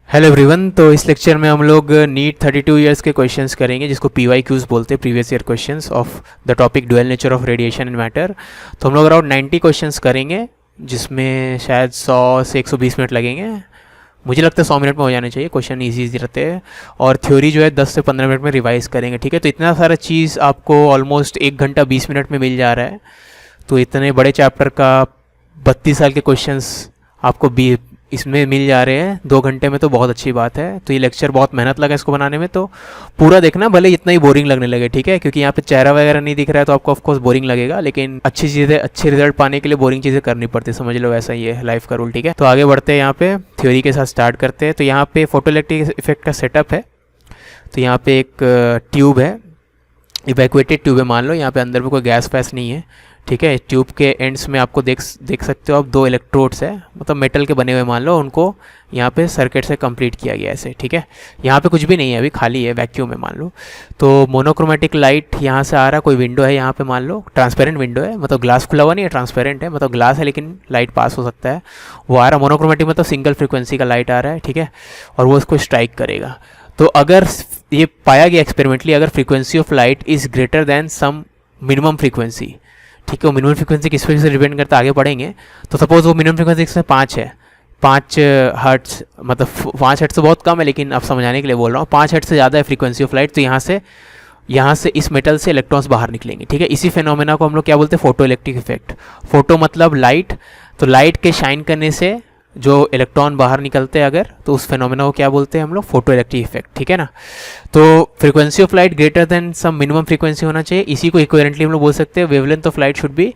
Hello everyone. तो इस lecture में हम लोग नीट 32 ईयर्स के क्वेश्चंस करेंगे, जिसको PYQs बोलते हैं, previous year questions of the topic dual nature of radiation and matter. तो हम लोग अराउंड 90 क्वेश्चंस करेंगे, जिसमें शायद 100 से 120 मिनट लगेंगे। मुझे लगता है 100 मिनट में हो जाने चाहिए, क्वेश्चन इजी रहते हैं। और थ्योरी जो है 10 से 15 मिनट में रिवाइज करेंगे। ठीक है, तो इतना सारा चीज़ आपको ऑलमोस्ट 1 घंटा 20 मिनट में मिल जा रहा है। तो इतने बड़े चैप्टर का 32 साल के क्वेश्चंस आपको भी इसमें मिल जा रहे हैं 2 घंटे में, तो बहुत अच्छी बात है। तो ये लेक्चर बहुत मेहनत लगा इसको बनाने में, तो पूरा देखना, भले इतना ही बोरिंग लगने लगे। ठीक है, क्योंकि यहाँ पे चेहरा वगैरह नहीं दिख रहा है तो आपको ऑफकोर्स बोरिंग लगेगा, लेकिन अच्छी चीज़ें, अच्छे रिजल्ट पाने के लिए बोरिंग चीज़ें करनी पड़ती है, समझ लो, ऐसा ही है लाइफ का रूल। ठीक है, तो आगे बढ़ते हैं, यहाँ पे थ्योरी के साथ स्टार्ट करते हैं। तो यहाँ पे फोटोइलेक्ट्रिक इफेक्ट का सेटअप है। तो यहाँ पे एक ट्यूब है, इवैक्यूएटेड ट्यूब है मान लो, यहाँ पे अंदर में कोई गैस वैस नहीं है। ठीक है, ट्यूब के एंड्स में आपको देख सकते हो आप 2 इलेक्ट्रोड्स है, मतलब मेटल के बने हुए मान लो, उनको यहाँ पे सर्किट से कंप्लीट किया गया ऐसे। ठीक है, यहाँ पे कुछ भी नहीं है, अभी खाली है, वैक्यूम है मान लो। तो मोनोक्रोमेटिक लाइट यहाँ से आ रहा है, कोई विंडो है यहाँ पे मान लो, ट्रांसपेरेंट विंडो है, मतलब ग्लास खुला हुआ नहीं है, ट्रांसपेरेंट है, मतलब ग्लास है लेकिन लाइट पास हो सकता है, वो आ रहा। मोनोक्रोमेटिक मतलब सिंगल फ्रिक्वेंसी का लाइट आ रहा है। ठीक है, और वो उसको स्ट्राइक करेगा। तो अगर ये पाया गया एक्सपेरिमेंटली, अगर frequency of light is greater than some minimum frequency, ठीक है, वो मिनिमम फ्रीक्वेंसी किस वजह से डिपेंड करता है, आगे पढ़ेंगे। तो सपोज वो मिनिमम फ्रीक्वेंसी इसमें 5 है, 5 हर्ट्स, मतलब 5 हर्ट्स तो बहुत कम है, लेकिन अब समझाने के लिए बोल रहा हूँ, 5 हर्ट्स से ज़्यादा है फ्रीक्वेंसी ऑफ लाइट, तो यहाँ से इस मेटल से इलेक्ट्रॉन्स बाहर निकलेंगे। ठीक है, इसी फिनोमेना को हम लोग क्या बोलते हैं, फोटो इलेक्ट्रिक इफेक्ट। फोटो मतलब लाइट, तो लाइट के शाइन करने से जो इलेक्ट्रॉन बाहर निकलते हैं अगर, तो उस फिनोमेना को क्या बोलते हैं हम लोग, फोटो इलेक्ट्रिक इफेक्ट। ठीक है ना, तो frequency of light greater than some minimum frequency होना चाहिए। इसी को इक्विवेलेंटली हम लोग बोल सकते हैं wavelength of light should be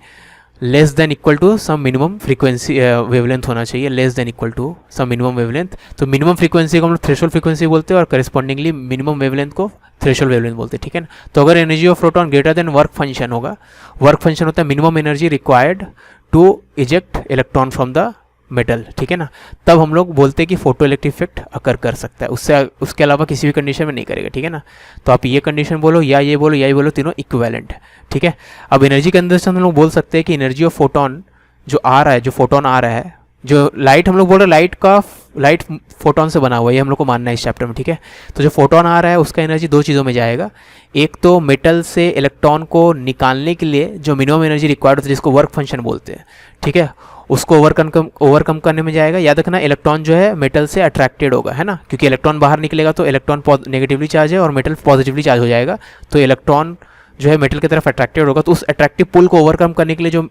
less than equal to some minimum frequency, wavelength होना चाहिए less than equal to some minimum wavelength. तो मिनिमम फ्रीक्वेंसी को हम लोग थ्रेशोल्ड फ्रीक्वेंसी बोलते हैं, और करस्पॉन्डिंगली मिनिमम वेवलेंथ को थ्रेशोल्ड वेवलेंथ बोलते हैं। ठीक है ना, तो अगर energy of proton greater than work function होगा, वर्क फंक्शन होता है minimum energy required to eject electron from the metal. ठीक है ना, तब हम लोग बोलते हैं कि फोटो इलेक्ट्रिक इफेक्ट अकर कर सकता है, उसके अलावा किसी भी कंडीशन में नहीं करेगा। ठीक है ना, तो आप ये कंडीशन बोलो या ये बोलो या ये बोलो, तीनों इक्विवेलेंट है। ठीक है, अब एनर्जी के अंदर से हम लोग बोल सकते हैं कि एनर्जी ऑफ फोटोन जो आ रहा है, जो फोटोन आ रहा है, जो लाइट हम लोग बोल रहे हैं, लाइट फोटोन से बना हुआ है, ये हम लोग को मानना है इस चैप्टर में। ठीक है, तो जो फोटोन आ रहा है उसका एनर्जी 2 चीज़ों में जाएगा। एक तो मेटल से इलेक्ट्रॉन को निकालने के लिए जो मिनिमम एनर्जी रिक्वायर्ड होती है, जिसको वर्क फंक्शन बोलते हैं। ठीक है, उसको ओवरकम करने में जाएगा। याद रखना, इलेक्ट्रॉन जो है मेटल से अट्रैक्टेड होगा, है ना, क्योंकि इलेक्ट्रॉन बाहर निकलेगा तो इलेक्ट्रॉन नेगेटिवली चार्ज है और मेटल पॉजिटिवली चार्ज हो जाएगा, तो इलेक्ट्रॉन जो है मेटल की तरफ अट्रैक्टेड होगा। तो उस अट्रैक्टिव पुल को ओवरकम करने के लिए जो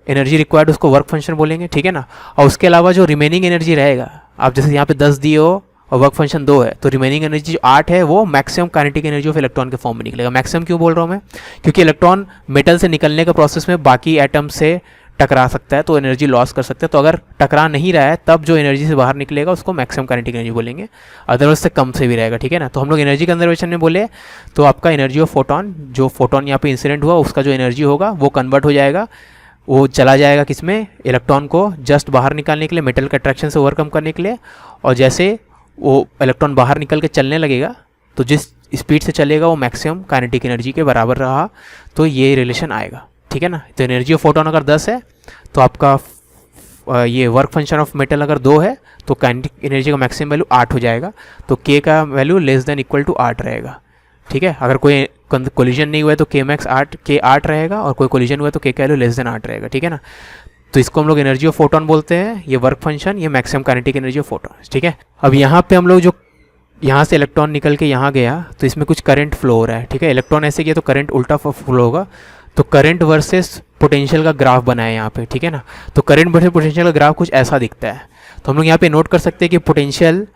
एनर्जी रिक्वायर्ड उसको वर्क फंक्शन बोलेंगे। ठीक है ना, और उसके अलावा जो रिमेनिंग एनर्जी रहेगा, आप जैसे यहाँ पे 10 दिए हो और वर्क फंक्शन 2 है, तो रिमेनिंग एनर्जी जो 8 है वो maximum kinetic energy of electron के फॉर्म में निकलेगा। मैक्सिमम क्यों बोल रहा हूँ मैं, क्योंकि इलेक्ट्रॉन मेटल से निकलने का प्रोसेस में बाकी एटम से टकरा सकता है, तो एनर्जी लॉस कर सकता है। तो अगर टकरा नहीं रहा है तब जो एनर्जी से बाहर निकलेगा उसको मैक्सिमम काइनेटिक एनर्जी बोलेंगे, अदरवाइज से कम से भी रहेगा। ठीक है ना, तो हम लोग एनर्जी कंजर्वेशन में बोले तो आपका एनर्जी ऑफ फोटोन, जो फोटोन यहाँ पे इंसिडेंट हुआ उसका जो एनर्जी होगा वो कन्वर्ट हो जाएगा, वो चला जाएगा किसमें, इलेक्ट्रॉन को जस्ट बाहर निकालने के लिए, मेटल के अट्रैक्शन से ओवरकम करने के लिए। और जैसे वो इलेक्ट्रॉन बाहर निकल के चलने लगेगा, तो जिस स्पीड से चलेगा वो मैक्सिमम काइनेटिक एनर्जी के बराबर रहा, तो ये रिलेशन आएगा। ठीक है ना, तो एनर्जी ऑफ फोटोन अगर 10 है तो आपका ये वर्क फंक्शन ऑफ मेटल अगर 2 है तो काइनेटिक एनर्जी का मैक्सिमम वैल्यू 8 हो जाएगा, तो के का value less than equal to 8 रहेगा। ठीक है, अगर कोई कोलिजन नहीं हुआ है तो के मैक्स 8 रहेगा, और कोई कोलिजन हुआ है तो के का वैल्यू लेस देन 8 रहेगा। ठीक है ना, तो इसको हम लोग एनर्जी ऑफ फोटोन बोलते हैं, ये वर्क फंक्शन, ये maximum kinetic energy of photon. ठीक है, अब यहाँ पे हम लोग जो यहाँ से इलेक्ट्रॉन निकल के यहाँ गया तो इसमें कुछ करंट फ्लो हो रहा है। ठीक है, इलेक्ट्रॉन ऐसे किया तो करंट उल्टा फ्लो होगा, तो करंट वर्सेस पोटेंशियल का ग्राफ बना है यहाँ पे। ठीक है ना, तो करंट वर्सेस पोटेंशियल का ग्राफ कुछ ऐसा दिखता है। तो हम लोग यहाँ पे नोट कर सकते हैं कि पोटेंशियल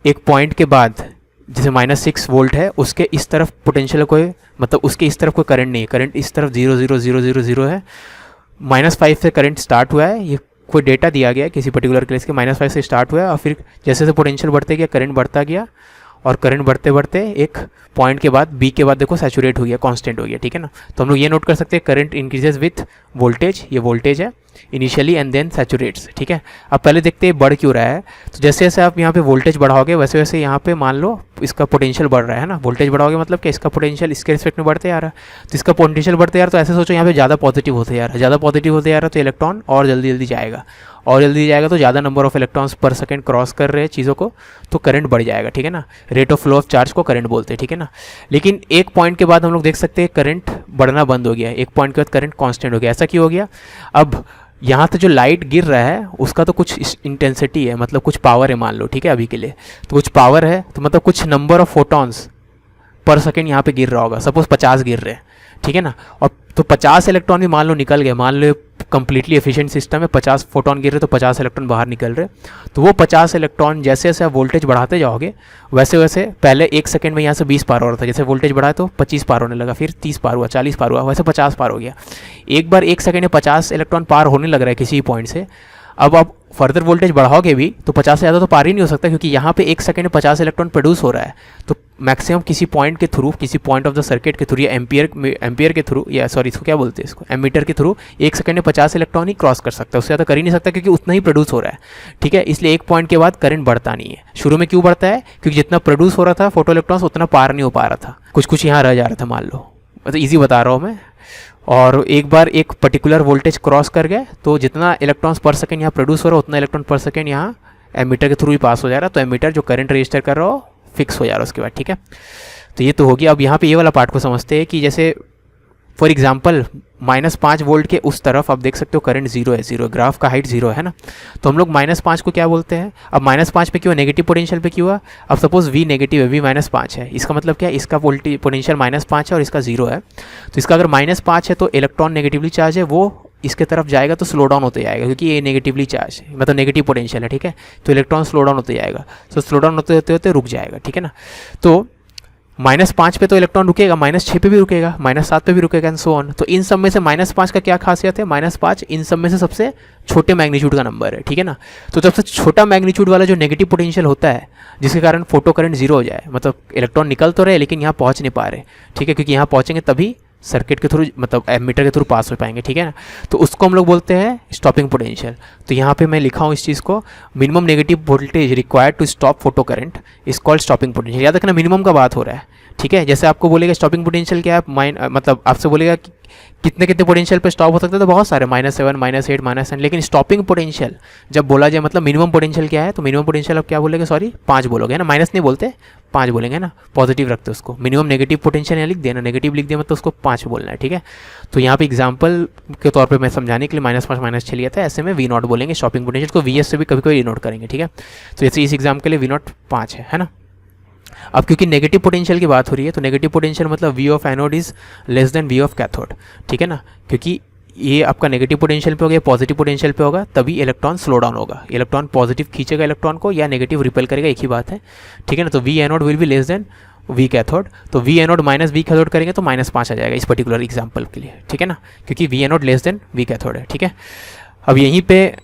एक पॉइंट के बाद, जैसे -6 वोल्ट है, उसके इस तरफ पोटेंशियल कोई, मतलब उसके इस तरफ कोई करंट नहीं है, करंट इस तरफ 0 0 0 0 0 है। -5 से करंट स्टार्ट हुआ है, ये कोई डेटा दिया गया है किसी पर्टिकुलर केस के, -5 से स्टार्ट हुआ है, और फिर जैसे जैसे पोटेंशियल बढ़ते गया करंट बढ़ता गया, और करंट बढ़ते बढ़ते एक पॉइंट के बाद बी के बाद देखो सैचुरेट हो गया, कांस्टेंट हो गया। ठीक है ना, तो हम लोग ये नोट कर सकते हैं करंट इंक्रीजेज विथ वोल्टेज, ये वोल्टेज है इनिशियली एंड देन सैचुरेट्स। ठीक है, अब पहले देखते हैं बढ़ क्यों रहा है। तो जैसे जैसे आप यहाँ पे वोल्टेज बढ़ाओगे वैसे वैसे यहाँ पे मान लो इसका पोटेंशियल बढ़ रहा है ना, वोल्टेज बढ़ाओगे मतलब कि इसका पोटेंशियल इसके रिस्पेक्ट में बढ़ते आ रहा है, तो इसका पोटेंशियल बढ़ते आ रहा है, तो ऐसे सोचो यहाँ पे ज़्यादा पॉजिटिव होते जा रहा है, ज़्यादा पॉजिटिव होते जा रहा है, तो इलेक्ट्रॉन और जल्दी जल्दी जाएगा, और जल्दी जाएगा तो ज़्यादा नंबर ऑफ इलेक्ट्रॉन्स पर सेकेंड क्रॉस कर रहे हैं चीज़ों को, तो करंट बढ़ जाएगा, ठीक है ना। Rate of flow of charge को करंट बोलते हैं, ठीक है ना। लेकिन एक पॉइंट के बाद हम लोग देख सकते हैं करंट बढ़ना बंद हो गया है, एक पॉइंट के बाद करंट कांस्टेंट हो गया। ऐसा क्यों हो गया? अब यहाँ तो जो लाइट गिर रहा है उसका तो कुछ इंटेंसिटी है, मतलब कुछ पावर है मान लो, ठीक है, अभी के लिए तो कुछ पावर है, तो मतलब कुछ नंबर ऑफ फोटॉन्स पर सेकेंड यहाँ पे गिर रहा होगा, सपोज 50 गिर रहे हैं, ठीक है ना। और तो 50 इलेक्ट्रॉन भी मान लो निकल गए, मान लो कंप्लीटली एफिशिएंट सिस्टम है, 50 फोटॉन गिर रहे तो 50 इलेक्ट्रॉन बाहर निकल रहे, तो वो 50 इलेक्ट्रॉन जैसे जैसे आप वोल्टेज बढ़ाते जाओगे वैसे वैसे, पहले 1 सेकंड में यहाँ से 20 पार हो रहा था, जैसे वोल्टेज बढ़ाए तो 25 पार होने लगा, फिर 30 पार हुआ, 40 पार हुआ, वैसे 50 पार हो गया। एक बार 1 सेकंड में 50 इलेक्ट्रॉन पार होने लग रहा है किसी पॉइंट से। अब आप फर्दर वोल्टेज बढ़ाओगे भी तो 50 से ज़्यादा तो पार ही नहीं हो सकता, क्योंकि यहाँ पे 1 सेकंड में 50 इलेक्ट्रॉन प्रोड्यूस हो रहा है। तो मैक्सिमम किसी पॉइंट के थ्रू, किसी पॉइंट ऑफ द सर्किट के थ्रू या एम्पियर के थ्रू, या सॉरी इसको क्या बोलते हैं, इसको एमीटर के थ्रू 1 सेकंड में 50 इलेक्ट्रॉन ही क्रॉस कर सकता है, उससे ज़्यादा कर ही नहीं सकता, क्योंकि उतना ही प्रोड्यूस हो रहा है, ठीक है। इसलिए एक पॉइंट के बाद करंट बढ़ता नहीं है। शुरू में क्यों बढ़ता है? क्योंकि जितना प्रोड्यूस हो रहा था फोटो इलेक्ट्रॉन्स उतना पार नहीं हो पा रहा था, कुछ कुछ यहाँ रह जा रहा था मान लो, मतलब ईजी बता रहा हूँ मैं। और एक बार एक पर्टिकुलर वोल्टेज क्रॉस कर गए तो जितना इलेक्ट्रॉन्स पर सेकंड यहाँ प्रोड्यूस हो रहा है उतना इलेक्ट्रॉन पर सेकंड यहाँ एमीटर के थ्रू ही पास हो जा रहा है, तो एमीटर जो करंट रजिस्टर कर रहा हो फिक्स हो जा रहा है उसके बाद, ठीक है। तो ये तो हो गया। अब यहाँ पे ये वाला पार्ट को समझते हैं कि जैसे फॉर एग्जाम्पल -5 वोल्ट के उस तरफ आप देख सकते हो करंट 0 है, 0 ग्राफ का हाइट 0 है ना, तो हम लोग -5 को क्या बोलते हैं? अब -5 पे क्यों, नेगेटिव पोटेंशियल पे क्यों हुआ? अब सपोज V नेगेटिव है, V -5 है, इसका मतलब क्या है? इसका वोल्टेज पोटेंशियल -5 है और इसका 0 है, तो इसका अगर -5 है तो इलेक्ट्रॉन नेगेटिवली चार्ज है, वो इसके तरफ जाएगा तो स्लो डाउन होते जाएगा, क्योंकि ये नेगेटिवली चार्ज है, मतलब नेगेटिव पोटेंशियल है, ठीक है। तो इलेक्ट्रॉन स्लो डाउन होते जाएगा, तो स्लो डाउन होते होते होते रुक जाएगा, ठीक है ना। तो -5 पे तो इलेक्ट्रॉन रुकेगा, -6 पे भी रुकेगा, -7 पे भी रुकेगा एंड सो ऑन। तो इन सब में से -5 का क्या खासियत है? -5 इन सब में से सबसे छोटे मैग्नीट्यूड का नंबर है, ठीक है ना। तो सबसे छोटा मैग्नीट्यूड वाला जो नेगेटिव पोटेंशियल होता है, जिसके कारण फोटो करंट 0 हो जाए, मतलब इलेक्ट्रॉन निकल तो रहे लेकिन यहाँ पहुँच नहीं पा रहे, ठीक है, क्योंकि यहाँ पहुँचेंगे तभी सर्किट के थ्रू, मतलब एमीटर के थ्रू पास हो पाएंगे, ठीक है ना। तो उसको हम लोग बोलते हैं स्टॉपिंग पोटेंशियल। तो यहाँ पे मैं लिखा हूँ इस चीज़ को, minimum negative voltage required to stop photo current is called stopping potential. याद रखना मिनिमम का बात हो रहा है, ठीक है। जैसे आपको बोलेगा स्टॉपिंग पोटेंशियल क्या है, मतलब आपसे बोलेगा कि कितने कितने पोटेंशियल पे स्टॉप हो सकता है, तो बहुत सारे, -7 -8 -10, लेकिन स्टॉपिंग पोटेंशियल जब बोला जाए, मतलब मिनिमम पोटेंशियल क्या है, तो मिनिमम पोटेंशियल आप क्या बोलेंगे, सॉरी 5 बोलोगे ना, माइनस नहीं बोलते, 5 बोलेंगे ना, पॉजिटिव रखते उसको। मिनिमम नेगेटिव पोटेंशियल यहाँ लिख देना, नेगेटिव लिख दिया मतलब उसको 5 बोलना है, ठीक है। तो यहाँ पे एग्जाम्पल के तौर पे मैं समझाने के लिए -5 -6 लिया था, ऐसे में V0 बोलेंगे स्टॉपिंग पोटेंशियल को, VS से भी कभी कभी डिनोट करेंगे, ठीक है। तो जैसे इस एग्जाम के लिए V0 5 है ना। अब क्योंकि नेगेटिव पोटेंशियल की बात हो रही है, तो नेगेटिव पोटेंशियल मतलब V of anode is less than V of cathode, ठीक है ना, क्योंकि ये आपका नेगेटिव पोटेंशियल पे होगा, पॉजिटिव पोटेंशियल पे होगा, तभी इलेक्ट्रॉन स्लो डाउन होगा। इलेक्ट्रॉन पॉजिटिव खींचेगा इलेक्ट्रॉन को या नेगेटिव रिपेल करेगा, एक ही बात है, ठीक है ना। तो V anode will be less then V cathode, तो V anode minus V cathode करेंगे तो -5 आ जाएगा इस पर्टिकुलर एग्जाम्पल के लिए, ठीक है ना, क्योंकि V anode less than V cathode है, ठीक है। अब यहीं पे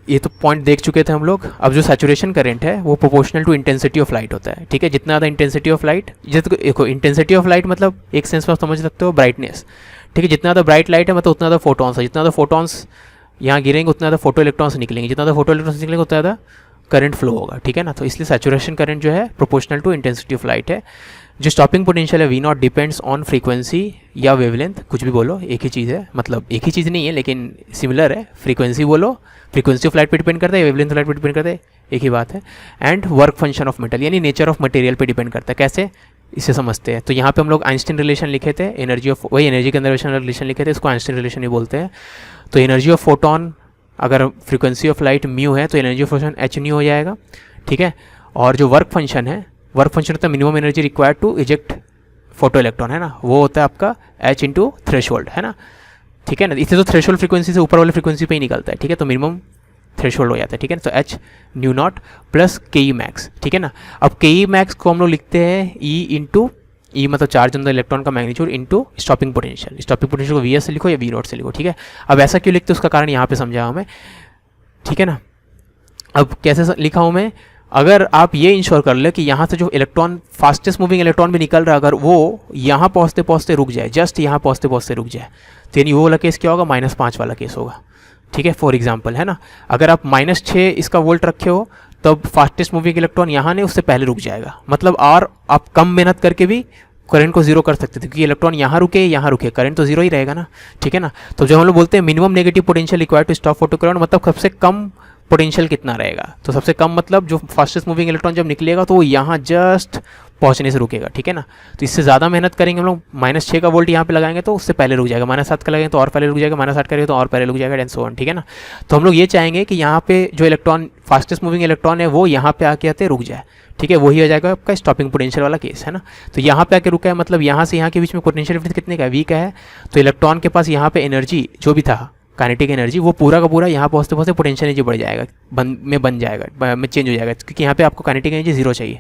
ये तो पॉइंट देख चुके थे हम लोग। अब जो सैचुरेशन करंट है वो proportional to intensity of light होता है, ठीक है। जितना ज़्यादा इंटेंसिटी ऑफ लाइट, देखो इंटेंसिटी ऑफ लाइट मतलब एक सेंस में आप समझ सकते हो ब्राइटनेस, ठीक है। जितना ज़्यादा ब्राइट लाइट है मतलब उतना ज़्यादा फोटॉन्स है, जितना ज़्यादा फोटॉन्स यहाँ गिरेंगे उतना ज़्यादा फोटो इलेक्ट्रॉन्स निकलेंगे, जितना ज़्यादा फोटो इलेक्ट्रॉन्स निकलेंगे उतना ज़्यादा करंट फ्लो होगा, ठीक है ना। तो इसलिए सैचुरेशन करंट जो है proportional to intensity of light है। जो स्टॉपिंग पोटेंशियल है V0 डिपेंड्स ऑन फ्रीक्वेंसी या वेवलेंथ, कुछ भी बोलो एक ही चीज़ है, मतलब एक ही चीज़ नहीं है लेकिन सिमिलर है। फ्रीक्वेंसी बोलो, फ्रीक्वेंसी ऑफ लाइट पे डिपेंड करता है, वेवलेंथ ऑफ लाइट पे डिपेंड करता है, एक ही बात है। And work function of metal, यानी नेचर ऑफ मटेरियल पे डिपेंड करता है। कैसे, इसे समझते हैं। तो यहाँ पे हम लोग आइंस्टीन रिलेशन लिखे थे, एनर्जी ऑफ, वही एनर्जी कंजर्वेशन रिलेशन लिखे थे, इसको आइंस्टीन रिलेशन ही बोलते हैं। तो एनर्जी ऑफ फोटोन, अगर फ्रीक्वेंसी ऑफ लाइट म्यू है तो energy of photon h nu हो जाएगा, ठीक है। और जो वर्क फंक्शन है, वर्क फंक्शन होता है minimum energy required to eject photo electron, है ना, वो होता है आपका h इंटू थ्रेशोल्ड, है ना, ठीक है ना। इससे तो थ्रेशोल्ड फ्रीक्वेंसी से ऊपर वाले फ्रीक्वेंसी पे ही निकलता है, ठीक है। तो मिनिमम थ्रेशोल्ड हो जाता है, ठीक है ना। तो h new not plus K max, ठीक है ना। अब के मैक्स को हम लोग लिखते हैं E इंटू ई, मतलब चार्ज ऑन द इलेक्ट्रॉन का magnitude into stopping potential. Stopping potential को VS से लिखो या V0 से लिखो, ठीक है। अब ऐसा क्यों लिखते हैं उसका कारण यहाँ पे समझाया हमें, ठीक है ना। अब कैसे लिखा हूँ मैं, अगर आप ये इंश्योर कर ले कि यहाँ से जो इलेक्ट्रॉन, फास्टेस्ट मूविंग इलेक्ट्रॉन भी निकल रहा है, अगर वो यहाँ पहुँचते पहुँचते रुक जाए, जस्ट यहाँ पहुँचते पहुँचते रुक जाए, तो यानी वो वाला केस क्या होगा, -5 वाला केस होगा, ठीक है। फॉर एग्जाम्पल, है ना, अगर आप -6 इसका वोल्ट रखे हो तब फास्टेस्ट मूविंग इलेक्ट्रॉन यहाँ नहीं, उससे पहले रुक जाएगा, मतलब और आप कम मेहनत करके भी करंट को जीरो कर सकते थे, क्योंकि इलेक्ट्रॉन यहाँ रुके करंट तो जीरो ही रहेगा ना, ठीक है ना। तो जब हम लोग बोलते हैं minimum negative potential required to stop photo current, मतलब सबसे कम पोटेंशियल कितना रहेगा। तो सबसे कम मतलब जो फास्टेस्ट मूविंग इलेक्ट्रॉन जब निकलेगा तो वो यहाँ जस्ट पहुँचने से रुकेगा, ठीक है ना। तो इससे ज़्यादा मेहनत करेंगे हम लोग, -6 का वोल्ट यहाँ पे लगाएंगे तो उससे पहले रुक जाएगा, -7 का लगाएंगे तो और पहले रुक जाएगा, -8 करेंगे तो और पहले रुक जाएगा, एंड सो ऑन, ठीक है ना। तो हम लोग ये चाहेंगे कि यहाँ पे जो इलेक्ट्रॉन फास्टेस्ट मूविंग इलेक्ट्रॉन है वो यहाँ पे आके आते रुक जाए, ठीक है। वही हो जाएगा आपका स्टॉपिंग पोटेंशियल वाला केस, है ना। तो यहाँ पे आके रुका है, मतलब यहाँ से यहाँ के बीच में पोटेंशियल डिफरेंस कितने का है, V का है। तो इलेक्ट्रॉन के पास यहाँ पे एनर्जी जो भी था, काइनेटिक एनर्जी, वो पूरा का पूरा यहाँ पहुँचते पहुँचते पोटेंशियल एनर्जी बढ़ जाएगा, बन जाएगा, में चेंज हो जाएगा, क्योंकि यहाँ पे आपको काइनेटिक एनर्जी 0 चाहिए,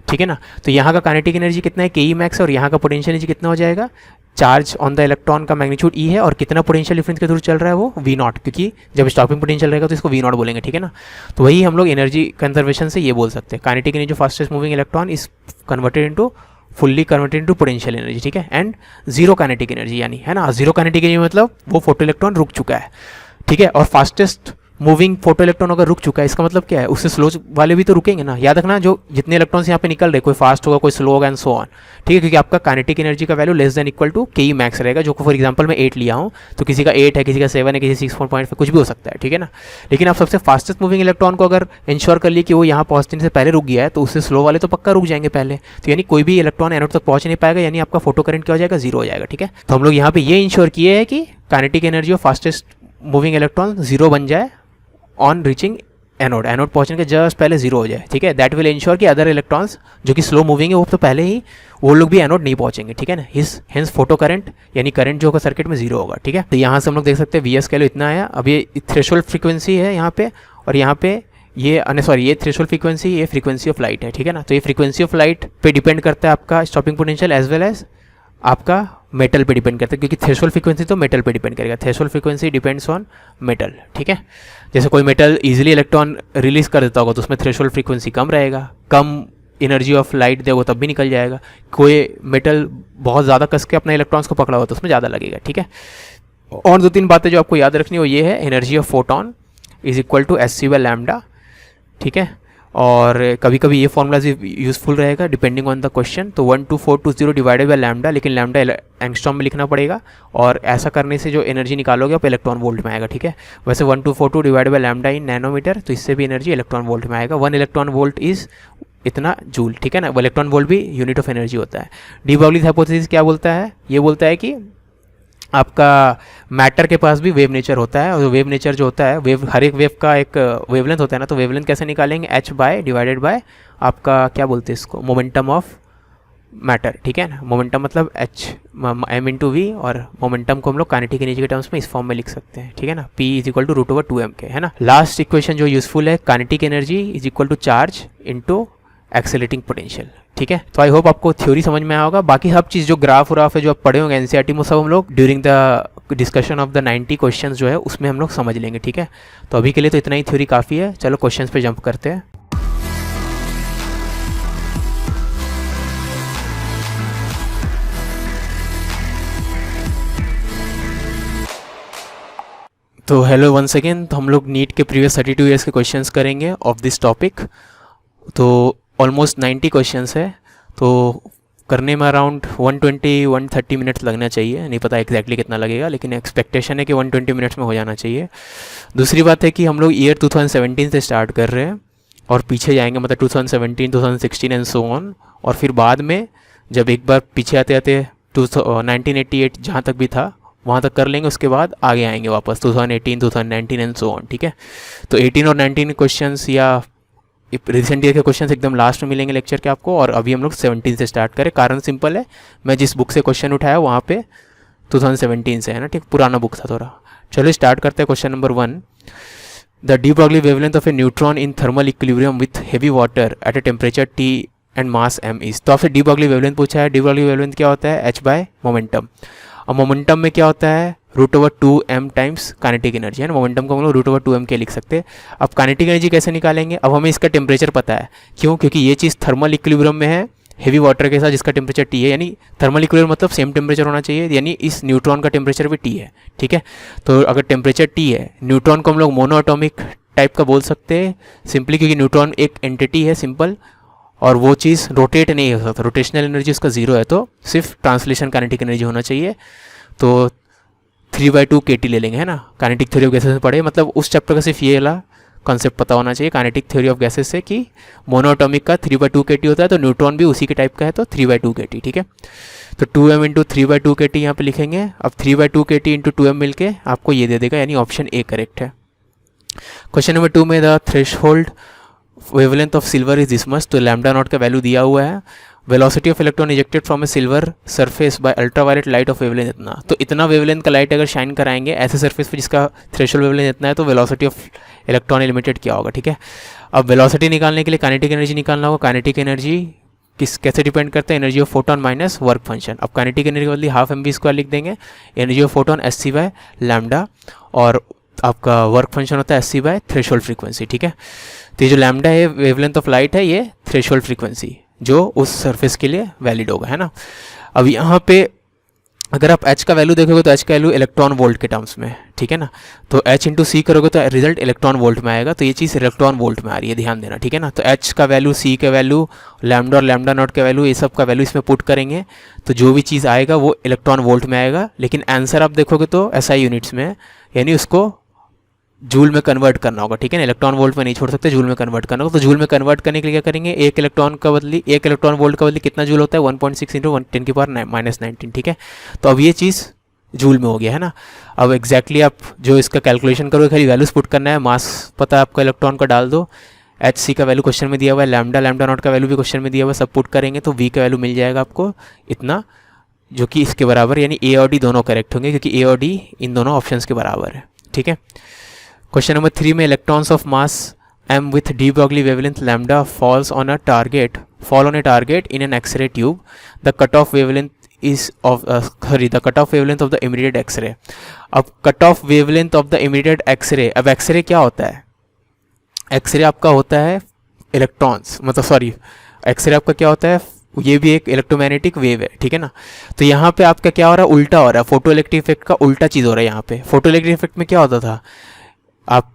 ठीक है ना। तो यहाँ का काइनेटिक एनर्जी कितना है, Ke मैक्स, और यहाँ का पोटेंशियल एनर्जी कितना हो जाएगा, चार्ज ऑन द इलेक्ट्रॉन का मैग्नीट्यूड E है, और कितना पोटेंशियल डिफरेंस के थ्रू चल रहा है वो V0, क्योंकि जब स्टॉपिंग पोटेंशियल रहेगा तो इसको V0 बोलेंगे, ठीक है ना। तो वही हम लोग एनर्जी कंजर्वेशन से ये बोल सकते हैं, kinetic energy fastest moving electron is converted into fully converted into potential energy, ठीक है। एंड जीरो काइनेटिक एनर्जी, यानी, है ना, जीरो काइनेटिक एनर्जी मतलब वो फोटो इलेक्ट्रॉन रुक चुका है, ठीक है। और फास्टेस्ट मूविंग फोटो इलेक्ट्रॉन अगर रुक चुका है, इसका मतलब क्या है, उससे स्लो वाले भी तो रुकेंगे ना। याद रखना, जो जितने इलेक्ट्रॉन्स यहाँ पे निकल रहे, कोई फास्ट होगा, कोई स्लो होगा, एंड सो ऑन, ठीक है, क्योंकि आपका काइनेटिक एनर्जी का value less than equal to Ke max रहेगा, जो फॉर एग्जांपल मैं 8 लिया हूँ, तो किसी का 8 है, किसी का 7 है, किसी 6.5, कुछ भी हो सकता है, ठीक है ना। लेकिन आप सबसे फास्टेस्ट मूविंग इलेक्ट्रॉन को अगर इंश्योर कर लिए कि वो यहाँ पहुँचने से पहले रुक गया है, तो उससे स्लो वाले तो पक्का रुक जाएंगे पहले। तो यानी कोई भी इलेक्ट्रॉन एनोड तक पहुँच नहीं पाएगा, यानी आपका फोटो करंट क्या हो जाएगा, 0 हो जाएगा, ठीक है। तो हम लोग यहाँ पे ये इंश्योर किए हैं कि kinetic energy of fastest moving electron 0 बन जाए ऑन रीचिंग एनोड, एनोड पहुंचने के जस्ट पहले 0 हो जाए, ठीक है। दैट विल इंश्योर कि अदर इलेक्ट्रॉन्स जो कि स्लो मूविंग है वो तो पहले ही वो लोग भी एनोड नहीं पहुंचेंगे, ठीक है ना। हेंस फोटो करंट यानी करंट जो होगा सर्किट में 0 होगा, ठीक है। तो यहाँ से हम लोग देख सकते हैं VS का वैल्यू इतना आया। अब ये थ्रेशोल्ड फ्रीक्वेंसी है यहाँ पे, और यहाँ पे ये ये थ्रेशोल्ड फ्रीक्वेंसी, ये फ्रीक्वेंसी ऑफ लाइट है, ठीक है ना। तो ये फ्रीक्वेंसी ऑफ लाइट पे डिपेंड करता है आपका stopping potential as well as आपका मेटल पे डिपेंड करता है, क्योंकि थ्रेशोल्ड फ्रीक्वेंसी तो मेटल पे डिपेंड करेगा। Threshold frequency depends on metal, ठीक है। जैसे कोई मेटल इजीली इलेक्ट्रॉन रिलीज कर देता होगा तो उसमें थ्रेशोल्ड फ्रीक्वेंसी कम रहेगा, कम एनर्जी ऑफ लाइट देगा तब भी निकल जाएगा। कोई मेटल बहुत ज़्यादा कस के अपने इलेक्ट्रॉन्स को पकड़ा हुआ तो उसमें ज़्यादा लगेगा, ठीक है। और 2-3 बातें जो आपको याद रखनी हो, ये है energy of photon is equal to SC/λ, ठीक है। और कभी कभी ये फॉर्मूलाज यूजफुल रहेगा डिपेंडिंग ऑन द क्वेश्चन। तो 12420 डिवाइडेड बाय लैम्डा, लेकिन लैम्डा एंगस्ट्रॉम में लिखना पड़ेगा, और ऐसा करने से जो एनर्जी निकालोगे आप इलेक्ट्रॉन वोल्ट में आएगा, ठीक है। वैसे 1242 divided by lambda in nanometer, तो इससे भी एनर्जी इलेक्ट्रॉन वोल्ट में आएगा। 1 इलेक्ट्रॉन वोल्ट इज इतना जूल, ठीक है ना। वो इलेक्ट्रॉन वोल्ट भी यूनिट ऑफ एनर्जी होता है। डी ब्रॉग्लीज हाइपोथेसिस क्या बोलता है, ये बोलता है कि आपका मैटर के पास भी वेव नेचर होता है, और वेव नेचर जो होता है, वेव हर एक वेव का एक वेवलेंथ होता है ना। तो वेवलेंथ कैसे निकालेंगे, h बाय डिवाइडेड बाय आपका क्या बोलते हैं इसको, मोमेंटम ऑफ मैटर, ठीक है ना। मोमेंटम मतलब h m/v, और मोमेंटम को हम लोग काइनेटिक एनर्जी के टर्म्स में इस फॉर्म में लिख सकते हैं, ठीक है ना। p is equal to √2m के, है ना। लास्ट इक्वेशन जो यूजफुल है, kinetic energy is equal to charge into accelerating potential, ठीक है। तो आई होप आपको थ्योरी समझ में आया होगा। बाकी सब चीज़ जो ग्राफ है जो आप पढ़े होंगे एनसीईआरटी में, सब हम लोग during the discussion of the 90 questions जो है उसमें हम लोग समझ लेंगे, ठीक है। तो अभी के लिए तो इतना ही थ्योरी काफ़ी है। चलो क्वेश्चंस पे जंप करते हैं। तो हेलो वंस अगेन। तो हम लोग नीट के प्रीवियस 32 ईयर्स के क्वेश्चंस करेंगे ऑफ दिस टॉपिक। तो ऑलमोस्ट 90 क्वेश्चंस है, तो करने में अराउंड 120-130 मिनट्स लगना चाहिए। नहीं पता एग्जैक्टली कितना लगेगा, लेकिन एक्सपेक्टेशन है कि 120 मिनट्स में हो जाना चाहिए। दूसरी बात है कि हम लोग ईयर 2017 से स्टार्ट कर रहे हैं और पीछे जाएंगे, मतलब 2017, 2016 एंड सो ऑन। और फिर बाद में जब एक बार पीछे आते आते 1988 जहाँ तक भी था वहाँ तक कर लेंगे, उसके बाद आगे आएंगे वापस 2018, 2019 एंड सो ऑन, ठीक है। तो 18 और 19 क्वेश्चंस या रिसेंट ईयर के क्वेश्चंस एकदम लास्ट में मिलेंगे लेक्चर के आपको, और अभी हम लोग 17 से स्टार्ट करें। कारण सिंपल है, मैं जिस बुक से क्वेश्चन उठाया वहाँ पे 2017 से है ना, ठीक, पुराना बुक था थोड़ा। चलो स्टार्ट करते हैं। Question number 1, the de Broglie wavelength of A neutron in thermal equilibrium with heavy water at a temperature T and mass m is. तो आपसे डी ब्रॉग्ली वेवलेंथ पूछा है। डी ब्रॉग्ली वेवलेंथ क्या होता है, h बाय मोमेंटम। अब momentum में क्या होता है, √2m टाइम्स काइनेटिक एनर्जी, है ना। मोमेंटम को हम लोग √2m के लिख सकते हैं। अब काइनेटिक एनर्जी कैसे निकालेंगे, अब हमें इसका टेम्परेचर पता है। क्यों, क्योंकि ये चीज़ थर्मल इक्विलिब्रियम में है हेवी वाटर के साथ, जिसका टेम्परेचर T है, यानी थर्मल इक्विलिब्रियम मतलब सेम टेम्परेचर होना चाहिए, यानी इस न्यूट्रॉन का टेम्परेचर भी T है, ठीक है। तो अगर टेम्परेचर T है, न्यूट्रॉन को हम लोग मोनो एटॉमिक टाइप का बोल सकते हैं सिंपली, क्योंकि न्यूट्रॉन एक एंटिटी है सिंपल, और वो चीज़ रोटेट नहीं हो सकता, रोटेशनल एनर्जी उसका 0 है, तो सिर्फ ट्रांसलेशन काइनेटिक एनर्जी होना चाहिए। तो 3/2 kT ले लेंगे, है ना। काइनेटिक थ्योरी ऑफ गैसेस में पढ़े, मतलब उस चैप्टर का सिर्फ ये वाला कॉन्सेप्ट पता होना चाहिए काइनेटिक थ्योरी ऑफ गैसेस से कि मोनोएटॉमिक का 3/2 kT होता है, तो न्यूट्रॉन भी उसी के टाइप का है, तो 3/2 kT, ठीक है। तो 2m इंटू 3/2 kT यहाँ पे लिखेंगे। अब 3/2 kT इंटू 2m मिलके आपको ये दे देगा, यानी ऑप्शन ए करेक्ट है। क्वेश्चन नंबर 2 में the threshold wavelength of silver is this much, तो लैम्डा नॉट का वैल्यू दिया हुआ है। Velocity of electron ejected from A silver surface by ultraviolet light of wavelength इतना, तो इतना वेवलेंथ का लाइट अगर शाइन कराएंगे ऐसे सरफेस पे जिसका थ्रेशोल्ड वेवलेंथ इतना है, तो वेलोसिटी ऑफ इलेक्ट्रॉन लिमिटेड क्या होगा, ठीक है। अब वेलोसिटी निकालने के लिए काइनेटिक एनर्जी निकालना होगा। काइनेटिक एनर्जी कैसे डिपेंड करता है, energy of photon minus work function. अब काइनेटिक एनर्जी बदली हाफ mv² लिख देंगे, एनर्जी ऑफ फोटोन SC/λ, और आपका वर्क फंक्शन होता है SC/ थ्रेशोल्ड फ्रीक्वेंसी, ठीक है। तो ये जो लैम्डा है वेवलेंथ ऑफ लाइट है, ये थ्रेशोल्ड फ्रीक्वेंसी जो उस सरफेस के लिए वैलिड होगा, है ना। अब यहाँ पे अगर आप h का वैल्यू देखोगे तो h का वैल्यू इलेक्ट्रॉन वोल्ट के टर्म्स में, ठीक है ना। तो h इंटू सी करोगे तो रिजल्ट इलेक्ट्रॉन वोल्ट में आएगा, तो ये चीज़ इलेक्ट्रॉन वोल्ट में आ रही है, ध्यान देना, ठीक है ना। तो h का वैल्यू, c का वैल्यू, लैम्डा और लैम्डा नॉट का वैल्यू, ये सब का वैल्यू इसमें पुट करेंगे तो जो भी चीज़ आएगा वो इलेक्ट्रॉन वोल्ट में आएगा। लेकिन आंसर आप देखोगे तो SI यूनिट्स में, यानी उसको जूल में कन्वर्ट करना होगा, ठीक है ना। इलेक्ट्रॉन वोल्ट में नहीं छोड़ सकते, जूल में कन्वर्ट करना होगा। तो जूल में कन्वर्ट करने के लिए क्या करेंगे, एक इलेक्ट्रॉन वोल्ट का बदली कितना जूल होता है, 1.6 इंटू 10⁻⁻19, ठीक है। तो अब ये चीज़ जूल में हो गया, है ना। अब एग्जैक्टली आप जो इसका कैलकुलेशन करोगे, खाली वैल्यूज पुट करना है, मास पता है आपका इलेक्ट्रॉन का, डाल दो। HC का वैल्यू क्वेश्चन में दिया हुआ है, लैम्डा नॉट का वैल्यू भी क्वेश्चन में दिया हुआ है, सब पुट करेंगे तो V का वैल्यू मिल जाएगा आपको इतना, जो कि इसके बराबर, यानी A और D दोनों करेक्ट होंगे क्योंकि A और D इन दोनों ऑप्शंस के बराबर है, ठीक है। क्वेश्चन नंबर 3 में electrons of mass m with de Broglie wavelength lambda fall on a target in an X-ray tube. The cutoff wavelength is of the cutoff wavelength of the emitted X-ray. अब cutoff wavelength of the emitted X-ray, अब X-ray क्या होता है, X-ray आपका होता है electrons, मतलब sorry X-ray आपका क्या होता है, ये भी एक इलेक्ट्रोमैग्नेटिक वेव है, ठीक है ना। तो यहाँ पे आपका क्या हो रहा है, उल्टा हो रहा है, फोटो इलेक्ट्रिक इफेक्ट का उल्टा चीज़ हो रहा है यहाँ पे। फोटो इलेक्ट्रिक इफेक्ट में क्या होता था, आप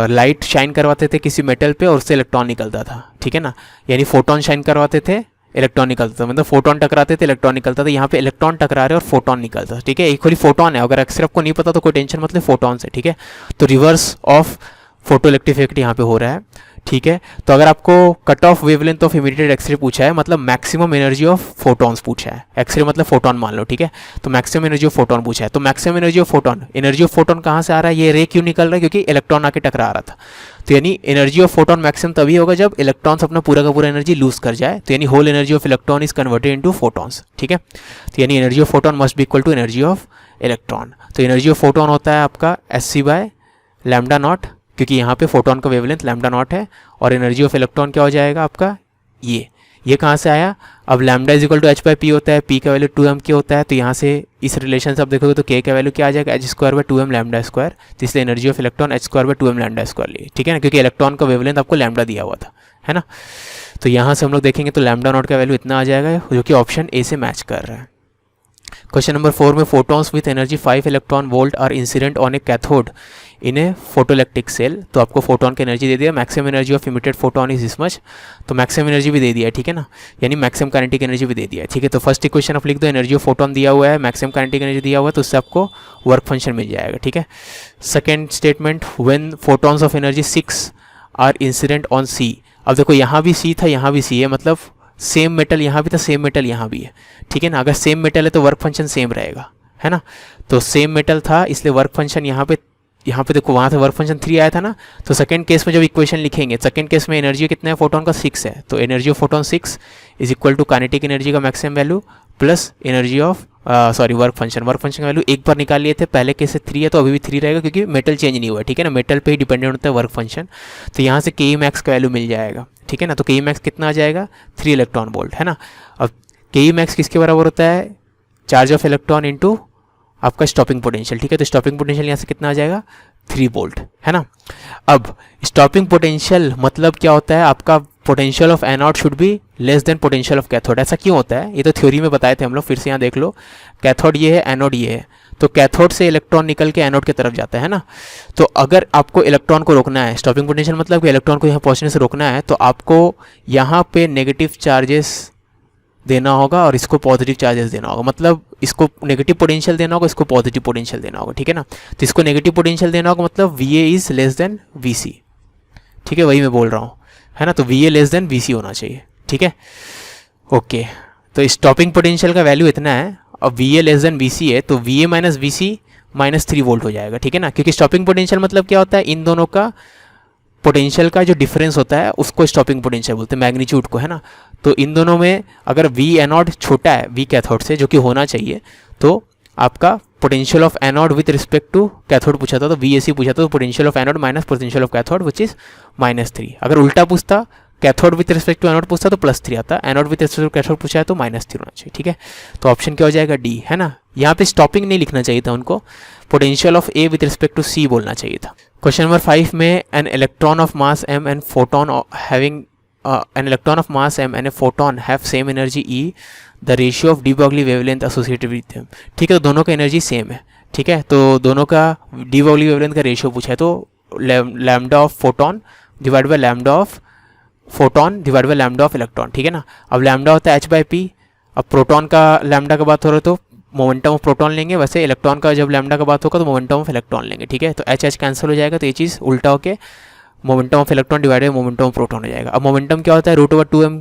लाइट शाइन करवाते थे किसी मेटल पे और उससे इलेक्ट्रॉन निकलता था, ठीक है ना। यानी फोटोन शाइन करवाते थे, इलेक्ट्रॉन निकलता था, मतलब फोटोन टकराते थे, इलेक्ट्रॉन निकलता था। यहाँ पे इलेक्ट्रॉन टकरा रहे और फोटोन निकलता था, ठीक है। एक खाली फोटोन है, अगर अक्सर आपको नहीं पता तो कोई टेंशन मतलब फोटोन से, ठीक है। तो reverse of photo electric effect यहाँ पे हो रहा है, ठीक है। तो अगर आपको cut off wavelength of emitted X-ray पूछा है, मतलब मैक्सिमम एनर्जी ऑफ फोटॉन्स पूछा है, एक्सरे मतलब फोटोन मान लो, ठीक है। तो मैक्सिमम एनर्जी ऑफ फोटोन पूछा है, तो मैक्सिमम एनर्जी ऑफ फोटोन कहाँ से आ रहा है, ये रे क्यों निकल रहा है, क्योंकि इलेक्ट्रॉन आके टकरा रहा था। तो यानी एनर्जी ऑफ फोटोन मैक्सिमम तभी होगा जब इलेक्ट्रॉन्स अपना पूरा का पूरा एनर्जी लूज कर जाए, तो यानी whole energy of electron is converted into photons, ठीक है। तो यानी energy of photon must be equal to energy of electron. तो एनर्जी ऑफ फोटोन होता है आपका SC/λ0, क्योंकि यहाँ पे फोटोन का वेवलेंथ λ0 है, और एनर्जी ऑफ इलेक्ट्रॉन क्या हो जाएगा आपका, ये कहाँ से आया। अब lambda is equal to h/p होता है, p का वैल्यू 2m होता है, तो यहाँ से इस रिलेशन से आप देखोगे तो k का वैल्यू क्या आ जाएगा, h² λ²। तो इसलिए एनर्जी ऑफ इलेक्ट्रॉन h² λ², ठीक है ना, क्योंकि इलेक्ट्रॉन का वेवलेंथ आपको लैम्डा दिया हुआ था, है ना। तो यहाँ से हम लोग देखेंगे तो λ0 का वैल्यू इतना आ जाएगा, जो कि ऑप्शन ए से मैच कर रहा है। क्वेश्चन नंबर 4 में photons with energy 5 electron volt are incident on a cathode in a photoelectric cell. तो आपको फोटोन की एनर्जी दे दिया, maximum energy of emitted photon is this much, तो मैक्सिमम एनर्जी भी दे दिया है, ठीक है ना, यानी मैक्सिमम काइनेटिक एनर्जी भी दे दिया है, ठीक है। तो फर्स्ट इक्वेशन आप लिख दो, एनर्जी ऑफ फोटोन दिया हुआ है, मैक्सिमम काइनेटिक एनर्जी दिया हुआ है, तो उससे आपको वर्क फंक्शन मिल जाएगा, ठीक है। Second statement, when photons of energy 6 are incident on C. अब देखो यहाँ भी सी था, यहाँ भी सी है, मतलब सेम मेटल यहाँ भी था, सेम मेटल यहाँ भी है, ठीक है ना। अगर सेम मेटल है तो वर्क फंक्शन सेम रहेगा, है ना। तो सेम मेटल था इसलिए वर्क फंक्शन यहाँ पे देखो, वहाँ से वर्क फंक्शन 3 आया था ना। तो सेकंड केस में जब इक्वेशन लिखेंगे, सेकंड केस में एनर्जी कितना है फोटोन का 6 है, तो energy of photon 6 is equal to kinetic energy का maximum value plus energy of work function का वैल्यू एक बार निकाल लिए थे, पहले केस से 3 है तो अभी भी 3 रहेगा क्योंकि मेटल चेंज नहीं हुआ, ठीक है ना, मेटल पे ही डिपेंडेंट होता है वर्क फंक्शन। तो यहाँ से के मैक्स का वैल्यू मिल जाएगा, ठीक है ना। तो के मैक्स कितना आ जाएगा, 3 इलेक्ट्रॉन वोल्ट, है ना। अब के मैक्स किसके बराबर होता है, चार्ज ऑफ इलेक्ट्रॉन इंटू आपका स्टॉपिंग पोटेंशियल, ठीक है। तो स्टॉपिंग पोटेंशियल यहाँ से कितना आ जाएगा, 3 वोल्ट, है ना। अब स्टॉपिंग पोटेंशियल मतलब क्या होता है, आपका potential of anode should be less then potential of cathode. ऐसा क्यों होता है, ये तो थ्योरी में बताए थे हम लोग, फिर से यहाँ देख लो, कैथोड ये है, एनोड ये है, तो कैथोड से इलेक्ट्रॉन निकल के एनोड की तरफ जाता है ना। तो अगर आपको इलेक्ट्रॉन को रोकना है, स्टॉपिंग पोटेंशियल मतलब कि इलेक्ट्रॉन को यहाँ पहुँचने से रोकना है, तो आपको यहाँ पे नेगेटिव चार्जेस देना होगा और इसको पॉजिटिव चार्जेस देना होगा, मतलब इसको नेगेटिव पोटेंशियल देना होगा, इसको पॉजिटिव पोटेंशियल देना होगा, ठीक है ना। तो इसको नेगेटिव पोटेंशियल देना होगा, मतलब VA is less than VC, ठीक है, वही मैं बोल रहा हूँ, है ना। तो V A less than V C होना चाहिए, ठीक है। ओके, तो स्टॉपिंग पोटेंशियल का वैल्यू इतना है, अब V A less than V C है तो V A minus V C -3 volt हो जाएगा, ठीक है ना। क्योंकि स्टॉपिंग पोटेंशियल मतलब क्या होता है, इन दोनों का पोटेंशियल का जो डिफरेंस होता है उसको स्टॉपिंग पोटेंशियल बोलते हैं, मैग्नीट्यूड को, है ना। तो इन दोनों में अगर वी एनोड छोटा है वी कैथोड से, जो कि होना चाहिए, तो आपका potential of anode with respect to cathode पूछा था तो वी ए सी पूछा था, तो potential of anode minus potential of cathode which is -3। अगर उल्टा पूछता, cathode with respect to anode पूछता तो +3 आता, anode with respect to cathode पूछा है तो -3 होना चाहिए, ठीक है। तो ऑप्शन क्या हो जाएगा, डी, है ना। यहाँ पे स्टॉपिंग नहीं लिखना चाहिए था उनको, potential of A with respect to C बोलना चाहिए था। क्वेश्चन नंबर 5 में an electron of mass m and photon having an electron of mass m and a photon have same energy E, the ratio of de Broglie wavelength associated with them। ठीक है, तो दोनों का energy same है, ठीक है। तो दोनों का de Broglie wavelength का रेशियो पूछा है, तो lambda of photon divide by lambda of photon divide by lambda of electron, ठीक है ना। अब लैम्डा होता है h/p, अब प्रोटॉन का लैम्डा का बात हो रहा है तो मोमेंटम ऑफ प्रोटॉन लेंगे, वैसे इलेक्ट्रॉन का जब लैम्डा का बात होगा तो मोमेंटम ऑफ इलेक्ट्रॉन लेंगे, ठीक है। तो h कैंसिल हो जाएगा, तो ये चीज़ उल्टा होकर momentum of electron divided momentum of proton हो जाएगा। अब मोमेंटम क्या होता है, √2m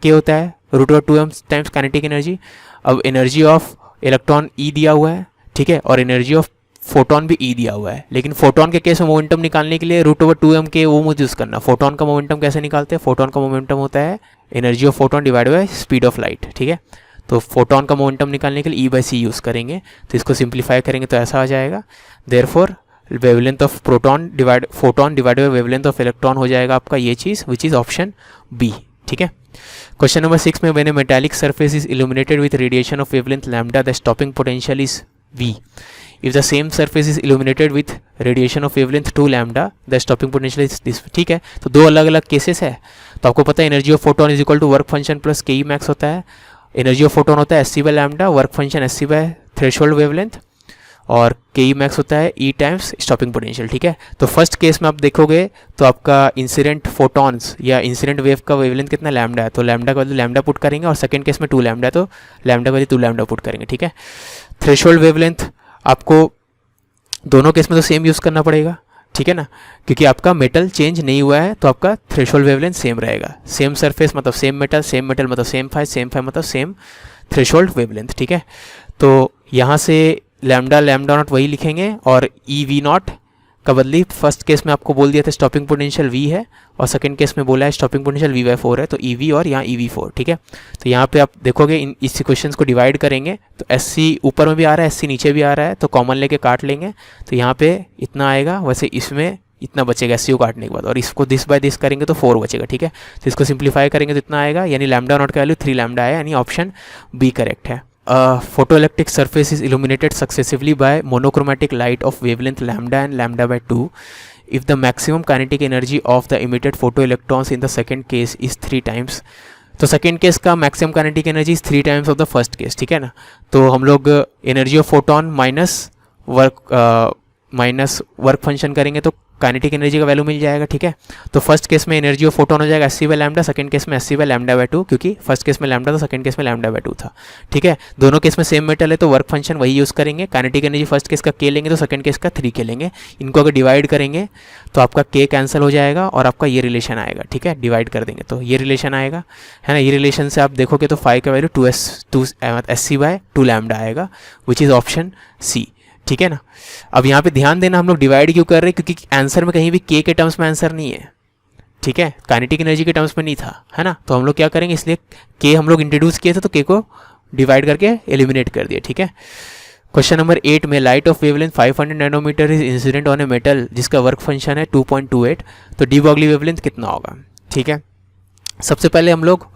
के होता है, √2m टाइम्स काइनेटिक एनर्जी। अब एनर्जी ऑफ इलेक्ट्रॉन E दिया हुआ है, ठीक है, और एनर्जी ऑफ फोटोन भी E दिया हुआ है, लेकिन फोटोन के केस में मोमेंटम निकालने के लिए √2m के वो मुझे यूज़ करना। फोटोन का मोमेंटम कैसे निकालते हैं, फोटोन का मोमेंटम होता है energy of photon divide by speed of light, ठीक है। तो फोटोन का मोमेंटम निकालने के लिए E/c यूज़ करेंगे, तो इसको सिंप्लीफाई करेंगे तो ऐसा आ जाएगा। Therefore wavelength of photon divide by wavelength of electron हो जाएगा आपका ये चीज़, विच इज़ ऑप्शन बी, ठीक है। क्वेश्चन नंबर 6 में when a metallic surface is illuminated with radiation of wavelength lambda the stopping potential is V. If the same surface is illuminated with radiation of wavelength 2 lambda the stopping potential is this, ठीक है। तो दो अलग अलग cases है, तो आपको पता है energy of photon is equal to work function plus K E max होता है। एनर्जी ऑफ फोटोन होता है SC by lambda, work function SC by threshold wavelength, और के ई मैक्स होता है E टाइम्स स्टॉपिंग पोटेंशियल, ठीक है। तो फर्स्ट केस में आप देखोगे तो आपका इंसिडेंट फोटॉन्स या इंसिडेंट वेव का वेवलेंथ कितना लैम्डा है, तो लैम्डा का वैल्यू लैम्डा पुट करेंगे, और सेकंड केस में 2 लैम्डा है तो लैम्डा का वैल्यू 2 लैम्डा पुट करेंगे, ठीक है। थ्रेशोल्ड वेवलेंथ आपको दोनों केस में तो सेम यूज़ करना पड़ेगा, ठीक है ना, क्योंकि आपका मेटल चेंज नहीं हुआ है तो आपका थ्रेशोल्ड वेवलेंथ सेम रहेगा। सेम सरफेस मतलब सेम मेटल मतलब सेम फाई मतलब सेम थ्रेशोल्ड वेवलेंथ, ठीक है। तो यहाँ से लैम्डा नॉट वही लिखेंगे, और EV0 का बदली फर्स्ट केस में आपको बोल दिया था स्टॉपिंग पोटेंशियल V है, और सेकंड केस में बोला है स्टॉपिंग पोटेंशियल V/4 है, तो EV और यहाँ EV4, ठीक है। तो यहाँ पे आप देखोगे इस इक्वेशंस को डिवाइड करेंगे तो SC ऊपर में भी आ रहा है, SC नीचे भी आ रहा है, तो कॉमन लेके काट लेंगे, तो यहाँ पे इतना आएगा, वैसे इसमें इतना बचेगा SC को काटने के बाद, और इसको दिस बाय दिस करेंगे तो 4 बचेगा, ठीक है। तो इसको सिंप्लीफाई करेंगे तो इतना आएगा, यानी लैम्डा नॉट का वैल्यू 3 लैम्डा है, यानी ऑप्शन बी करेक्ट है। Photoelectric surface is illuminated successively by monochromatic light of wavelength lambda and lambda by 2 if the maximum kinetic energy of the emitted photoelectrons in the second case is 3 times। तो second case का maximum kinetic energy is 3 times of the first case, ठीक है ना। तो हम लोग energy of photon minus work function करेंगे तो काइनेटिक एनर्जी का वैल्यू मिल जाएगा, ठीक है। तो फर्स्ट केस में एनर्जी ऑफ फोटोन हो जाएगा SC by lambda, second case में SC बाय लैम्डा बाय 2, क्योंकि फर्स्ट केस में लैम्डा था, सेकंड केस में लैम्डा बाय 2 था, ठीक है। दोनों केस में सेम मेटल है तो वर्क फंक्शन वही यूज़ करेंगे। काइनेटिक एनर्जी फर्स्ट केस का K लेंगे तो सेकंड केस का 3 K लेंगे, इनको अगर डिवाइड करेंगे तो आपका K कैंसिल हो जाएगा और आपका ये रिलेशन आएगा, ठीक है। डिवाइड कर देंगे तो ये रिलेशन आएगा, है ना। ये रिलेशन से आप देखोगे तो फाई का वैल्यू 2 SC बाय 2 लैम्डा आएगा, विच इज़ ऑप्शन सी, ठीक है ना। अब यहाँ पे ध्यान देना, हम लोग डिवाइड क्यों कर रहे हैं, क्योंकि आंसर में कहीं भी K के टर्म्स में आंसर नहीं है, ठीक है, काइनेटिक एनर्जी के टर्म्स में नहीं था, है ना। तो हम लोग क्या करेंगे, इसलिए K हम लोग इंट्रोड्यूस किए थे तो K को डिवाइड करके एलिमिनेट कर दिया, ठीक है। क्वेश्चन नंबर 8 में light of wavelength 500 nanometer is incident on a metal जिसका वर्क फंक्शन है 2.28, तो डी ब्रॉगली वेवलेंथ कितना होगा, ठीक है। सबसे पहले हम लोग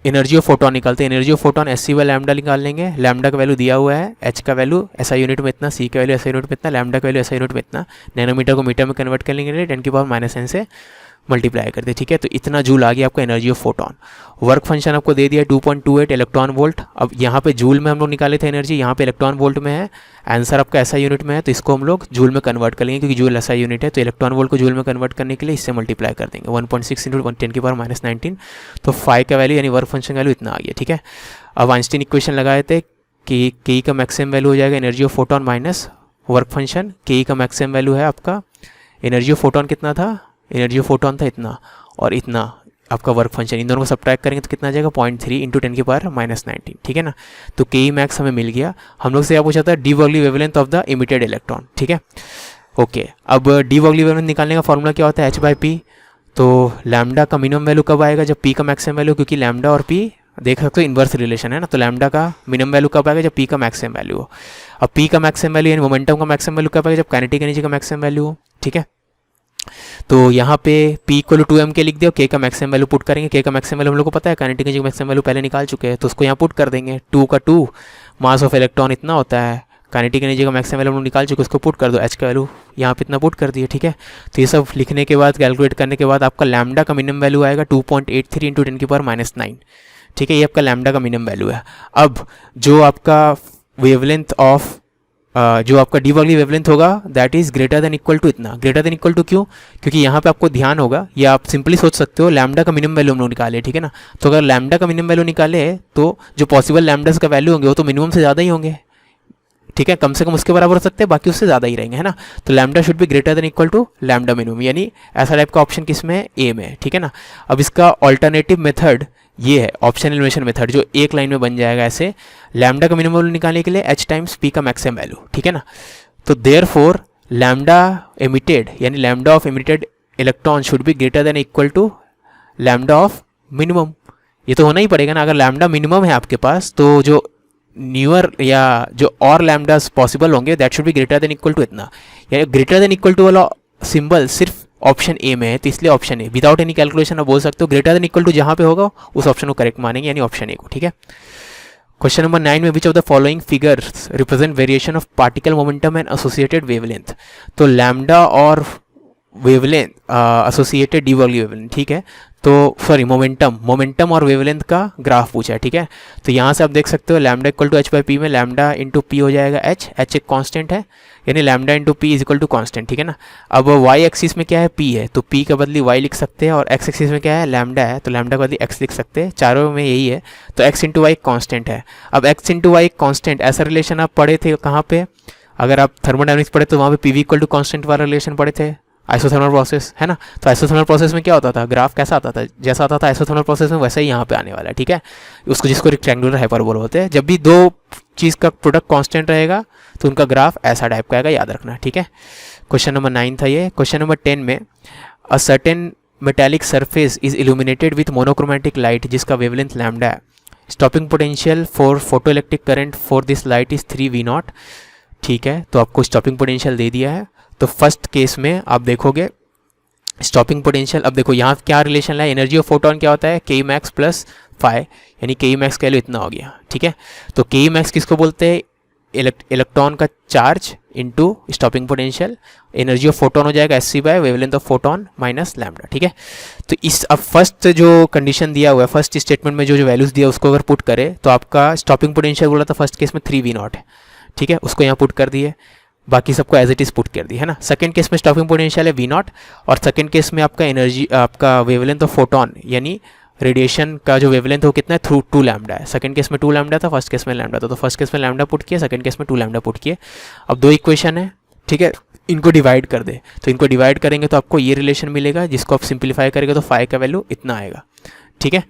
एनर्जी ऑफ फोटोन निकालते हैं। Energy of photon SC by lambda निकाल लेंगे, लैम्डा का वैल्यू दिया हुआ है, H का वैल्यू SI यूनिट में इतना, C का वैल्यू SI यूनिट में इतना, लैम्डा का वैल्यू SI यूनिट में इतना, नैनोमीटर को मीटर में कन्वर्ट कर लेंगे, 10⁻⁻n से मल्टीप्लाई कर दे, ठीक है। तो इतना जूल आ गया आपका energy of photon. Work function आपको दे दिया 2.28 इलेक्ट्रॉन वोल्ट। अब यहाँ पे जूल में हम लोग निकाले थे एनर्जी, यहाँ पे इलेक्ट्रॉन वोल्ट में है, आंसर आपका SI यूनिट में है, तो इसको हम लोग जूल में कन्वर्ट कर लेंगे, क्योंकि जूल SI यूनिट है, तो इलेक्ट्रॉन वोल्ट को जूल में कन्वर्ट करने के लिए इससे मल्टीप्लाई कर देंगे 1.6 × 10⁻⁻19, तो फाई का वैल्यू यानी वर्क फंक्शन वैल्यू इतना आ गया, ठीक है। अब आइंस्टीन इक्वेशन लगाए थे कि के का मैक्सिमम वैल्यू हो जाएगा energy of photon minus work function. के का मैक्सिमम वैल्यू है आपका, एनर्जी ऑफ फोटोन कितना था एनर्जी ऑफ फोटोन था इतना, और इतना आपका वर्क फंक्शन, इन दोनों को सब्ट्रैक्ट करेंगे तो कितना आ जाएगा 0.3 इंटू 10⁻⁻⁹ ठीक है ना। तो के मैक्स हमें मिल गया। हम लोग से क्या पूछा था, de Broglie wavelength of the emitted electron, ठीक है। ओके, अब डी बर्गली वेवलेंथ निकालने का फॉर्मूला क्या होता है, h/p। तो लैम्डा का मिनिमम वैल्यू कब आएगा, जब पी का मैक्सिमम वैल्यू, क्योंकि लैम्डा और पी देख सकते हो इन्वर्स रिलेशन है ना, तो लैम्डा का मिनिमम वैल्यू कब आएगा, जब पी का मैक्सिमम वैल्यू हो। अब पी का मैक्सिमम वैल्यू यानी मोमेंटम का मैक्सिमम वैल्यू कब आएगा, जब काइनेटिक एनर्जी का मैक्सिमम वैल्यू हो, ठीक है। तो यहाँ पे P इक्वल टू 2m के लिख दिया, K का मैक्सिमम वैल्यू पुट करेंगे। K का मैक्सिमम वैल्यू हम लोग को पता है, काइनेटिक एनर्जी का मैक्सिमम वैल्यू पहले निकाल चुके हैं, तो उसको यहाँ पुट कर देंगे। 2 का 2 मास ऑफ इलेक्ट्रॉन इतना होता है, काइनेटिक एनर्जी का मैक्सिमम वैल्यू हम लोग निकाल चुके, उसको पुट कर दो। H का वैल्यू यहाँ पे इतना पुट कर दिए, ठीक है। तो ये सब लिखने के बाद, कैलकुलेट करने के बाद आपका लैम्डा का मिनिमम वैल्यू आएगा 2.83 इंटू 10⁻⁹, ठीक है। ये आपका लैम्डा का मिनिमम वैल्यू है। अब जो आपका वेवलेंथ ऑफ जो आपका डी बर्गली वेवलेंथ होगा that is greater than equal to इतना। ग्रेटर देन इक्वल टू क्यों, क्योंकि यहाँ पे आपको ध्यान होगा, या आप सिंपली सोच सकते हो लैम्डा का मिनिमम वैल्यू हम लोग निकाले, ठीक है ना। तो अगर लैम्डा का मिनिमम वैल्यू निकाले तो जो पॉसिबल लैम्डास का वैल्यू होंगे वो तो मिनिमम से ज़्यादा ही होंगे, ठीक है। कम से कम उसके बराबर हो सकते हैं, बाकी उससे ज़्यादा ही रहेंगे, है ना। तो lambda should be greater than equal to lambda minimum, यानी ऐसा टाइप का ऑप्शन किस में है, ए में, ठीक है ना। अब इसका ऑल्टरनेटिव मेथड ये है ऑप्शन एलिमिनेशन मेथड, जो एक लाइन में बन जाएगा ऐसे, लैम्डा का मिनिमम वैल्यू निकालने के लिए h टाइम्स p का मैक्सिमम वैल्यू, ठीक है ना। तो देयरफॉर लैम्डा एमिटेड यानी lambda of emitted electron should be greater than equal to lambda of minimum. ये तो होना ही पड़ेगा ना, अगर लैम्डा मिनिमम है आपके पास तो जो न्यूअर या जो और लैम्डास पॉसिबल होंगे that should be greater than equal to इतना। यानी ग्रेटर देन इक्वल टू वाला सिंबल सिर्फ ऑप्शन ए में है, तो इसलिए option A. Without any calculation आप बोल सकते हो ग्रेटर देन इक्वल टू जहाँ पे होगा उस ऑप्शन को करेक्ट मानेंगे, यानी ऑप्शन ए को, ठीक है। क्वेश्चन नंबर 9 में which of the following figures represent variation of particle momentum and associated wavelength. तो लैम्डा और wavelength associated D Broglie wavelength, ठीक है। तो सॉरी मोमेंटम और वेवलेंथ का ग्राफ पूछा है, ठीक है। तो यहाँ से आप देख सकते हो लैम्डा इक्वल टू h/p में लैम्डा इंटू पी हो जाएगा h एक कांस्टेंट है, यानी lambda into P is equal to constant, ठीक है ना। अब y एक्सिस में क्या है, p है, तो p के बदले y लिख सकते हैं, और x एक्सिस में क्या है, लैम्डा है, तो लैम्डा के बदले x लिख सकते हैं। चारों में यही है, तो x इंटू वाई कांस्टेंट है। अब x इंटू वाई कांस्टेंट, ऐसा रिलेशन आप पढ़े थे कहाँ पे, अगर आप थर्मोडायनेमिक्स पढ़े तो वहाँ पे पी इक्वल टू कांस्टेंट वाला रिलेशन पढ़े थे, आइसोथर्मल प्रोसेस, है ना। तो आइसोथर्मल प्रोसेस में क्या होता था, ग्राफ कैसा आता था, जैसा आता था आइसोथर्मल प्रोसेस में वैसे ही यहाँ पे आने वाला है, ठीक है। उसको जिसको रेक्टेंगुलर हाइपरबोला होते हैं, जब भी दो चीज़ का प्रोडक्ट कांस्टेंट रहेगा तो उनका ग्राफ ऐसा टाइप का आएगा, याद रखना, ठीक है। क्वेश्चन नंबर 9 था ये। क्वेश्चन नंबर 10 में a certain metallic surface is illuminated with monochromatic light जिसका वेवलेंथ लैम्डा है। Stopping potential for photoelectric current for this light is 3V0, ठीक है। तो आपको स्टॉपिंग पोटेंशियल दे दिया है। तो फर्स्ट केस में आप देखोगे स्टॉपिंग पोटेंशियल, अब देखो यहाँ क्या रिलेशन है, एनर्जी ऑफ फोटोन क्या होता है, के मैक्स प्लस फाई, यानी के मैक्स का वैल्यू इतना हो गया, ठीक है। तो के मैक्स किसको बोलते हैं, इलेक्ट्रॉन का charge into stopping potential, energy of photon हो जाएगा SC by wavelength of photon minus lambda, ठीक है। तो इस अब फर्स्ट जो कंडीशन दिया हुआ है, फर्स्ट स्टेटमेंट में जो वैल्यूज दिया उसको अगर पुट करें तो आपका स्टॉपिंग पोटेंशियल बोला था फर्स्ट केस में 3V0 है, ठीक है, उसको यहाँ पुट कर दिए, बाकी सबको एज इट इज पुट कर दी, है ना। सेकंड केस में स्टॉपिंग पोटेंशियल है V0, और सेकंड केस में आपका एनर्जी आपका वेवलेंथ ऑफ फोटोन यानी रेडिएशन का जो वेवलेंथ है वो कितना है, थ्रू 2 लैम्डा है। सेकंड केस में 2 लैम्डा था, फर्स्ट केस में लैम्डा था, तो फर्स्ट केस में लैम्डा पुट किया, सेकंड केस में 2 लैम्डा पुट किए। अब दो इक्वेशन है, ठीक है, इनको डिवाइड कर दे, तो इनको डिवाइड करेंगे तो आपको ये रिलेशन मिलेगा, जिसको आप सिंप्लीफाई करेंगे तो फाई का वैल्यू इतना आएगा, ठीक है।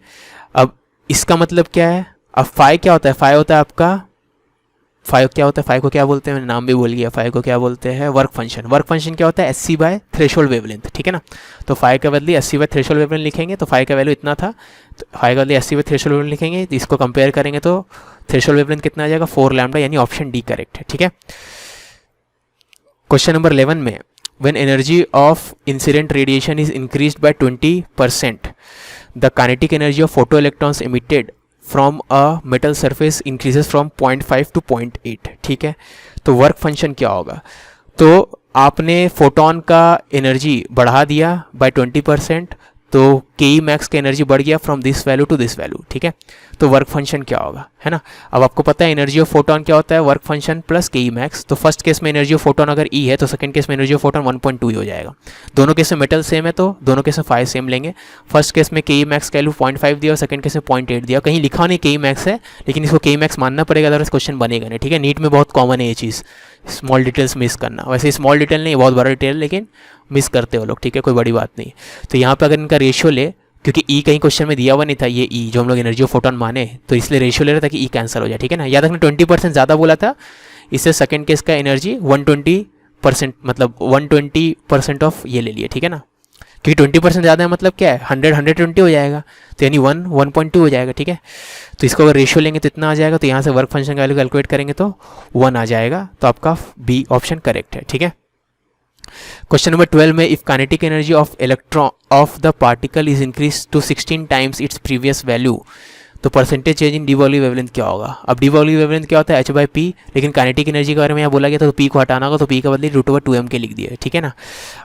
अब इसका मतलब क्या है, अब फाई क्या होता है, फाई होता है आपका, फाई क्या होता है, फाई को क्या बोलते हैं, मैंने नाम भी बोल गया, फाई को क्या बोलते हैं, वर्क फंक्शन। वर्क फंक्शन क्या होता है, SC बाय थ्रेशोल्ड वेवलेंथ, ठीक है ना। तो फाई का बदले SC बाय थ्रेशोल्ड वेवलेंथ लिखेंगे, तो फाई का वैल्यू इतना था, तो फाई का बदले SC बाय थ्रेशोल्ड वेवलेंथ लिखेंगे, तो इसको कंपेयर करेंगे तो थ्रेशोल्ड वेवलेंथ कितना आ जाएगा, 4 लैम्डा, यानी ऑप्शन डी करेक्ट है, ठीक है। क्वेश्चन नंबर 11 में when energy of incident radiation is increased by 20%, the kinetic energy of photo electrons emitted from a metal surface increases from 0.5 to 0.8, ठीक है। तो वर्क फंक्शन क्या होगा, तो आपने फोटोन का एनर्जी बढ़ा दिया बाय 20%, तो के ई मैक्स का एनर्जी बढ़ गया from this value to this value, ठीक है। तो वर्क फंक्शन क्या होगा, है ना। अब आपको पता है एनर्जी ऑफ फोटोन क्या होता है, work function plus K E max. तो फर्स्ट केस में एनर्जी ऑफ फोटोन अगर ई है तो सेकंड केस में एनर्जी ऑफ फोटोन 1.2 ही हो जाएगा। दोनों केस में मेटल सेम है तो दोनों केस में फाइव सेम लेंगे। फर्स्ट केस में के ई मैक्स का वैल्यू 0.5 दिया और सेकंड केस में 0.8 दिया। कहीं लिखा नहीं के ई मैक्स है, लेकिन इसको के ई मैक्स मानना पड़ेगा, अदरवाइज क्वेश्चन बनेगा नहीं, ठीक है। नीट में बहुत कॉमन है ये चीज़, स्मॉल डिटेल्स मिस करना। वैसे स्मॉल डिटेल नहीं, बहुत बड़ा डिटेल, लेकिन मिस करते हो लोग, ठीक है, कोई बड़ी बात नहीं। तो यहाँ पे अगर इनका रेशियो ले, क्योंकि ई कहीं क्वेश्चन में दिया हुआ नहीं था, ये ई जो हम लोग एनर्जी ऑफ फोटोन माने, तो इसलिए रेशियो ले रहा था कि ई कैंसिल हो जाए, ठीक है ना। याद रखना 20% ज़्यादा बोला था, इससे सेकंड केस का एनर्जी 120%, मतलब 120% ऑफ ये ले लिए, ठीक है ना। क्योंकि 20% ज़्यादा है मतलब क्या है, 120 हो जाएगा, तो यानी 1.2 हो जाएगा, ठीक है। तो इसको अगर रेशियो लेंगे तो इतना आ जाएगा, तो यहाँ से वर्क फंक्शन का वैल्यू कैलकुलेट करेंगे तो 1 आ जाएगा। तो आपका बी ऑप्शन करेक्ट है, ठीक है। क्वेश्चन नंबर 12 में if kinetic energy of electron of the particle is increase to 16 times its previous value, तो percentage change in de Bernoulli wavelength क्या होगा। अब डी बर्नौली वेवलेंथ क्या होता है, h/p, लेकिन काइनेटिक एनर्जी के बारे में यहाँ बोला गया तो p को हटाना होगा, तो p का बदले √2m के लिख दिया, ठीक है ना।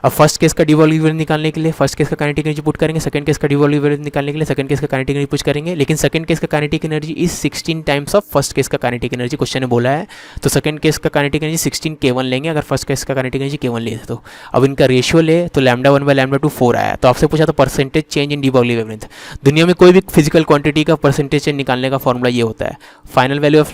अब फर्स्ट केस का डी बर्नौली वेवलेंथ निकालने के लिए फर्स्ट केस का काइनेटिक एनर्जी पुट करेंगे, सेकंड केस का डी बर्नौली वेवलेंथ निकालने के लिए सेकंड केस का काइनेटिक एनर्जी पुट करेंगे, लेकिन सेकंड केस का kinetic energy is 16 times of first case का काइनेटिक एनर्जी, क्वेश्चन ने बोला है। तो सेकंड केस का काइनेटिक एनर्जी 16 k1 लेंगे, अगर फर्स्ट केस का काइनेटिक एनर्जी k1 लिए तो। अब इनका रेशियो ले तो λ1 बाय λ2 4 आया। तो आपसे पूछा तो percentage change in de Bernoulli wavelength, दुनिया में कोई भी फिजिकल क्वांटिटी का परसेंटेज चेंज निकालने का फॉर्मूला ये होता है, final value of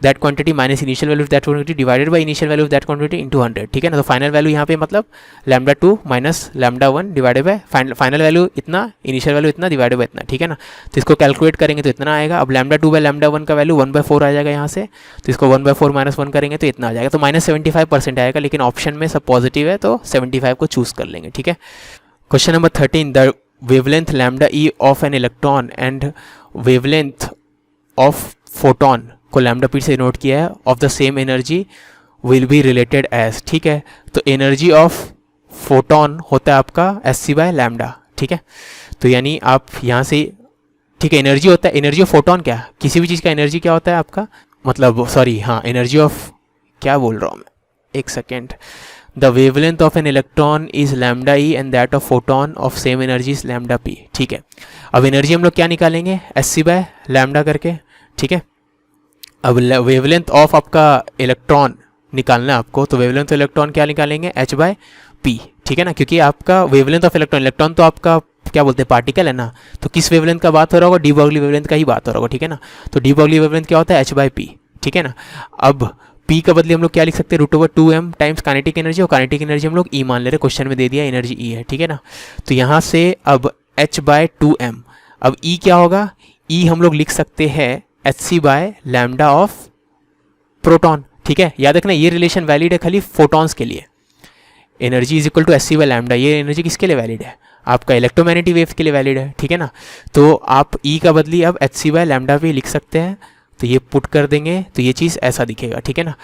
that quantity minus initial value of that quantity divided by initial value of that quantity into 100, ठीक है ना। तो फाइनल वैल्यू यहाँ पे मतलब λ2 minus λ1 divided by final value इतना, इनिशियल वैल्यू इतना डिवाइडेड बाय इतना, ठीक है ना। तो इसको कैलकुलेट करेंगे तो इतना आएगा। अब λ2 बाय λ1 का वैल्यू 1/4 आ जाएगा यहाँ से, तो इसको 1/4 माइनस 1 करेंगे तो इतना आ जाएगा, तो -75% आएगा। लेकिन ऑप्शन में सब पॉजिटिव है तो 75 को चूज कर लेंगे, ठीक है। Question number 13, the wavelength λe of an electron and wavelength of photon को λp से नोट किया है, of the same energy will be related as, ठीक है। तो एनर्जी ऑफ फोटोन होता है आपका sc/λ, ठीक है। तो यानी आप यहाँ से, ठीक है, एनर्जी होता है, एनर्जी ऑफ फोटोन क्या, किसी भी चीज़ का एनर्जी क्या होता है आपका, मतलब सॉरी हाँ, एनर्जी ऑफ, क्या बोल रहा हूँ मैं, एक second. The wavelength of an electron is λe and that of photon of same energy is λp, ठीक है। अब एनर्जी हम लोग क्या निकालेंगे, sc/λ करके, ठीक है। अब वेवलेंथ ऑफ आपका इलेक्ट्रॉन निकालना है आपको, तो वेवलेंथ ऑफ इलेक्ट्रॉन क्या निकालेंगे, h/p, ठीक है ना। क्योंकि आपका वेवलेंथ ऑफ इलेक्ट्रॉन, इलेक्ट्रॉन तो आपका क्या बोलते हैं, पार्टिकल है ना, तो किस वेवलेंथ का बात हो रहा होगा, डी बर्नौली वेवलेंथ का ही बात हो रहा होगा, ठीक है ना। तो डी बर्नौली वेवलेंथ क्या होता है, h/p, ठीक है ना। अब p का बदले हम लोग क्या लिख सकते हैं, √2m टाइम्स काइनेटिक एनर्जी, और काइनेटिक एनर्जी हम लोग e मान ले रहे, क्वेश्चन में दे दिया एनर्जी e है, ठीक है ना। तो यहाँ से अब h/2m, अब e क्या होगा, e हम लोग लिख सकते हैं hc/λ ऑफ प्रोटॉन, ठीक है। याद रखना ये रिलेशन वैलिड है खाली फोटॉन्स के लिए, energy is equal to hc/λ, ये एनर्जी किसके लिए वैलिड है, आपका इलेक्ट्रोमैग्नेटिक वेव के लिए वैलिड है, ठीक है ना। तो आप e का बदली अब hc/λ पे लिख सकते हैं, तो ये पुट कर देंगे तो ये चीज़ ऐसा दिखेगा, ठीक है ना,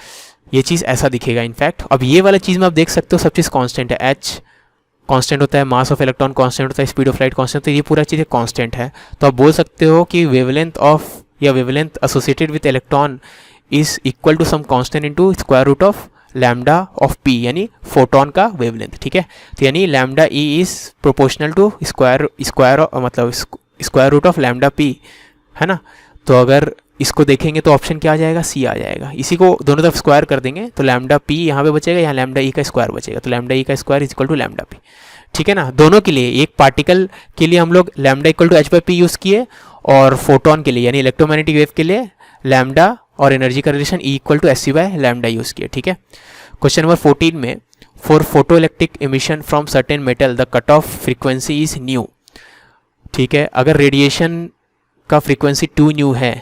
ये चीज़ ऐसा दिखेगा इनफैक्ट। अब ये वाला चीज़ में आप देख सकते हो सब चीज़ कांस्टेंट है, h कांस्टेंट होता है, मास ऑफ इलेक्ट्रॉन कांस्टेंट होता है, स्पीड ऑफ लाइट कांस्टेंट, तो ये पूरा चीज़ कांस्टेंट है। तो आप बोल सकते हो कि वेवलेंथ ऑफ या wavelength associated with electron is equal to some constant into square root of lambda of p, यानी फोटोन का वेवलेंथ, ठीक है। तो यानी λe is proportional to square मतलब स्क्वायर रूट ऑफ λp, है ना। तो अगर इसको देखेंगे तो ऑप्शन क्या आ जाएगा, सी आ जाएगा। इसी को दोनों तरफ स्क्वायर कर देंगे तो λp यहाँ पे बचेगा, यहाँ λe का स्क्वायर बचेगा, तो λe का square is equal to λp, ठीक है ना। दोनों के लिए, एक पार्टिकल के लिए हम लोग λ इक्वल टू h/p यूज़ किए, और फोटोन के लिए यानी इलेक्ट्रोमैग्नेटिक वेव के लिए λ और एनर्जी का relation E equal to sc/λ use किया, ठीक है। क्वेश्चन नंबर 14 में, for photo electric emission from certain metal the cut off frequency is nu, ठीक है। अगर रेडिएशन का फ्रीक्वेंसी 2 न्यू है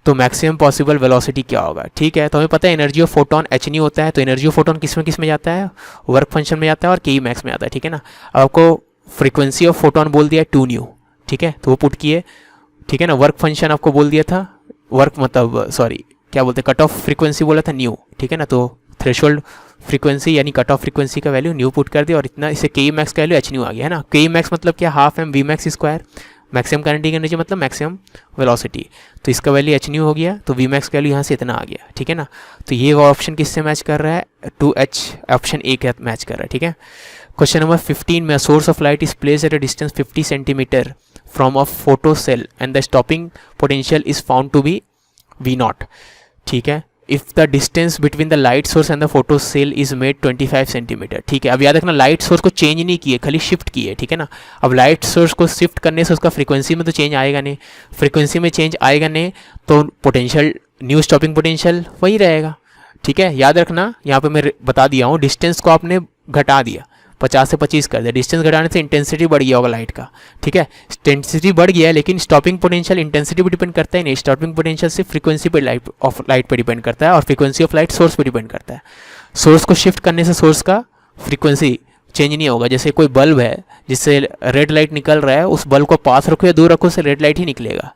तो मैक्सिमम पॉसिबल वेलोसिटी क्या होगा, ठीक है। तो हमें पता है energy of photon h new होता है, तो एनर्जी ऑफ फोटोन किस में जाता है, वर्क फंक्शन में जाता है और के मैक्स में आता है, ठीक है ना। अब आपको फ्रीक्वेंसी ऑफ फोटोन बोल दिया 2 न्यू, ठीक है, तो वो पुट किए, ठीक है ना। वर्क फंक्शन आपको बोल दिया था, वर्क मतलब सॉरी क्या बोलते हैं, कट ऑफ फ्रीक्वेंसी बोला था न्यू, ठीक है ना। तो थ्रेशोल्ड फ्रीक्वेंसी यानी कट ऑफ फ्रीक्वेंसी का वैल्यू न्यू पुट कर दिया, और इतना इसे के मैक्स का वैल्यू h न्यू आ गया, है ना। के मैक्स मतलब क्या, half m v max square, maximum kinetic energy मतलब मैक्सिमम वेलोसिटी, तो इसका वैल्यू h न्यू हो गया, तो v मैक्स का वैल्यू यहाँ से इतना आ गया, ठीक है ना। तो ये ऑप्शन किससे मैच कर रहा है, 2h, ऑप्शन ए के मैच कर रहा है, ठीक है। क्वेश्चन नंबर 15 में source of light is place at a distance 50 centimeter from a photo cell and the stopping potential is found to be V naught. ठीक है, if the distance between the light source and the photo cell is made 25 centimeter. ठीक है, अब याद रखना light source को change नहीं किए, खाली शिफ्ट किए। ठीक है ना, अब लाइट सोर्स को शिफ्ट करने से उसका फ्रीक्वेंसी में तो चेंज आएगा नहीं, फ्रीक्वेंसी में चेंज आएगा नहीं तो पोटेंशियल, न्यू स्टॉपिंग पोटेंशियल वही रहेगा। ठीक है, याद रखना यहाँ पे मैं बता दिया हूँ, डिस्टेंस को आपने घटा दिया, 50 से 25 कर दिया, डिस्टेंस घटाने से इंटेंसिटी बढ़ गया होगा लाइट का। ठीक है, इंटेंसिटी बढ़ गया है लेकिन स्टॉपिंग पोटेंशियल इंटेंसिटी पे डिपेंड करता है नहीं, स्टॉपिंग पोटेंशियल सिर्फ फ्रीक्वेंसी पे लाइट पे डिपेंड करता है और फ्रीक्वेंसी ऑफ लाइट सोर्स पे डिपेंड करता है। सोर्स को शिफ्ट करने से सोर्स का फ्रीक्वेंसी चेंज नहीं होगा। जैसे कोई बल्ब है जिससे रेड लाइट निकल रहा है, उस बल्ब को पास रखो या दूर रखो, उससे रेड लाइट ही निकलेगा।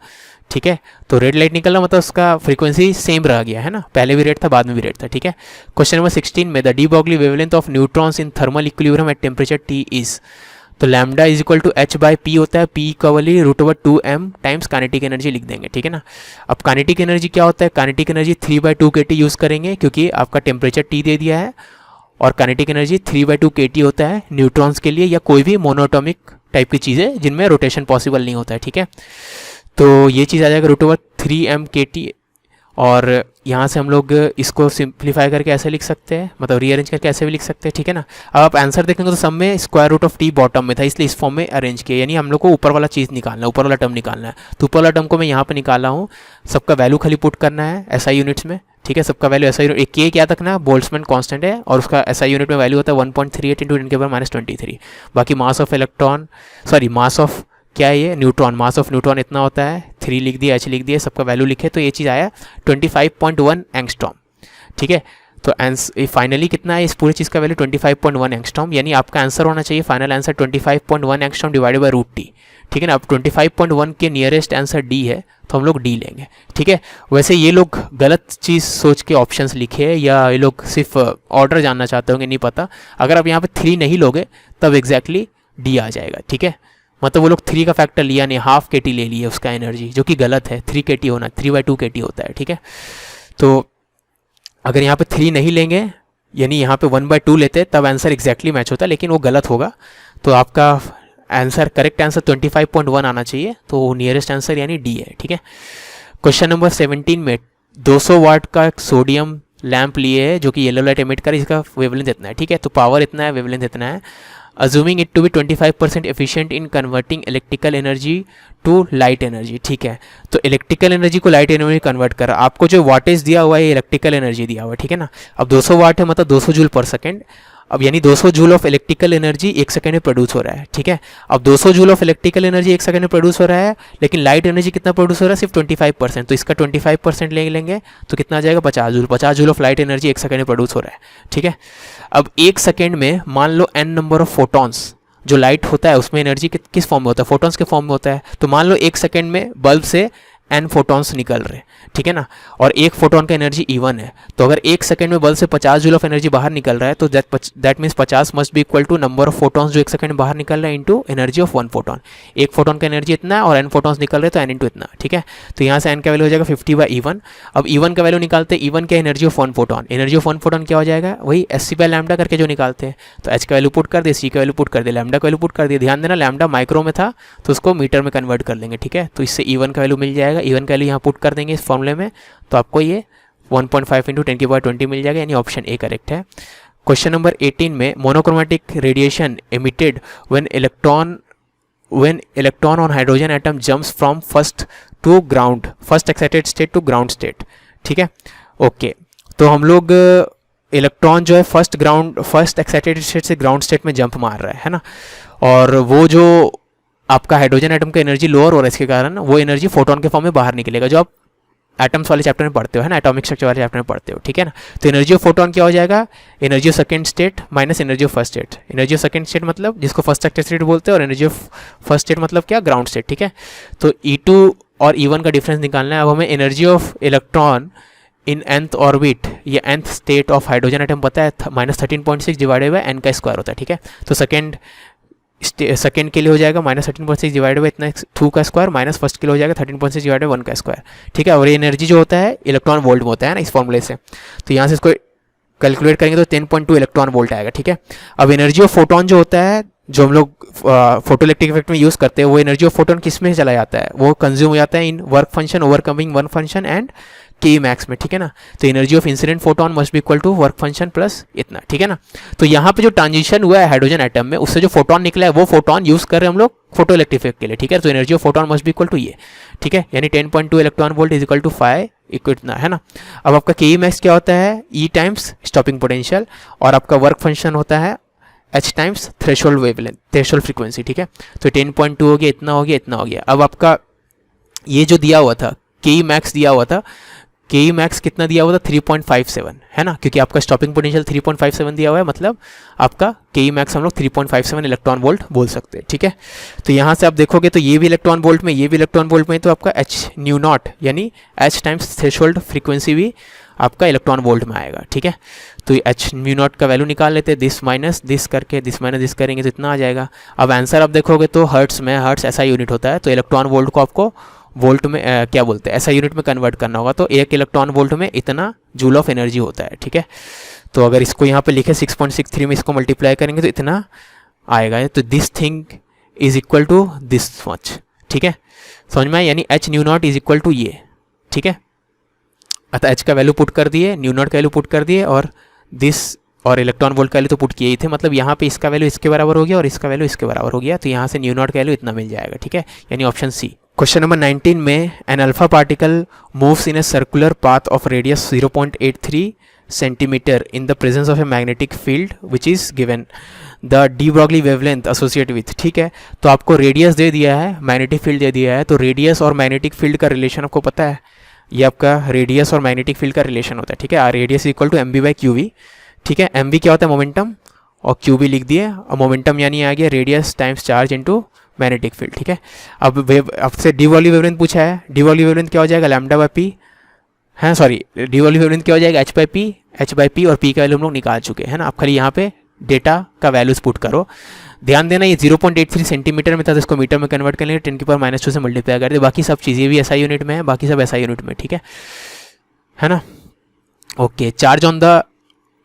ठीक है, तो रेड लाइट निकलना मतलब उसका फ्रीक्वेंसी सेम रह गया है ना, पहले भी रेड था बाद में भी रेड था। ठीक है, क्वेश्चन नंबर 16 में the de Broglie wavelength of neutrons in thermal equilibrium at temperature T is, तो lambda is equal to h by P होता है, p का value √2m times kinetic energy लिख देंगे। ठीक है ना, अब काइनेटिक एनर्जी क्या होता है, काइनेटिक एनर्जी 3/2 kT यूज़ करेंगे क्योंकि आपका टेम्परेचर T दे दिया है, और काइनेटिक एनर्जी 3/2 kT होता है न्यूट्रॉन्स के लिए या कोई भी मोनोटॉमिक टाइप की चीज़ें जिनमें रोटेशन पॉसिबल नहीं होता है। ठीक है, तो ये चीज़ आ जाएगा √3m kT, और यहाँ से हम लोग इसको सिंप्लीफाई करके ऐसे लिख सकते हैं, मतलब रीअरेंज करके ऐसे भी लिख सकते हैं। ठीक है ना, अब आप आंसर देखेंगे तो सब में square root of t bottom में था, इसलिए इस फॉर्म में अरेंज किया, यानी हम लोग को ऊपर वाला चीज़ निकालना है, ऊपर वाला टर्म निकालना है। तो ऊपर वाला टर्म को मैं यहाँ पे निकाला हूँ, सबका वैल्यू खाली पुट करना है SI यूनिट्स में। ठीक है, सबका वैल्यू SI यूनिट, के क्या तक ना बोल्ट्जमैन कांस्टेंट है और उसका SI यूनिट में वैल्यू होता है 1.38 × 10⁻23। बाकी मास of electron, sorry mass of क्या है ये, न्यूट्रॉन, मास ऑफ न्यूट्रॉन इतना होता है, 3 लिख दिया, h लिख दिया, सबका वैल्यू लिखे तो ये चीज़ आया 25.1 एंगस्ट्रॉम। ठीक है, तो फाइनली कितना है इस पूरी चीज़ का वैल्यू 25.1 एंगस्ट्रॉम, यानी आपका आंसर होना चाहिए final answer 25.1 angstrom divided by √T। ठीक है ना, अब 25.1 के नियरेस्ट आंसर D है तो हम लोग D लेंगे। ठीक है, वैसे ये लोग गलत चीज़ सोच के ऑप्शंस लिखे हैं या ये लोग सिर्फ ऑर्डर जानना चाहते होंगे, नहीं पता। अगर आप यहाँ पे 3 नहीं लोगे तब एग्जैक्टली D आ जाएगा। ठीक है, मतलब वो लोग 3 का फैक्टर लिया नहीं, ½ kT ले लिए उसका एनर्जी, जो कि गलत है, 3 kT होना, 3/2 kT होता है। ठीक है, तो अगर यहाँ पे 3 नहीं लेंगे यानी यहाँ पे 1/2 लेते तब आंसर एग्जैक्टली मैच होता, लेकिन वो गलत होगा। तो आपका आंसर, करेक्ट आंसर 25.1 आना चाहिए, तो नियरेस्ट आंसर यानी D है। ठीक है, क्वेश्चन नंबर 17 में 200 वाट का सोडियम लैंप लिए है जो कि येलो लाइट एमिट कर, इसका वेवलेंथ इतना है। ठीक है, तो पावर इतना है, वेवलेंथ इतना है, assuming it to be 25% efficient in converting electrical energy to light energy। ठीक है, तो इलेक्ट्रिकल एनर्जी को लाइट एनर्जी कन्वर्ट कर, आपको जो वाटेज दिया हुआ है इलेक्ट्रिकल एनर्जी दिया हुआ है। ठीक है ना, अब 200 वाट है मतलब 200 जूल पर सेकेंड, अब यानी 200 joule of electrical energy 1 second में प्रोड्यूस हो रहा है। ठीक है, अब 200 joule of electrical energy 1 second में प्रोड्यूस हो रहा है, लेकिन लाइट एनर्जी कितना प्रोड्यूस हो रहा है, सिर्फ 25%, तो इसका 25% ले लेंगे तो कितना आ जाएगा, 50 joule. 50 joule of light energy 1 second में प्रोड्यूस हो रहा है। ठीक है, अब 1 सेकंड में मान लो n नंबर ऑफ फोटॉन्स, जो लाइट होता है उसमें एनर्जी किस फॉर्म में होता है, फोटॉन्स के फॉर्म में होता है। तो मान लो 1 सेकंड में बल्ब से n फोटॉन्स निकल रहे, ठीक है ना, और एक फोटॉन का एनर्जी E1 है, तो अगर 1 सेकंड में बल्ब से 50 जूल ऑफ एनर्जी बाहर निकल रहा है तो that means 50 must be equal to number of photons जो 1 सेकंड में बाहर निकल रहे हैं इंटू एनर्जी ऑफ 1 फोटॉन। एक फोटॉन का एनर्जी इतना है और n फोटॉन्स निकल रहे हैं तो n इंटू इतना। ठीक है, तो यहाँ से n का वैल्यू हो जाएगा 50/E1। अब E1 का वैल्यू निकालते हैं, E1 क्या, energy of 1 photon, energy of 1 photon क्या हो जाएगा, वही SC/λ करके जो निकालते हैं, तो h का वैल्यू पुट कर दे, c का वैल्यू पुट कर दे, लैम्डा का वैल्यू पुट कर दिया। ध्यान देना लैम्डा माइक्रो में था तो उसको मीटर में कन्वर्ट कर लेंगे। ठीक है, तो इससे E1 का वैल्यू मिल जाएगा, E1 का वैल्यू यहाँ पुट कर देंगे इस फॉर्मूले में, तो आपको ये 1.5 × 10⁻20 मिल जाएगा, यानी ऑप्शन ए करेक्ट है। क्वेश्चन नंबर 18 में monochromatic radiation emitted when electron on hydrogen atom jumps from first excited state to ground state. ठीक है, ओके, तो हम लोग इलेक्ट्रॉन जो है फर्स्ट एक्साइटेड स्टेट से ग्राउंड स्टेट में जंप मार रहा है ना, और वो जो आपका हाइड्रोजन एटम का एनर्जी लोअर हो रहा है, इसके कारण वो एनर्जी फोटोन के फॉर्म में बाहर निकलेगा, जो आप एटम्स वाले चैप्टर में पढ़ते हो है ना, एटॉमिक स्ट्रक्चर वाले चैप्टर में पढ़ते हो। ठीक है ना, तो एनर्जी ऑफ फोटोन क्या हो जाएगा, energy of second state minus energy of first state. Energy of second state मतलब जिसको फर्स्ट एक्साइटेड स्टेट बोलते हैं, और एनर्जी ऑफ फर्स्ट स्टेट मतलब क्या, ग्राउंड स्टेट। ठीक है, तो E2 और E1 का डिफरेंस निकालना है। अब हमें energy of electron in nth orbit या nth state of hydrogen atom पता है, -13.6 डिवाइडेड बाय n का स्क्वायर होता है। ठीक है, तो सेकंड के लिए हो जाएगा -13.6 डिवाइड बाई इतना 2 का स्क्वायर, माइनस फर्स्ट के लिए हो जाएगा 13.6 डिवाइड बाई 1 का स्क्वायर। ठीक है, और ये एनर्जी जो होता है इलेक्ट्रॉन वोल्ट में होता है ना इस फॉर्मूले से, तो यहाँ से इसको कैलकुलेट करेंगे तो 10.2 इलेक्ट्रॉन वोल्ट आएगा, ठीक है। अब एनर्जी ऑफ फोटोन जो होता है, जो हम लोग फोटो इलेक्ट्रिक इफेक्ट में यूज़ करते हैं, वो एनर्जी ऑफ फोटोन किस में चला जाता है, वो कंज्यूम हो जाता है in work function overcoming one function and K max में, ठीक है ना। तो energy of incident photon must be equal to work function plus इतना, ठीक है ना। तो यहाँ पे जो ट्रांजिशन हुआ है हाइड्रोजन एटम में, उससे जो फोटोन निकला है वो फोटोन यूज़ कर रहे हैं हम लोग फोटो इलेक्ट्रिक इफेक्ट के लिए, ठीक है। तो energy of photon must be equal to ये, ठीक है, यानी 10.2 electron volt is equal to 5 इतना, है ना। अब आपका के मैक्स क्या होता है, ई टाइम्स स्टॉपिंग पोटेंशियल, और आपका वर्क फंक्शन होता है H times threshold wavelength, threshold frequency, ठीक है। तो 10.2 हो गया, इतना हो गया, इतना हो गया। अब आपका ये जो दिया हुआ था के मैक्स दिया हुआ था, के मैक्स कितना दिया हुआ था 3.57, है ना, क्योंकि आपका स्टॉपिंग पोटेंशियल 3.57 दिया हुआ है, मतलब आपका के मैक्स हम लोग 3.57 इलेक्ट्रॉन वोल्ट बोल सकते हैं, ठीक है। तो यहाँ से आप देखोगे तो ये भी इलेक्ट्रॉन वोल्ट में, ये भी इलेक्ट्रॉन वोल्ट में, तो आपका एच न्यू नॉट यानी एच टाइम्स थ्रेशोल्ड फ्रीक्वेंसी भी आपका इलेक्ट्रॉन वोल्ट में आएगा, ठीक है। तो एच म्यू नॉट का वैल्यू निकाल लेते हैं, दिस माइनस दिस करके, दिस माइनस दिस करेंगे तो इतना आ जाएगा। अब आंसर आप देखोगे तो हर्ट्स में, हर्ट्स ऐसा यूनिट होता है, तो इलेक्ट्रॉन वोल्ट को आपको वोल्ट में क्या बोलते हैं, ऐसा यूनिट में कन्वर्ट करना होगा। तो 1 इलेक्ट्रॉन वोल्ट में इतना जूल ऑफ एनर्जी होता है, ठीक है। तो अगर इसको यहाँ पे लिखे 6.63 में इसको मल्टीप्लाई करेंगे तो इतना आएगा। तो this thing is equal to this much, ठीक है, समझ में आया, यानी H nu naught is equal to ये, ठीक है। अतः एच का वैल्यू पुट कर दिए, न्यू नॉट का वैल्यू पुट कर दिए, और दिस और इलेक्ट्रॉन वोल्ट का वैल्यू तो पुट किए ही थे, मतलब यहाँ पे इसका वैल्यू इसके बराबर हो गया और इसका वैल्यू इसके बराबर हो गया। तो यहाँ से न्यू नॉट का वैल्यू इतना मिल जाएगा, ठीक है, यानी ऑप्शन सी। क्वेश्चन नंबर 19 में an alpha particle moves in a circular path of radius 0.83 centimeter in the presence of a magnetic field which is given, the de Broglie wavelength associate with, ठीक है। तो आपको रेडियस दे दिया है, magnetic field दे दिया है, तो रेडियस और मैग्नेटिक फील्ड का रिलेशन आपको पता है, ये आपका रेडियस और मैग्नेटिक फील्ड का रिलेशन होता है, ठीक है। R radius equal to M B by Q V, ठीक है। एम बी क्या होता है, मोमेंटम, और क्यू बी लिख दिए, और मोमेंटम यानी आ गया radius times charge into magnetic field, ठीक है। अब आपसे डी ब्रॉगली वेवलेंथ पूछा है, डी ब्रॉगली वेवलेंथ क्या हो जाएगा, लैम्डा बाई पी, है सॉरी, डी ब्रॉगली वेवलेंथ क्या हो जाएगा, एच बाई पी, और पी का वैल्यू हम लोग निकाल चुके हैं ना। आप खाली यहाँ पे डेटा का वैल्यूज पुट करो। ध्यान देना ये 0.83 सेंटीमीटर में था, तो इसको मीटर में कन्वर्ट कर लेंगे, 10⁻² से मल्टीप्लाई कर दे, बाकी सब चीज़ें भी ऐसा यूनिट में है, बाकी सब ऐसा यूनिट में, ठीक है ना। Okay, charge on the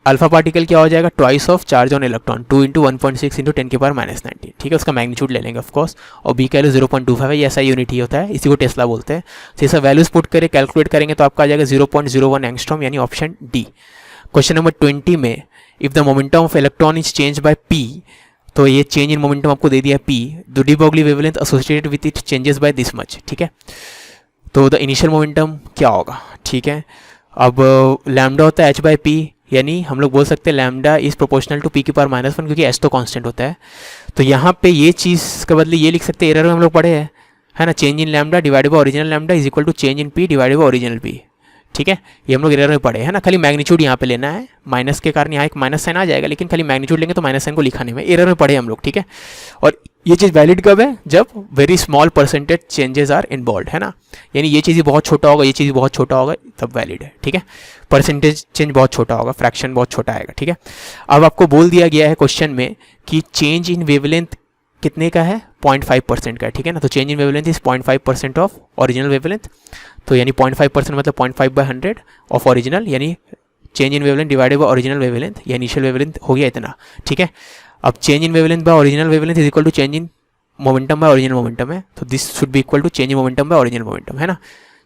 alpha particle क्या हो जाएगा, twice of charge on electron, 2 × 1.6 × 10⁻⁻⁹, ठीक है। उसका मैग्नीट्यूड ले लेंगे ऑफकोर्स, और बी का वैल्यू 0.25 है, ये ऐसा यूनिट ही होता है, इसी को टेस्ला बोलते हैं। तो ये सब वैल्यूज पुट करके कैलकुलेट करेंगे तो आपका आ जाएगा 0.01 एंगस्ट्रॉम, यानी ऑप्शन डी। क्वेश्चन नंबर 20 में if the momentum of electron is change by P, तो ये चेंज इन मोमेंटम आपको दे दिया है P, the de Broglie wavelength associated with it changes by this much, ठीक है। तो द इनिशियल मोमेंटम क्या होगा, ठीक है। अब लैम्डा होता है एच बाई पी, यानी हम लोग बोल सकते हैं lambda is proportional to P की पावर -1, क्योंकि एच तो कांस्टेंट होता है। तो यहाँ पे ये चीज़ के बदले ये लिख सकते हैं, एरर में हम लोग पढ़े हैं, है ना, change in lambda divided by original lambda is equal to change in P divided by original P, ठीक है। ये हम लोग एरर में पढ़े हैं ना, खाली मैग्नीट्यूड यहाँ पे लेना है, माइनस के कारण यहाँ एक माइनस साइन आ जाएगा, लेकिन खाली मैग्नीट्यूड लेंगे तो माइनस साइन को लिखाने में एरर में पढ़े हम लोग, ठीक है। और ये चीज़ वैलिड कब है, जब very small percentage changes are involve, है ना, यानी ये चीज़ बहुत छोटा होगा, ये चीज़ बहुत छोटा होगा, तब वैलिड है, ठीक है। परसेंटेज चेंज बहुत छोटा होगा, फ्रैक्शन बहुत छोटा आएगा, ठीक है। अब आपको बोल दिया गया है क्वेश्चन में कि चेंज इन वेवलेंथ कितने का है, 0.5% का है, ठीक है ना। तो change in wavelength is 0.5% of original wavelength, तो यानी 0.5% मतलब 0.5/100 ऑफ ओरिजिनल, यानी change in wavelength divided by original wavelength, या इनिशियल वेवलेंथ हो गया इतना, ठीक है। अब change in wavelength by original wavelength is equal to change in momentum by original momentum है, तो this should be equal to change in momentum by original momentum, है ना।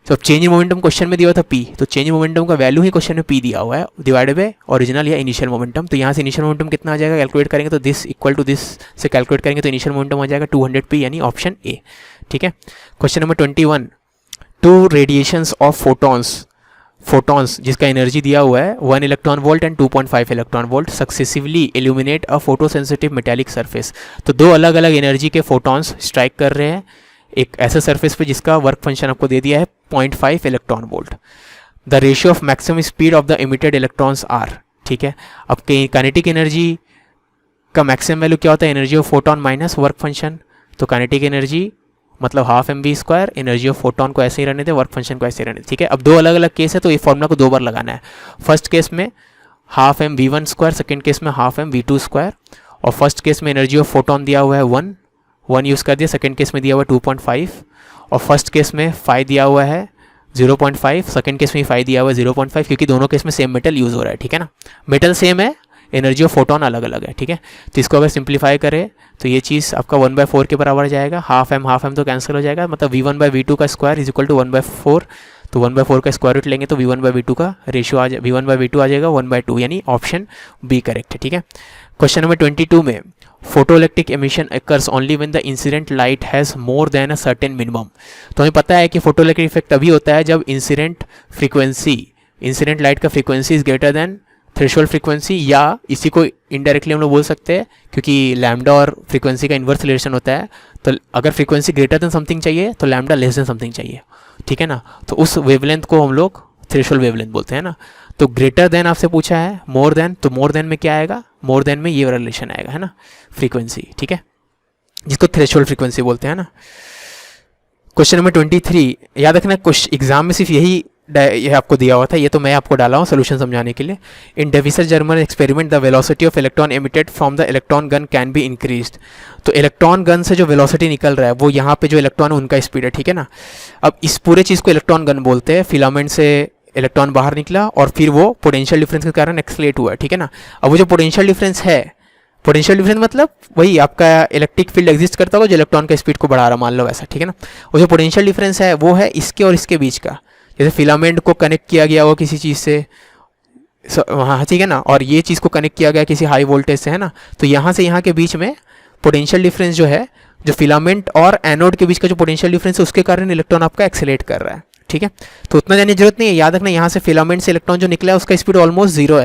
तो अब चेंज इन मोमेंटम क्वेश्चन में दिया हुआ था पी, तो चेंज इन मोमेंटम का वैल्यू ही क्वेश्चन में पी दिया हुआ है, डिवाइडेड बाय ओरिजिनल या इनिशियल मोमेंटम। तो यहाँ से इनिशियल मोमेंटम कितना आ जाएगा, कैलकुलेट करेंगे तो दिस इक्वल टू दिस से कैलकुलेट करेंगे तो इनिशियल मोमेंटम आ जाएगा 200 पी, यानी ऑप्शन ए, ठीक है। Question number 21, two radiations of photons जिसका एनर्जी दिया हुआ है 1 electron volt and 2.5 electron volt successively illuminate a photo sensitive metallic surface. तो दो अलग अलग एनर्जी के फोटॉन्स स्ट्राइक कर रहे हैं एक ऐसे सरफेस पे जिसका वर्क फंक्शन आपको दे दिया है 0.5 electron volt. The ratio of maximum speed of the emitted electrons are, ठीक है। अब काइनेटिक एनर्जी का मैक्सिमम वैल्यू क्या होता है, energy of photon minus work function. तो काइनेटिक एनर्जी मतलब half mv², energy of photon को ऐसे ही रहने दे, वर्क फंक्शन को ऐसे ही रहने दे, ठीक है। अब दो अलग अलग केस है तो ये फॉर्मूला को दो बार लगाना है। फर्स्ट केस में हाफ mv1², सेकेंड केस में हाफ mv2²। और फर्स्ट केस में एनर्जी ऑफ फोटॉन दिया हुआ है 1 यूज़ कर दिया, सेकेंड केस में दिया हुआ है 2.5 और फर्स्ट केस में 5 दिया हुआ है 0.5, सेकंड केस में 5 दिया हुआ है 0.5, क्योंकि दोनों केस में सेम मेटल यूज़ हो रहा है, ठीक है ना, मेटल सेम है, एनर्जी ऑफ फोटोन अलग अलग है, ठीक है। तो इसको अगर सिंप्लीफाई करें तो ये चीज़ आपका 1/4 के बराबर जाएगा, हाफ एम तो कैंसिल हो जाएगा, मतलब V1/V2 का स्क्वायर इज इक्वल टू 1/4, तो 1/4 का स्क्वायर रूट लेंगे तो V1/V2 का रेशियो आ जाए, V1/V2 आ जाएगा 1/2, यानी ऑप्शन बी करेक्ट है, ठीक है। क्वेश्चन नंबर 22 में photoelectric emission occurs only when the incident light has more than a certain minimum. तो हमें पता है कि फोटोइलेक्ट्रिक इफेक्ट तभी होता है जब इंसिडेंट लाइट का frequency is greater then threshold frequency, या इसी को इनडायरेक्टली हम लोग बोल सकते हैं क्योंकि लैम्डा और फ्रीक्वेंसी का इन्वर्स रिलेशन होता है, तो अगर फ्रीक्वेंसी ग्रेटर देन समथिंग चाहिए तो लैम्डा लेस देन समथिंग चाहिए, ठीक है ना। तो उस वेवलेंथ को हम लोग थ्रेशोल्ड वेवलेंथ बोलते हैं ना। तो ग्रेटर देन आपसे पूछा है, मोर देन, तो मोर देन में क्या आएगा, मोर देन में ये रिलेशन आएगा, है ना, फ्रीक्वेंसी, ठीक है, जिसको थ्रेशोल्ड फ्रीक्वेंसी बोलते हैं ना। क्वेश्चन नंबर 23, याद रखना एग्जाम में सिर्फ ये आपको दिया हुआ था, ये तो मैं आपको डाला हूँ सोल्यूशन समझाने के लिए। In Davisson Germer experiment the velocity of electron emitted from the electron gun can be increased. तो इलेक्ट्रॉन गन से जो वेलोसिटी निकल रहा है वो यहाँ पे जो इलेक्ट्रॉन है उनका स्पीड है, ठीक है ना। अब इस पूरे चीज़ को इलेक्ट्रॉन गन बोलते हैं, फिलामेंट से इलेक्ट्रॉन बाहर निकला और फिर वो पोटेंशियल डिफरेंस के कारण एक्सलेट हुआ, ठीक है ना। अब वो जो पोटेंशियल डिफरेंस है, पोटेंशियल डिफरेंस मतलब वही आपका इलेक्ट्रिक फील्ड एग्जिस्ट करता होगा जो इलेक्ट्रॉन का स्पीड को बढ़ा रहा, मान लो वैसा, ठीक है ना। वो जो पोटेंशियल डिफरेंस है वो है इसके और इसके बीच का, जैसे फिलामेंट को कनेक्ट किया गया हो किसी चीज़ से, हाँ ठीक है ना, और ये चीज़ को कनेक्ट किया गया किसी हाई वोल्टेज से, है ना। तो यहाँ से यहाँ के बीच में पोटेंशियल डिफरेंस जो है, जो फिलामेंट और एनोड के बीच का जो पोटेंशियल डिफरेंस है उसके कारण इलेक्ट्रॉन आपका एक्सेलेरेट कर रहा है, ठीक है। तो उतना जानने की जरूरत नहीं है, याद रखना यहाँ से फिलामेंट से इलेक्ट्रॉन जो निकला है उसका स्पीड ऑलमोस्ट 0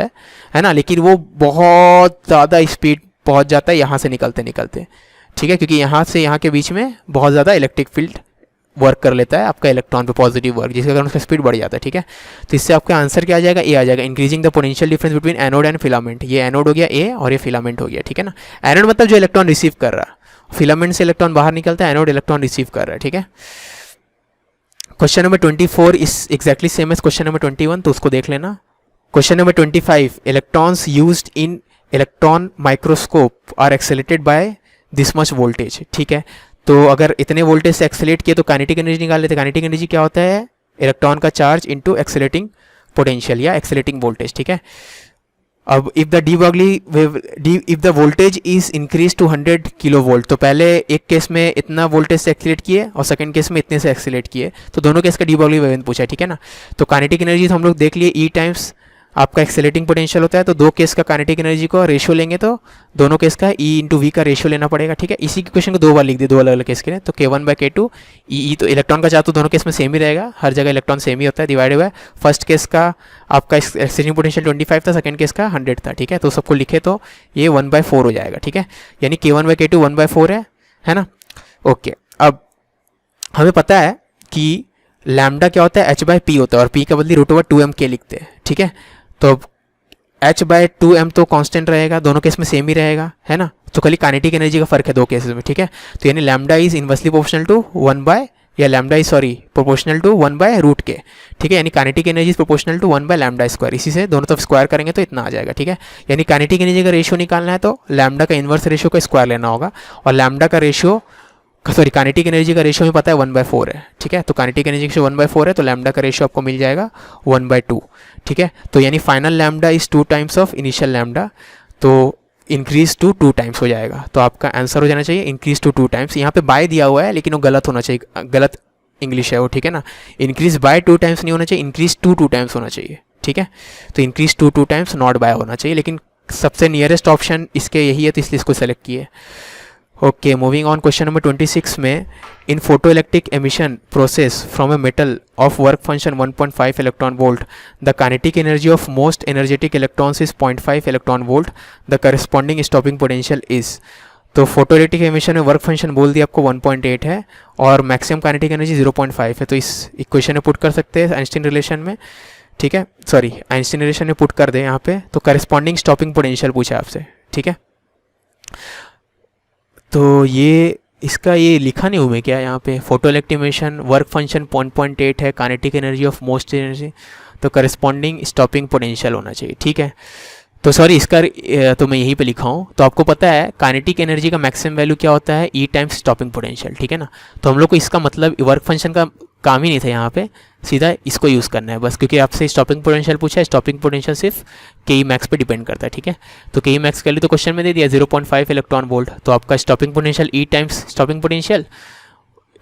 है ना, लेकिन वो बहुत ज़्यादा स्पीड पहुँच जाता है यहाँ से निकलते निकलते, ठीक है, क्योंकि यहाँ से यहाँ के बीच में बहुत ज़्यादा इलेक्ट्रिक फील्ड वर्क कर लेता है आपका इलेक्ट्रॉन पे, पॉजिटिव वर्क, जिसके कारण उसका स्पीड बढ़ जाता है, ठीक है। तो इससे आपका आंसर क्या आ जाएगा, ए आ जाएगा, increasing the potential difference between anode and filament. ये एनोड हो गया ए और ये फिलामेंट हो गया, ठीक है ना। एनोड मतलब जो इलेक्ट्रॉन रिसीव कर रहा है, फिलामेंट से इलेक्ट्रॉन बाहर निकलता है, एनोड इलेक्ट्रॉन रिसीव कर रहा है, ठीक है। Question number 24 is exactly same as question number 21, तो उसको देख लेना। Question number 25, electrons used in electron microscope are accelerated by this much voltage, ठीक है। तो अगर इतने वोल्टेज से एक्सेलेट किए तो काइनेटिक एनर्जी निकाल लेते। काइनेटिक एनर्जी क्या होता है, इलेक्ट्रॉन का चार्ज इनटू एक्सेलेटिंग पोटेंशियल या एक्सेलेटिंग वोल्टेज, ठीक है। अब if the voltage is increase to 100 kilo volt, तो पहले एक केस में इतना वोल्टेज से एक्सेलेट किए और सेकंड केस में इतने से एक्सेलेट किए, तो दोनों केस का डी ब्रॉगली वेवलेंथ पूछा है, ठीक है ना। तो काइनेटिक एनर्जी हम लोग देख लिए ई टाइम्स आपका एक्सेलेटिंग पोटेंशियल होता है, तो दो केस का काइनेटिक एनर्जी को रेशियो लेंगे तो दोनों केस का ई इंटू वी का रेशियो लेना पड़ेगा, ठीक है। इसी की क्वेश्चन को दो बार लिख दिए, दो अलग अलग केस के लिए, तो K1/K2 ई, तो इलेक्ट्रॉन का चार्ज तो दोनों केस में सेम ही रहेगा, हर जगह इलेक्ट्रॉन सेम ही होता है, डिवाइड हुआ है। फर्स्ट केस का आपका एक्सेलेटिंग पोटेंशियल 25 था, सेकंड केस का 100 था, ठीक है। तो सबको लिखे तो ये 1/4 हो जाएगा, ठीक है, यानी K1/K2 1/4 है ना। ओके, अब हमें पता है कि लैम्डा क्या होता है, h/p होता है, और p का बदली √2m k लिखते हैं, ठीक है। तो h/2m तो कांस्टेंट रहेगा, दोनों केस में सेम ही रहेगा, है ना। तो खाली काइनेटिक एनर्जी का फर्क है दो केसेस में, ठीक है। तो यानी lambda is inversely proportional to 1/√k, ठीक है, यानी kinetic energy is proportional to 1/λ²। इसी से दोनों तरफ स्क्वायर करेंगे तो इतना आ जाएगा, ठीक है। यानी काइनेटिक एनर्जी का रेशियो निकालना है तो लैम्डा का इन्वर्स रेशियो का स्क्वायर लेना होगा, और लैम्डा का रेशियो काइनेटिक एनर्जी का रेशियो हमें पता है 1/4 है, ठीक है। तो काइनेटिक एनर्जी का 1/4 है, तो लैम्डा का रेशियो आपको मिल जाएगा 1/2, ठीक है। तो यानी final lambda is 2 times of initial lambda, तो इंक्रीज टू 2 टाइम्स हो जाएगा। तो आपका आंसर हो जाना चाहिए इंक्रीज टू 2 टाइम्स। यहाँ पे बाय दिया हुआ है लेकिन वो गलत होना चाहिए, गलत इंग्लिश है वो, ठीक है ना। इंक्रीज बाय 2 टाइम्स नहीं होना चाहिए, इंक्रीज टू 2 टाइम्स होना चाहिए, ठीक है। तो increase to 2 times not by होना चाहिए, लेकिन सबसे नियरेस्ट ऑप्शन इसके यही है, तो इसलिए इसको सेलेक्ट किए। Okay, moving on, question number 26 में in photoelectric emission process from a metal of work function 1.5 electron volt, the kinetic energy of most energetic electrons is 0.5 electron volt, the corresponding stopping potential is. तो photoelectric emission में work function बोल दिया आपको 1.8 है और maximum kinetic energy 0.5 है, तो इस इक्वेशन में पुट कर सकते हैं आइंस्टीन रिलेशन में, ठीक है, सॉरी आइंस्टीन रिलेशन में पुट कर दें यहाँ पे। तो करस्पॉन्डिंग स्टॉपिंग पोटेंशियल पूछा आपसे, ठीक है। तो ये इसका ये लिखा नहीं हुआ है क्या यहाँ पे, फोटोइलेक्ट्रिक एमिशन वर्क फंक्शन 0.8 है, kinetic energy of most energy, तो करस्पॉन्डिंग स्टॉपिंग पोटेंशियल होना चाहिए, ठीक है। तो सॉरी इसका तो मैं यहीं पे लिखा हूँ। तो आपको पता है काइनेटिक एनर्जी का मैक्सिमम वैल्यू क्या होता है, ई टाइम्स स्टॉपिंग पोटेंशियल, ठीक है ना। तो हम लोग को इसका मतलब वर्क फंक्शन का काम ही नहीं था यहाँ पे, सीधा इसको यूज़ करना है बस, क्योंकि आपसे स्टॉपिंग पोटेंशियल पूछा है, स्टॉपिंग पोटेंशियल सिर्फ के ई मैक्स पे डिपेंड करता है, ठीक है। तो के ई मैक्स के लिए तो क्वेश्चन में दे दिया 0.5 इलेक्ट्रॉन वोल्ट, तो आपका stopping potential E times stopping potential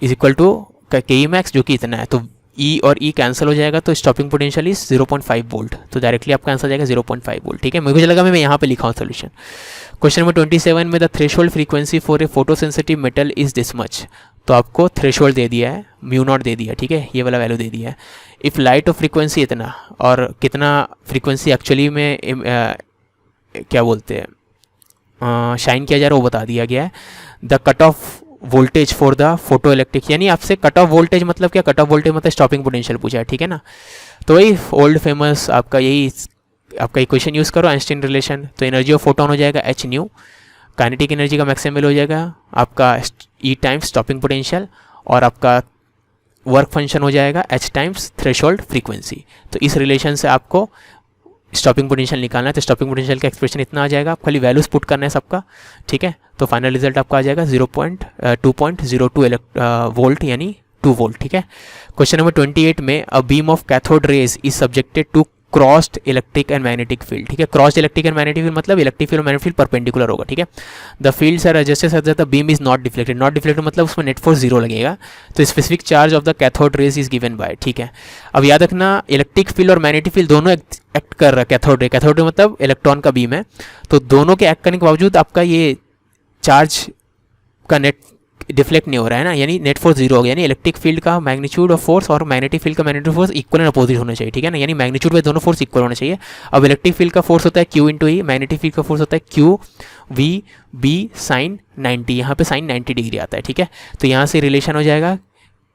is equal to K E max, जो कि इतना है, तो ई और ई कैंसिल हो जाएगा, तो स्टॉपिंग पोटेंशियल इज 0.5 वोल्ट, तो डायरेक्टली आपका आंसर जाएगा 0.5 वोल्ट, ठीक है। मुझे लगा मैं यहाँ पे लिखा हूँ सोल्यूशन। क्वेश्चन नंबर 27 में the threshold frequency for a photosensitive metal is this much, तो आपको थ्रेशोल्ड दे दिया है, म्यू नॉट दे दिया, ठीक है, ये वाला वैल्यू दे दिया है। इफ़ लाइट ऑफ फ्रीक्वेंसी इतना, और कितना फ्रीक्वेंसी एक्चुअली में क्या बोलते हैं शाइन किया जा रहा है वो बता दिया गया है। The cut of voltage for the photo electric, यानी आपसे कट ऑफ वोल्टेज मतलब क्या, कट ऑफ वोल्टेज मतलब स्टॉपिंग पोटेंशियल पूछा है, ठीक है ना। तो वही ओल्ड फेमस आपका यही आपका इक्वेशन यूज़ करो, आइंस्टीन रिलेशन, तो एनर्जी ऑफ फोटोन हो जाएगा एच न्यू, काइनेटिक एनर्जी का मैक्सिमम वैल्यू हो जाएगा आपका ई टाइम्स स्टॉपिंग पोटेंशियल, और आपका वर्क फंक्शन हो जाएगा एच टाइम्स थ्रेशोल्ड फ्रीक्वेंसी। तो इस रिलेशन से आपको स्टॉपिंग पोटेंशियल निकालना है, तो स्टॉपिंग पोटेंशियल का एक्सप्रेशन इतना आ जाएगा, आप खाली वैल्यूज पुट करना है सबका, ठीक है। तो फाइनल रिजल्ट आपका आ जाएगा 2.02 वोल्ट, यानी 2 वोल्ट, ठीक है। क्वेश्चन नंबर 28 में a beam of cathode rays is subjected to crossed electric and magnetic field, ठीक है। Crossed electric and magnetic field मतलब इलेक्ट्रिक फील्ड और मैग्नेटिक फील्ड परपेंडिकुलर होगा, ठीक है। The fields are adjusted such that the beam is not deflected, not deflected मतलब उसमें net force 0 लगेगा, तो specific charge of the cathode rays is given by, ठीक है। अब याद रखना इलेक्ट्रिक फील्ड और मैग्नेटिक फील्ड दोनों एक्ट कर रहा है कैथोड रे, कैथोड रे मतलब इलेक्ट्रॉन का बीम है, तो दोनों के एक्ट करने के बावजूद आपका ये चार्ज का नेट डिफ्लेक्ट नहीं हो रहा है ना, यानी नेट फोर्स 0 हो गया, यानी इलेक्ट्रिक फील्ड का मैग्नीट्यूड ऑफ फोर्स और मैग्नेटिक फील्ड का magnetic force equal and opposite होना चाहिए, ठीक है ना, यानी मैग्नीट्यूड में दोनों फोर्स इक्वल होना चाहिए। अब इलेक्ट्रिक फील्ड का फोर्स होता है Q इंटू ई, मैग्नेटिक फील्ड का फोर्स होता है Q V B साइन 90, यहाँ पे साइन 90 डिग्री आता है, ठीक है। तो यहाँ से रिलेशन हो जाएगा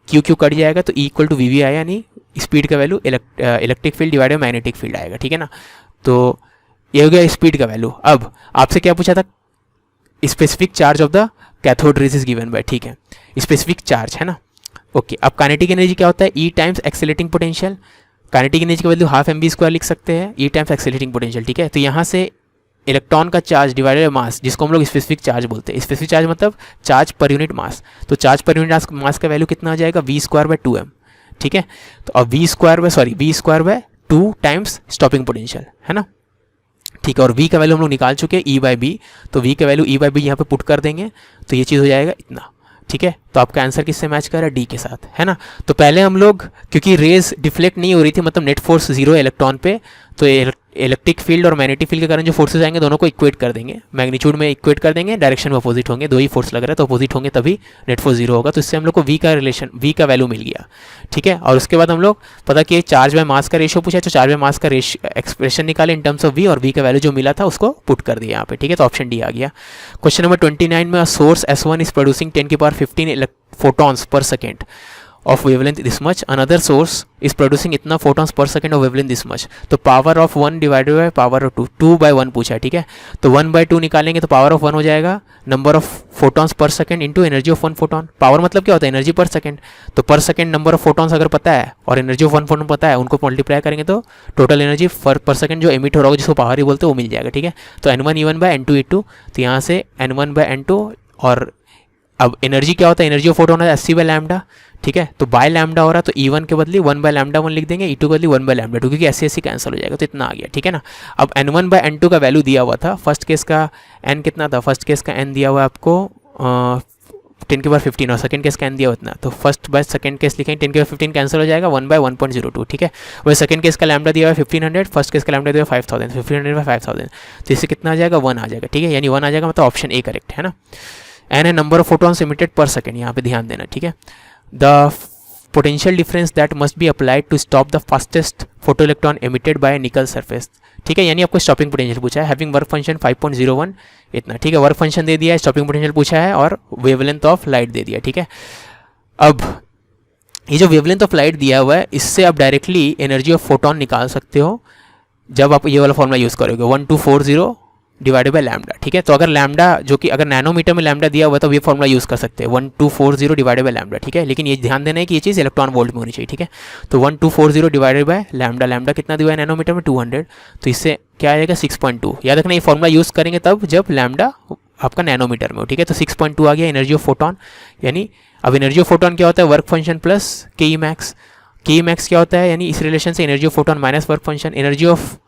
Q कट जाएगा, तो E इक्वल टू वी आया, यानी स्पीड का value electric field divide by magnetic field आएगा, ठीक है ना। तो ये हो गया स्पीड का वैल्यू। अब आपसे क्या पूछा था, specific charge of the cathode rays is given by, ठीक है, स्पेसिफिक चार्ज है ना। ओके, अब काइनेटिक एनर्जी क्या होता है, E times accelerating potential, kinetic energy की वैल्यू हाफ mv² लिख सकते हैं, ई टाइम्स एक्सेलरेटिंग पोटेंशियल, ठीक है। तो यहाँ से इलेक्ट्रॉन का चार्ज डिवाइडेड बाय मास, जिसको हम लोग स्पेसिफिक चार्ज बोलते हैं, स्पेसिफिक चार्ज मतलब चार्ज पर यूनिट मास, तो चार्ज पर यूनिट मास का वैल्यू कितना आ जाएगा v²/2m, ठीक है। तो अब v² 2 स्टॉपिंग पोटेंशियल है ना, ठीक है। और v का वैल्यू हम लोग निकाल चुके हैं E/b, तो v का वैल्यू E/b यहाँ पे पुट कर देंगे, तो ये चीज़ हो जाएगा इतना, ठीक है। तो आपका आंसर किससे मैच कर रहा है, डी के साथ, है ना। तो पहले हम लोग क्योंकि रेज डिफ्लेक्ट नहीं हो रही थी, मतलब नेट फोर्स 0 है इलेक्ट्रॉन पे, तो इलेक्ट्रिक फील्ड और मैग्नेटिक फील्ड के कारण जो फोर्सेज आएंगे दोनों को इक्वेट कर देंगे, मैग्नीट्यूड में इक्वेट कर देंगे, डायरेक्शन में अपोजिट होंगे, दो ही फोर्स लग रहा है तो अपोजिट होंगे, तभी नेट फोर्स 0 होगा। तो इससे हम लोग को v का रिलेशन, v का वैल्यू मिल गया, ठीक है। और उसके बाद हम लोग पता कि चार्ज बाय मास का रेशियो पूछा है, तो चार्ज बाय मास का एक्सप्रेशन निकाले इन टर्म्स ऑफ v, और v का वैल्यू जो मिला था उसको पुट कर दिया यहाँ पे, ठीक है। तो ऑप्शन डी आ गया। क्वेश्चन नंबर 29 में source S1 is producing 10⁻15 photons per second of wavelength this much, another source is producing इतना photons per second of wavelength this much, तो power of 1 divided by power of 2, 2/1 पूछा है, ठीक है। तो 1/2 निकालेंगे तो power of 1 हो जाएगा number of photons per second into energy of 1 photon। power मतलब क्या होता है, एनर्जी पर सेकंड, तो पर सेकंड नंबर ऑफ फोटॉन्स अगर पता है और एनर्जी ऑफ 1 फोटोन पता है, उनको मल्टीप्लाई करेंगे तो टोटल एनर्जी पर सेकंड जो एमिट हो रहा होगा, जिसको पावर ही बोलते हैं, वो मिल जाएगा, ठीक है। तो N1 E1/N2 E2, तो यहाँ से N1/N2, और अब एनर्जी क्या होता है, एनर्जी ऑफ फोटोन है 80/λ, ठीक है। तो बाय लैम्डा हो रहा है, तो E1 के बदले 1/λ1 लिख देंगे, E2 के बदले 1/λ2, क्योंकि 80 कैंसिल हो जाएगा, तो इतना आ गया, ठीक है ना। अब N1/N2 का वैल्यू दिया हुआ था, फर्स्ट केस का N कितना था, फर्स्ट केस का N दिया हुआ है आपको 10⁻15, और सेकंड केस का N दिया हुआ इतना, तो फर्स्ट बाय सेकंड केस लिखेंगे 10⁻15 कैंसिल हो जाएगा, 1/1.02, ठीक है। वही सेकंड केस का लैम्डा दिया हुआ है 1500, फर्स्ट केस का लैम्डा दिया हुआ 5000, 1500/5000, तो इससे कितना आ जाएगा, 1 आ जाएगा, ठीक है, यानी 1 आ जाएगा, मतलब ऑप्शन ए करेक्ट है ना। एन है number of photons emitted per second, यहाँ पे ध्यान देना, ठीक है। The potential difference that must be applied to stop the fastest photo electron emitted by nickel surface, ठीक है, यानी आपको स्टॉपिंग पोटेंशियल पूछा है, हैविंग वर्क फंक्शन 5.01 इतना, ठीक है। वर्क फंक्शन दे दिया है, स्टॉपिंग पोटेंशियल पूछा है, और वेवलेंथ ऑफ लाइट दे दिया, ठीक है। अब ये जो वेवलेंथ ऑफ लाइट दिया हुआ है, इससे आप डायरेक्टली एनर्जी ऑफ फोटॉन निकाल सकते हो जब आप ये वाला फॉर्मूला यूज़ करोगे, 1240 डिवाइडेड बाय लैम्डा, ठीक है। तो अगर लैम्डा जो कि अगर नैनोमीटर में लैम्डा दिया हुआ है तो ये फॉर्मूला यूज़ कर सकते हैं 1240 डिवाइडेड बाय लैम्डा, ठीक है। लेकिन ये ध्यान देना है कि ये चीज़ इलेक्ट्रॉन वोल्ट में होनी चाहिए, ठीक है। तो 1240 डिवाइडेड बाय लैम्डा, लैम्डा कितना दिया है नैनोमीटर में 200, तो इससे क्या आएगा 6.2। याद रखना ये फॉर्मूला यूज़ करेंगे तब जब लैम्डा आपका नैनोमीटर में हो, ठीक है। तो 6.2 आ गया एनर्जी ऑफ फोटॉन, यानी अब एनर्जी ऑफ फोटोन क्या होता है, work function plus K E max. के ई मैक्स क्या होता है, यानी इस रिलेशन से energy of photon minus work function. Energy of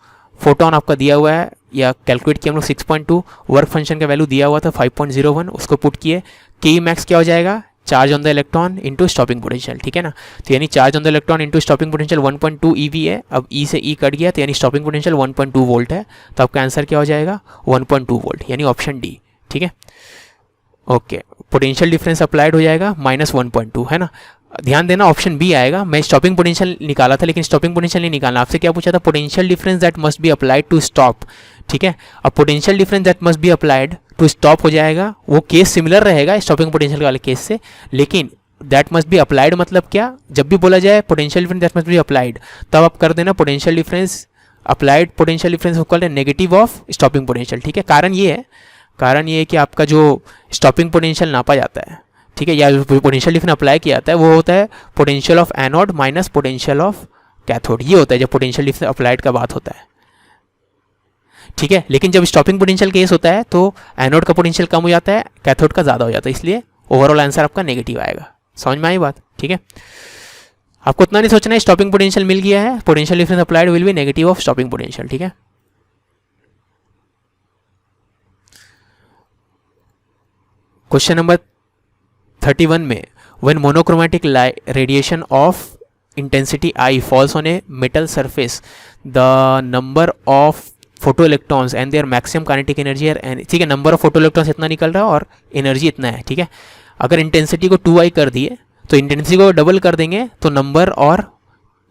photon आपका दिया हुआ है या कैलकुलेट किया हम लोग 6.2, वर्क फंक्शन का वैल्यू दिया हुआ था 5.01, उसको पुट किए। के ई मैक्स क्या हो जाएगा, charge on the electron into stopping potential, ठीक है ना। तो यानी charge on the electron into stopping potential 1.2 EV है। अब E से E कट गया तो यानी स्टॉपिंग पोटेंशियल 1.2 वोल्ट है। तो आपका आंसर क्या हो जाएगा, 1.2 वोल्ट, यानी ऑप्शन डी, ठीक है। ओके, पोटेंशियल डिफरेंस अप्लाइड हो जाएगा -1.2, है ना। ध्यान देना ऑप्शन बी आएगा। मैं स्टॉपिंग पोटेंशियल निकाला था लेकिन स्टॉपिंग पोटेंशियल नहीं निकालना, आपसे क्या पूछा था, potential difference that must be applied to stop, ठीक है। अब potential difference that must be applied to stop हो जाएगा, वो केस सिमिलर रहेगा स्टॉपिंग पोटेंशियल वाले केस से, लेकिन दैट मस्ट बी अप्लाइड मतलब क्या, जब भी बोला जाए potential difference that must be applied, तब आप कर देना potential difference applied potential difference equal है नेगेटिव ऑफ स्टॉपिंग पोटेंशियल, ठीक है। कारण ये है कि आपका जो स्टॉपिंग पोटेंशियल नापा जाता है, ठीक है, या पोटेंशियल डिफरेंस अप्लाई किया जाता है वो होता है potential of anode minus potential of cathode, ये होता है जब पोटेंशियल डिफरेंस अप्लाइड का बात होता है, ठीक है। लेकिन जब स्टॉपिंग पोटेंशियल केस होता है तो एनोड का पोटेंशियल कम हो जाता है, कैथोड का ज़्यादा हो जाता है, इसलिए ओवरऑल आंसर आपका नेगेटिव आएगा। समझ में आई बात, ठीक है। आपको उतना नहीं सोचना है, स्टॉपिंग पोटेंशियल मिल गया है, potential difference applied will be negative of stopping potential, ठीक है। क्वेश्चन नंबर 31 में, when monochromatic radiation of intensity I falls on a metal surface, the number of photo electrons and their maximum kinetic energy है, ठीक है। Number of photo electrons इतना निकल रहा है और एनर्जी इतना है, ठीक है। अगर इंटेंसिटी को 2I कर दिए तो इंटेंसिटी को डबल कर देंगे तो नंबर और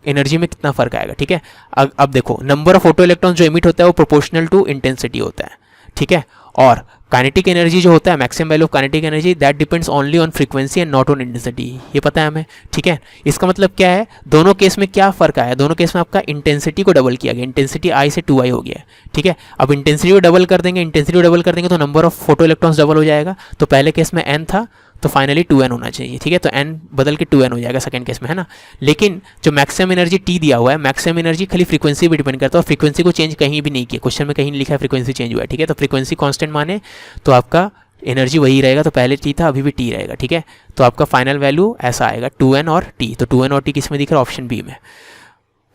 एनर्जी में कितना फर्क आएगा, ठीक है। अब देखो, नंबर ऑफ फोटो इलेक्ट्रॉन्स जो इमिट होता है वो प्रोपोर्शनल टू इंटेंसिटी होता है, ठीक है। और काइनेटिक एनर्जी जो होता है, maximum value of kinetic energy, that depends only on frequency and not on intensity, ये पता है हमें, ठीक है। इसका मतलब क्या है, दोनों केस में क्या फ़र्क आया, दोनों केस में आपका इंटेंसिटी को डबल किया गया, इंटेंसिटी I से 2I हो गया, ठीक है। अब इंटेंसिटी को डबल कर देंगे, तो number of photo electrons double हो जाएगा। तो पहले केस में n था तो फाइनली 2n होना चाहिए, ठीक है। तो n बदल के 2n हो जाएगा सेकंड केस में, है ना। लेकिन जो मैक्सिमम एनर्जी T दिया हुआ है, मैक्सिमम एनर्जी खाली फ्रीक्वेंसी पे डिपेंड करता है, और फ्रीक्वेंसी को चेंज कहीं भी नहीं किया, क्वेश्चन में कहीं नहीं लिखा है फ्रीक्वेंसी चेंज हुआ है, ठीक है। तो फ्रीक्वेंसी कांस्टेंट माने तो आपका एनर्जी वही रहेगा, तो पहले T था अभी भी T रहेगा, ठीक है। तो आपका फाइनल वैल्यू ऐसा आएगा 2n और T। तो 2n और T किस में दिख रहा है, ऑप्शन बी में।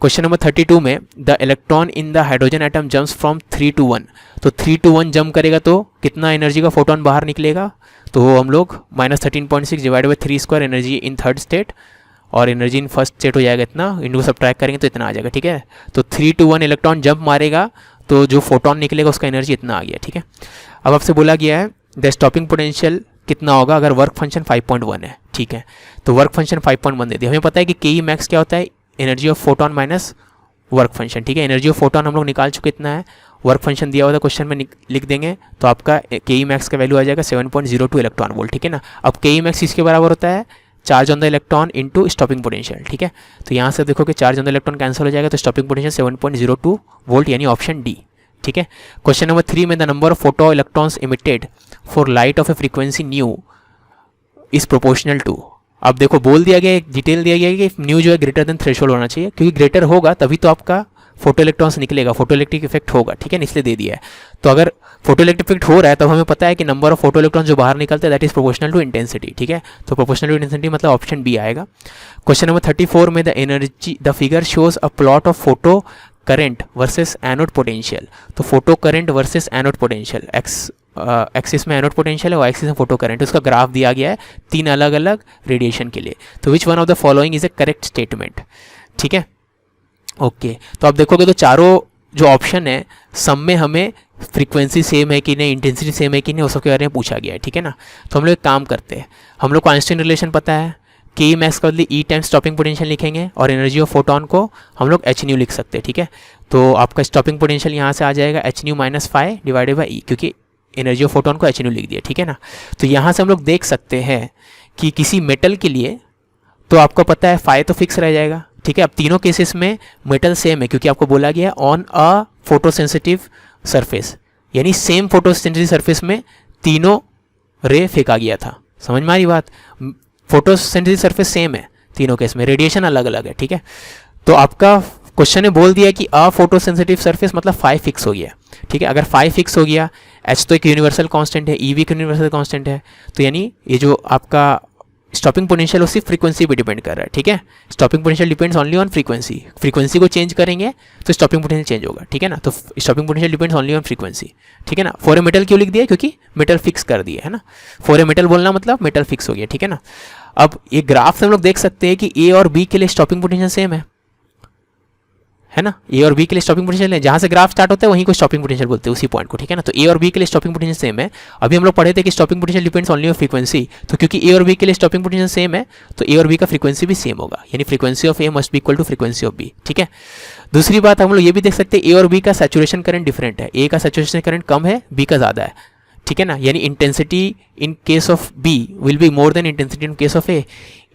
क्वेश्चन नंबर 32 में, the electron in the hydrogen atom jumps from 3 to 1, तो 3 to 1 जंप करेगा तो कितना एनर्जी का फोटोन बाहर निकलेगा, तो हम लोग -13.6 divide by 3 square energy in third state और एनर्जी इन फर्स्ट स्टेट हो जाएगा इतना, इनको सब्ट्रैक्ट करेंगे तो इतना आ जाएगा, ठीक है। तो 3 to 1 इलेक्ट्रॉन जंप मारेगा तो जो फोटोन निकलेगा उसका एनर्जी इतना आ गया, ठीक है। अब आपसे बोला गया है द स्टॉपिंग पोटेंशियल कितना होगा अगर वर्क फंक्शन 5.1 है, ठीक है। तो वर्क फंक्शन 5.1 दे दिया, हमें पता है कि के ई मैक्स क्या होता है, energy of photon minus work function, ठीक है। एनर्जी ऑफ फोटोन हम लोग निकाल चुके, इतना है, वर्क फंक्शन दिया हुआ था क्वेश्चन में लिख देंगे, तो आपका के ई मैक्स का वैल्यू आ जाएगा 7.02 इलेक्ट्रॉन वोल्ट, ठीक है ना। अब के ई मैक्स इसके बराबर होता है charge on the electron into stopping potential, ठीक है। तो यहाँ से देखो कि charge on the electron cancel हो जाएगा, तो स्टॉपिंग पोटेंशियल 7.02 वोल्ट, यानी ऑप्शन डी, ठीक है। क्वेश्चन नंबर 3 में, the number of photo electrons emitted for light of a frequency nu is proportional to, अब देखो बोल दिया गया, एक डिटेल दिया गया कि न्यू जो है ग्रेटर देन थ्रेशोल्ड होना चाहिए, क्योंकि ग्रेटर होगा तभी तो आपका फोटो इलेक्ट्रॉन्स निकलेगा, फोटो इलेक्ट्रिक इफेक्ट होगा, ठीक है, इसलिए दे दिया है। तो अगर फोटो इलेक्ट्रिक इफेक्ट हो रहा है तब हमें पता है कि नंबर ऑफ फोटो इलेक्ट्रॉन जो बाहर निकलते हैं that is proportional to intensity, ठीक है। तो प्रोपोर्शनल टू इंटेंसिटी मतलब ऑप्शन बी आएगा। क्वेश्चन नंबर 34 में, the figure shows a plot of photo current versus anode potential, तो photo current versus anode potential, axis में एनोड पोटेंशियल है और एक्सिस में फोटो करंट, उसका ग्राफ दिया गया है 3 अलग अलग रेडिएशन के लिए। तो which one of the following is A correct statement, ठीक है। ओके, तो आप देखोगे तो चारों जो ऑप्शन है सब में हमें फ्रीक्वेंसी सेम है कि नहीं, इंटेंसिटी सेम है कि नहीं, वो सब के बारे में पूछा गया है, ठीक है ना। तो हम लोग एक काम करते हैं, हम लोग को आइंस्टाइन रिलेशन पता है, के ई मैक्स का बदले ई टाइम्स स्टॉपिंग पोटेंशियल लिखेंगे और एनर्जी ऑफ फोटोन को हम लोग एच न्यू लिख सकते हैं, ठीक है। तो आपका स्टॉपिंग पोटेंशियल यहाँ से आ जाएगा H nu minus five divided by E, क्योंकि एनर्जी ऑफ फोटोन को एच न्यू लिख दिया, ठीक है ना। तो यहाँ से हम लोग देख सकते हैं कि किसी मेटल के लिए तो आपको पता है फाइव तो फिक्स रह जाएगा, ठीक है। अब तीनों केसेस में मेटल सेम है, क्योंकि आपको बोला गया on a photo sensitive surface, यानी सेम फोटो सेंसिटिव सरफेस में तीनों रे फेंका गया था। समझ में आ रही बात, फोटो सेंसिटिव सरफेस सेम है तीनों केस में, रेडिएशन अलग अलग है, ठीक है। तो आपका क्वेश्चन ने बोल दिया कि अ फोटो सेंसिटिव सरफेस मतलब 5 फिक्स हो गया, ठीक है। अगर 5 फिक्स हो गया, एच तो एक यूनिवर्सल कांस्टेंट है, ई भी एक यूनिवर्सल कांस्टेंट है, तो यानी ये जो आपका स्टॉपिंग पोटेंशियल वो सिर्फ फ्रीक्वेंसी पे डिपेंड कर रहा है, ठीक है। Stopping potential depends only on frequency, frequency को चेंज करेंगे तो स्टॉपिंग पोटेंशियल चेंज होगा, ठीक है ना। तो stopping potential depends only on frequency, ठीक है ना। फॉर ए मेटल क्यों लिख दिया, क्योंकि मेटल फिक्स कर दिया है ना। फॉर ए मेटल बोलना मतलब मेटल फिक्स हो गया, ठीक है ना। अब ये ग्राफ से हम लोग देख सकते हैं कि ए और बी के लिए स्टॉपिंग पोटेंशियल सेम है ना। ए और बी के लिए स्टॉपिंग पोटेंशियल है, जहाँ से ग्राफ स्टार्ट होता है वहीं को स्टॉपिंग पोटेंशियल बोलते हैं, उसी पॉइंट को, ठीक है ना। तो ए और बी के लिए स्टॉपिंग पोटेंशियल सेम है। अभी हम लोग पढ़े थे कि stopping potential depends only on frequency, तो क्योंकि ए और बी के लिए स्टॉपिंग पोटेंशियल सेम है तो ए और बी का फ्रीक्वेंसी भी सेम होगा, यानी frequency of A must be equal to frequency of B, ठीक है। दूसरी बात हम लोग ये भी देख सकते हैं ए और बी का सैचुरेशन करंट डिफरेंट है, ए का सैचुरेशन करंट कम है, बी का ज़्यादा है, ठीक है ना। यानी intensity in case of B will be more than intensity in case of A.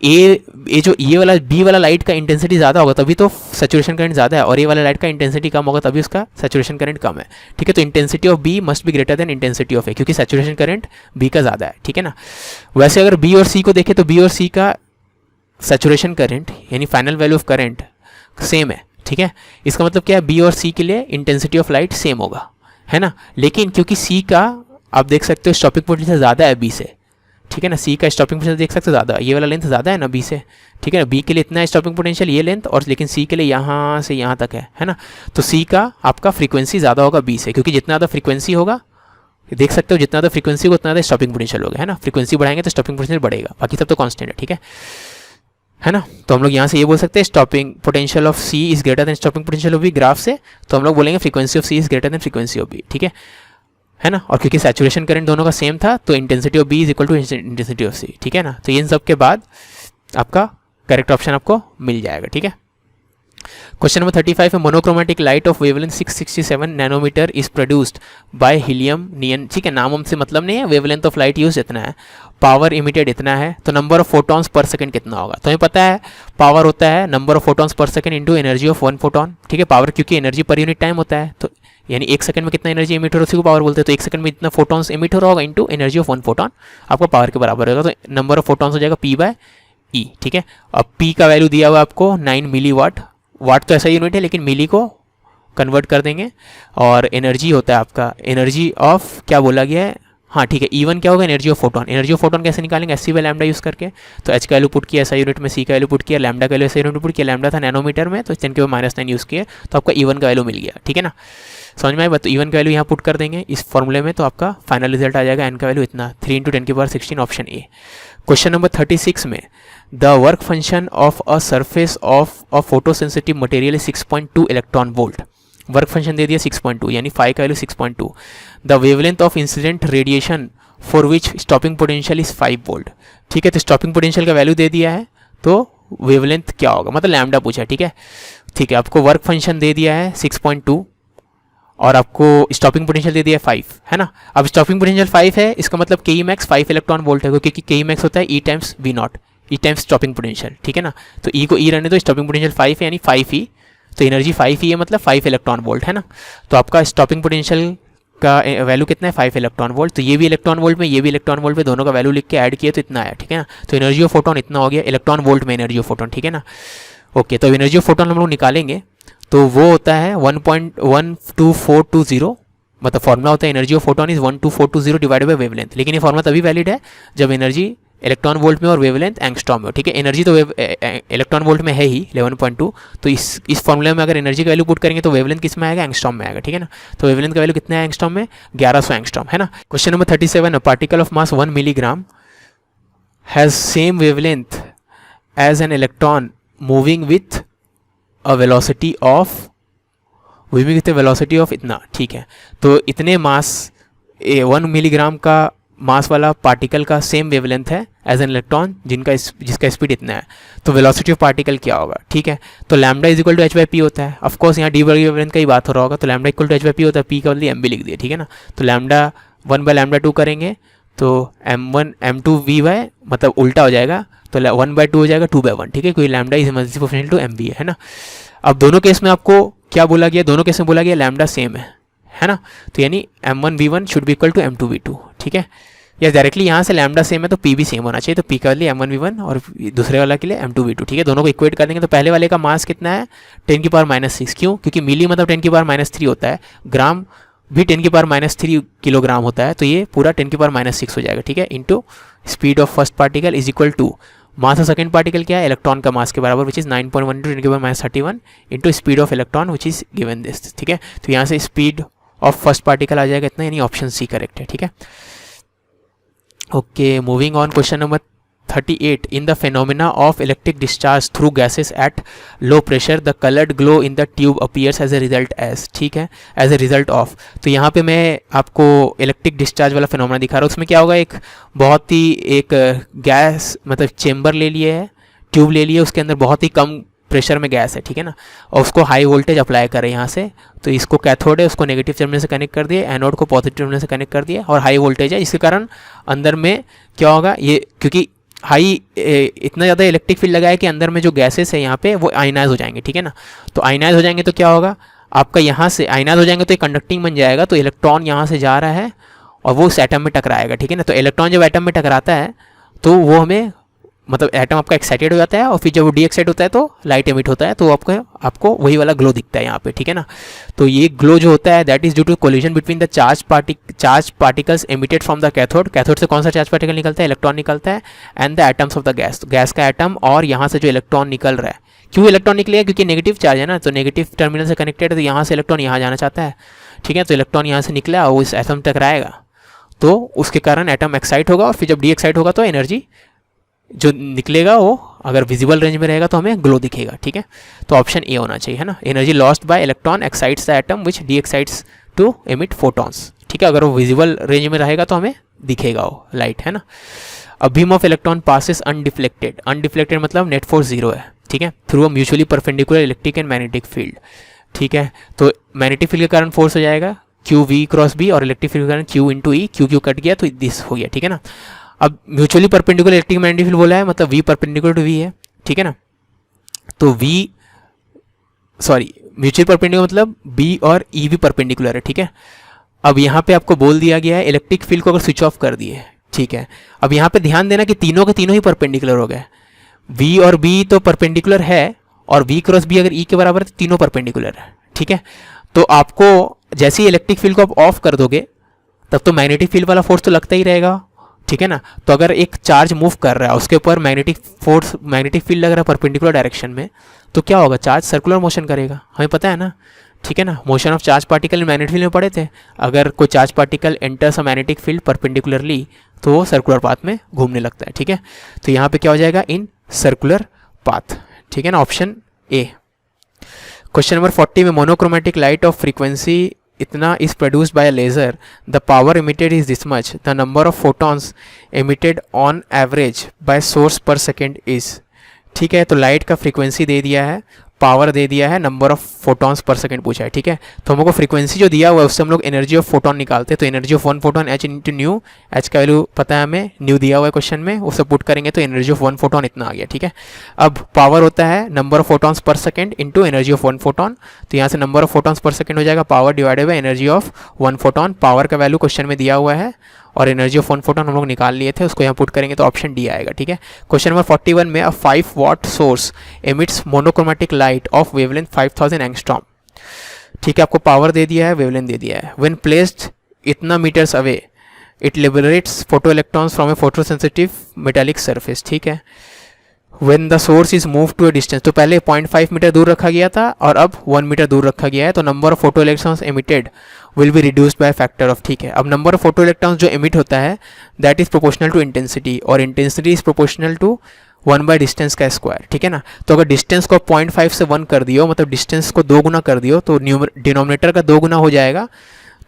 जो ये वाला बी वाला लाइट का इंटेंसिटी ज़्यादा होगा तभी तो सैचुरेशन करंट ज़्यादा है, और ए वाला लाइट का इंटेंसिटी कम होगा तभी उसका सैचुरेशन करंट कम है, ठीक है। तो intensity of B must be greater than intensity of A, क्योंकि सैचुरेशन करंट बी का ज़्यादा है, ठीक है ना। वैसे अगर बी और सी को देखें तो बी और सी का सैचुरेशन करंट यानी final value of current same है, ठीक है। इसका मतलब क्या है, बी और सी के लिए इंटेंसिटी ऑफ लाइट सेम होगा, है ना। लेकिन क्योंकि सी का आप देख सकते हो स्टॉपिंग पोटेंशियल ज़्यादा है बी से, ठीक है ना। सी का स्टॉपिंग पोटेंशियल देख सकते हो ज़्यादा, ये वाला लेंथ ज़्यादा है ना बी से, ठीक है ना। बी के लिए इतना है स्टॉपिंग पोटेंशियल ये लेंथ, और लेकिन सी के लिए यहाँ से यहाँ तक है ना। तो सी का आपका फ्रीक्वेंसी ज़्यादा होगा बी से, क्योंकि जितना ज़्यादा फ्रीक्वेंसी होगा, देख सकते हो जितना ज़्यादा फ्रीक्वेंसी होगा उतना ज़्यादा स्टॉपिंग पोटेंशियल होगा, है ना। फ्रीक्वेंसी बढ़ाएंगे तो स्टॉपिंग पोटेंशियल बढ़ेगा, बाकी सब तो कांस्टेंट है, ठीक है ना। तो हम लोग यहाँ से ये बोल सकते हैं stopping potential of C is greater than stopping potential of B. Graph से तो हम लोग बोलेंगे frequency of C is greater than frequency of B, ठीक है ना। और क्योंकि सैचुरेशन करंट दोनों का सेम था तो intensity of B is equal to intensity of C, ठीक है ना। तो इन सब के बाद आपका करेक्ट ऑप्शन आपको मिल जाएगा, ठीक है। क्वेश्चन नंबर 35 है monochromatic light of wavelength 667 nanometre is produced by helium neon, ठीक है। नाम से मतलब नहीं है, वेवलेंथ ऑफ लाइट यूज इतना है, पावर इमिटेड इतना है, तो number of photons per second कितना होगा। तो हमें पता है पावर होता है number of photons per second into energy of one photon, ठीक है। पावर क्योंकि एनर्जी पर यूनिट टाइम होता है, तो यानी एक सेकंड में कितना एनर्जी एमिट हो रहा है उसी को पावर बोलते हैं। तो एक सेकंड में इतना फोटॉन्स एमिट हो रहा होगा into energy of one photon, आपको पावर के बराबर होगा। तो नंबर ऑफ फोटॉन्स हो जाएगा पी बाय ई, ठीक है। अब पी का वैल्यू दिया हुआ आपको 9 मिली वाट, वाट तो ऐसा यूनिट है लेकिन मिली को कन्वर्ट कर देंगे। और एनर्जी होता है आपका एनर्जी ऑफ क्या बोला गया है, हाँ ठीक है, E1 क्या होगा, energy of photon. Energy of photon कैसे निकालेंगे, S C by lambda use करके। तो एच का वैल्यू पुट किया ऐसा यूनिट में, सी का वैल्यू पुट किया, लैम्डा का वैल्यू ऐसा यूनिट पुट किया, लैम्डा था नैनोमीटर में तो 10 के पावर -9 यूज़ किया, तो आपका E1 का वैल्यू मिल गया, ठीक है ना। समझ में आया। तो E1 का वैल्यू यहाँ पुट कर देंगे इस फॉर्मूले में, तो आपका फाइनल रिजल्ट आ जाएगा एन का वैल्यू इतना 3 × 10 की power 16, option A. Question number 36 में the work function of a surface of a photo sensitive material 6.2 electron volt. Work function दे दिया 6.2 यानी फाई का value 6.2। The wavelength of incident radiation for which stopping potential is 5 volt, ठीक है। तो stopping potential का value दे दिया है, तो वेवलेंथ क्या होगा, मतलब लैम्डा पूछा, ठीक है। ठीक है, आपको वर्क फंक्शन दे दिया है 6.2 और आपको स्टॉपिंग पोटेंशियल दे दिया है 5, है ना। अब स्टॉपिंग पोटेंशियल 5 है, इसका मतलब के मैक्स 5 इलेक्ट्रॉन वोल्ट है, क्योंकि के मैक्स होता है E times V naught, E times stopping potential, ठीक है ना। तो ई को ई रहने दो, स्टॉपिंग पोटेंशियल 5 है यानी 5 ई, तो एनर्जी 5 ई है मतलब 5 इलेक्ट्रॉन वोल्ट, है ना। तो आपका स्टॉपिंग पोटेंशियल का वैल्यू कितना है 5 इलेक्ट्रॉन वोल्ट। तो ये भी इलेक्ट्रॉन वोल्ट में, ये भी इलेक्ट्रॉन वोल्ट में, दोनों का वैल्यू लिख के ऐड किया तो इतना आया, ठीक है ना। तो एनर्जी ऑफ फोटोन इतना हो गया, इलेक्ट्रॉन वोल्ट में एनर्जी ऑफ फोटोन, ठीक है ना। ओके, तो एनर्जी ऑफ फोटोन हम लोग निकालेंगे तो वो होता है 1.12420, मतलब फॉर्मूला होता है energy of photon is 12420 divided bye wavelength. लेकिन ये फॉर्मूला तभी वैलिड है जब एनर्जी इलेक्ट्रॉन वोल्ट में और वेवलेंथ एंगस्ट्रॉम में, ठीक है। एनर्जी तो इलेक्ट्रॉन वोल्ट में है ही 11.2, तो इस फॉर्मूले में अगर एनर्जी का वैल्यू पुट करेंगे तो वेवलेंथ किस में आएगा, एंगस्ट्रॉम में आएगा, ठीक है ना। तो वेवलेंथ का वैल्यू कितना है एंगस्ट्रॉम में, 1100 एंगस्ट्रॉम, है ना। Question number 37, particle of mass 1 milligram has same wavelength as an electron moving with a velocity of इतना, ठीक है। तो इतने मास 1 मिलीग्राम का मास वाला पार्टिकल का सेम वेवलेंथ है एज एन इलेक्ट्रॉन जिसका स्पीड इतना है, तो वेलोसिटी ऑफ पार्टिकल क्या होगा, ठीक है। तो lambda is equal to H by P होता है, ऑफकोर्स यहाँ डी वर्ग वेवलेंथ का ही बात हो रहा होगा, तो lambda equal to H by P होता है, पी का बदले एम बी लिख दिया, ठीक है ना। तो लैम्डा 1 बाय लैम्डा 2 करेंगे तो m1 m2 v बाय, मतलब उल्टा हो जाएगा, तो 1/2 हो जाएगा 2/1, ठीक है, कोई lambda is proportional to M B है ना। अब दोनों केस में आपको क्या बोला गया, दोनों केस में बोला गया लैम्डा सेम है ना। तो यानी m1 v1 should be equal to m2 v2, ठीक है। या डायरेक्टली यहाँ से लैम्डा सेम है तो p भी सेम होना चाहिए, तो p का लिए m1 v1 और दूसरे वाला के लिए m2 v2, ठीक है। दोनों को इक्वेट कर देंगे तो पहले वाले का मास कितना है 10 की पावर -6, क्यों, क्योंकि मिली मतलब 10 की पावर -3 होता है, ग्राम भी 10⁻³ किलोग्राम होता है, तो ये पूरा 10⁻6 हो जाएगा, ठीक है, into speed of first particle is equal to mass of second particle क्या है, इलेक्ट्रॉन का मास के बराबर, which is 9.1 × 10⁻31 into speed of electron which is given this, ठीक है। तो यहाँ से स्पीड ऑफ फर्स्ट पार्टिकल आ जाएगा इतना, यानी ऑप्शन सी करेक्ट है, ठीक है। Okay, moving on, question number 38. In the phenomena of electric discharge through gases at low pressure, the colored glow in the tube appears as a result as, ठीक है, as a result of. तो यहाँ पे मैं आपको electric discharge वाला phenomena दिखा रहा हूँ। उसमें क्या होगा, एक बहुत ही एक गैस मतलब चेम्बर ले लिए है, ट्यूब ले लिए, उसके अंदर बहुत ही कम प्रेशर में गैस है, ठीक है ना, और उसको हाई वोल्टेज अप्लाई करें यहाँ से, तो इसको कैथोड है, उसको नेगेटिव टर्मिनल से कनेक्ट कर दिए, एनोड को पॉजिटिव टर्मिनल से कनेक्ट कर दिया, और हाई वोल्टेज है, इसके कारण अंदर में क्या होगा, ये क्योंकि हाई इतना ज़्यादा इलेक्ट्रिक फील्ड लगा है कि अंदर में जो गैसेस है यहाँ पे वो आयनाइज हो जाएंगे, ठीक है ना। तो आयनाइज हो जाएंगे तो क्या होगा, आपका यहाँ से आयनाइज हो जाएंगे तो एक कंडक्टिंग बन जाएगा, तो इलेक्ट्रॉन यहाँ से जा रहा है और वो उस एटम में टकराएगा, ठीक है ना। तो इलेक्ट्रॉन जब एटम में टकराता है तो वो हमें मतलब एटम आपका एक्साइटेड हो जाता है, और फिर जब वो डी एक्साइट होता है तो लाइट एमिट होता है, तो आपको वही वाला ग्लो दिखता है यहाँ पे, ठीक है ना। तो ये ग्लो जो होता है that is due to collision between the charge particles emitted from the cathode. Cathode से कौन सा चार्ज पार्टिकल निकलता है, इलेक्ट्रॉन निकलता है, and the atoms of the gas, तो गैस का एटम और यहाँ से जो इलेक्ट्रॉन निकल रहा है, क्यों इलेक्ट्रॉन निकलेगा, क्योंकि नेगेटिव चार्ज है ना, तो नेगेटिव टर्मिनल से कनेक्टेड है, तो यहाँ से इलेक्ट्रॉन यहाँ जाना चाहता है, ठीक है। तो इलेक्ट्रॉन यहाँ से निकला और वो इस एटम टकराएगा, तो उसके कारण एटम एक्साइट होगा, और फिर जब डी एक्साइट होगा तो एनर्जी जो निकलेगा वो अगर विजिबल रेंज में रहेगा तो हमें ग्लो दिखेगा, ठीक है। तो ऑप्शन ए होना चाहिए, है ना। Energy lost by electron excites the atom which de excites to emit photons, ठीक है। अगर वो विजिबल रेंज में रहेगा तो हमें दिखेगा वो लाइट, है ना। अ beam of electron passes undeflected, undeflected मतलब नेट फोर्स 0 है, ठीक है, through a mutually perpendicular electric and magnetic field, ठीक है। तो मैग्नेटिक फील्ड के कारण फोर्स हो जाएगा क्यू वी क्रॉस बी, और इलेक्ट्रिक फील्ड के कारण क्यू इंटू ई, क्यू कट गया तो दिस हो गया, ठीक है ना। अब mutually perpendicular electric magnetic field बोला है, मतलब वी परपेंडिकुलर टू वी है, ठीक है ना। तो म्यूचुअली परपेंडिकुलर मतलब बी और ई भी परपेंडिकुलर है, ठीक है। अब यहाँ पे आपको बोल दिया गया है इलेक्ट्रिक फील्ड को अगर स्विच ऑफ कर दिए, ठीक है। अब यहाँ पे ध्यान देना कि तीनों के तीनों ही परपेंडिकुलर हो गए, वी और बी तो परपेंडिकुलर है, और वी क्रॉस बी अगर ई के बराबर है तो तीनों परपेंडिकुलर है, ठीक है। तो आपको जैसे ही इलेक्ट्रिक फील्ड को आप ऑफ कर दोगे तब तो मैग्नेटिक फील्ड वाला फोर्स तो लगता ही रहेगा, ठीक है ना। तो अगर एक चार्ज मूव कर रहा है उसके ऊपर मैग्नेटिक फील्ड लग रहा है परपेंडिकुलर डायरेक्शन में, तो क्या होगा, चार्ज सर्कुलर मोशन करेगा, हमें पता है ना, ठीक है ना। Motion of charge particle in magnetic field में पढ़े थे, अगर कोई charge particle enters a magnetic field perpendicularly तो वो सर्कुलर पाथ में घूमने लगता है, ठीक है। तो यहाँ पे क्या हो जाएगा, इन सर्कुलर पाथ, ठीक है ना, ऑप्शन ए। क्वेश्चन नंबर 40 में मोनोक्रोमेटिक लाइट ऑफ फ्रीक्वेंसी इतना is produced by a laser, the power emitted is this much, the number of photons emitted on average by source per second is, ठीक है। तो light का frequency दे दिया है, power दे दिया है, number of photons per second पूछा है, ठीक है। तो हमको फ्रीक्वेंसी जो दिया हुआ है उससे हम लोग एनर्जी ऑफ फोटॉन निकालते हैं, तो energy of one photon H into new, H का वैल्यू पता है हमें, न्यू दिया हुआ है क्वेश्चन में, उससे पुट करेंगे तो एनर्जी ऑफ वन फोटॉन इतना आ गया, ठीक है। अब पावर होता है number of photons per second into energy of one photon, तो यहाँ से number of photons per second हो जाएगा power divided by energy of one photon, power का वैल्यू क्वेश्चन में दिया हुआ है और एनर्जी ऑफ वन फोटॉन हम लोग निकाल लिए थे, उसको यहाँ पुट करेंगे तो ऑप्शन डी आएगा, ठीक है। क्वेश्चन नंबर 41 में a 5 watt source emits monochromatic light of wavelength 5000 angstrom, ठीक है। आपको पावर दे दिया है, वेवलेंथ दे दिया है, व्हेन प्लेस्ड इतना metres away it liberates photo electrons from a photosensitive metallic surface, ठीक है। When the source is moved to a distance, तो पहले 0.5 मीटर दूर रखा गया था और अब 1 मीटर दूर रखा गया है, तो number of photo electrons emitted will be reduced by factor of, ठीक है। अब नंबर ऑफ फोटो इलेक्ट्रॉन्स जो एमिट होता है that is proportional to intensity, और intensity is proportional to 1 by distance का स्क्वायर, ठीक है ना। तो अगर डिस्टेंस को 0.5 से 1 कर दियो, मतलब डिस्टेंस को 2 गुना कर दियो, तो डिनोमिनेटर का 2 गुना हो जाएगा,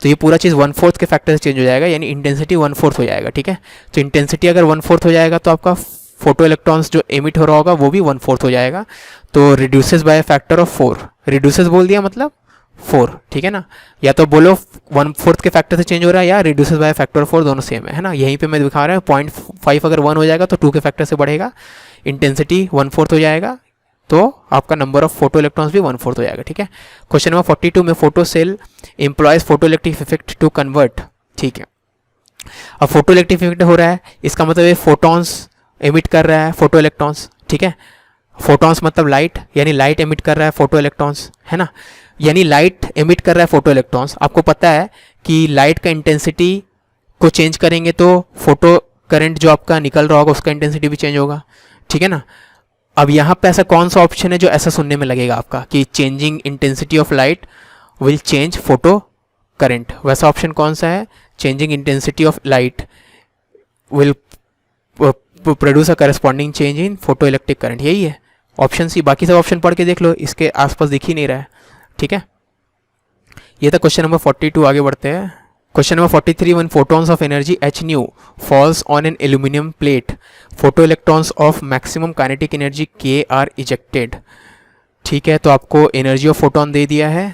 तो ये पूरा चीज़ 1/4 के फैक्टर से चेंज हो जाएगा, यानी इंटेंसिटी 1/4 हो जाएगा, ठीक है। तो इंटेंसिटी अगर 1/4 हो जाएगा तो आपका फोटो इलेक्ट्रॉन्स जो एमिट हो रहा होगा वो भी 1/4 हो जाएगा, तो reduces by factor of 4, reduces बोल दिया मतलब 4, ठीक है ना। या तो बोलो 1/4 के फैक्टर से चेंज हो रहा है या रिड्यूसेस बाय फैक्टर ऑफ 4, दोनों सेम है ना। यहीं पे मैं दिखा रहा हूँ 0.5 अगर 1 हो जाएगा तो 2 के फैक्टर से बढ़ेगा, इंटेंसिटी 1/4 हो जाएगा, तो आपका नंबर ऑफ फोटो इलेक्ट्रॉन्स भी 1/4 हो जाएगा, ठीक है। क्वेश्चन नंबर 42 में photo cell employs photo electric effect to convert, ठीक है। अब फोटो इलेक्ट्रिक इफेक्ट हो रहा है, इसका मतलब ये फोटॉन्स एमिट कर रहा है फोटो इलेक्ट्रॉन्स, ठीक है। फोटॉन्स मतलब लाइट, यानी लाइट एमिट कर रहा है फोटो इलेक्ट्रॉन्स, है ना, यानी लाइट एमिट कर रहा है फोटो इलेक्ट्रॉन्स। आपको पता है कि लाइट का इंटेंसिटी को चेंज करेंगे तो फोटो करंट जो आपका निकल रहा होगा उसका इंटेंसिटी भी चेंज होगा, ठीक है ना। अब यहाँ पे ऐसा कौन सा ऑप्शन है जो ऐसा सुनने में लगेगा आपका कि changing intensity of light will change photo current, वैसा ऑप्शन कौन सा है? Changing intensity of light will produce a corresponding change in photo electric current, यही है ऑप्शन सी। बाकी सब ऑप्शन पढ़ के देख लो, इसके आसपास दिख ही नहीं रहा है, ठीक है। ये था क्वेश्चन नंबर 42। आगे बढ़ते हैं। Question number 43, one photons of energy H new falls on an aluminium plate, photo electrons of maximum kinetic energy के आर इजेक्टेड, ठीक है। तो आपको एनर्जी ऑफ फोटोन दे दिया है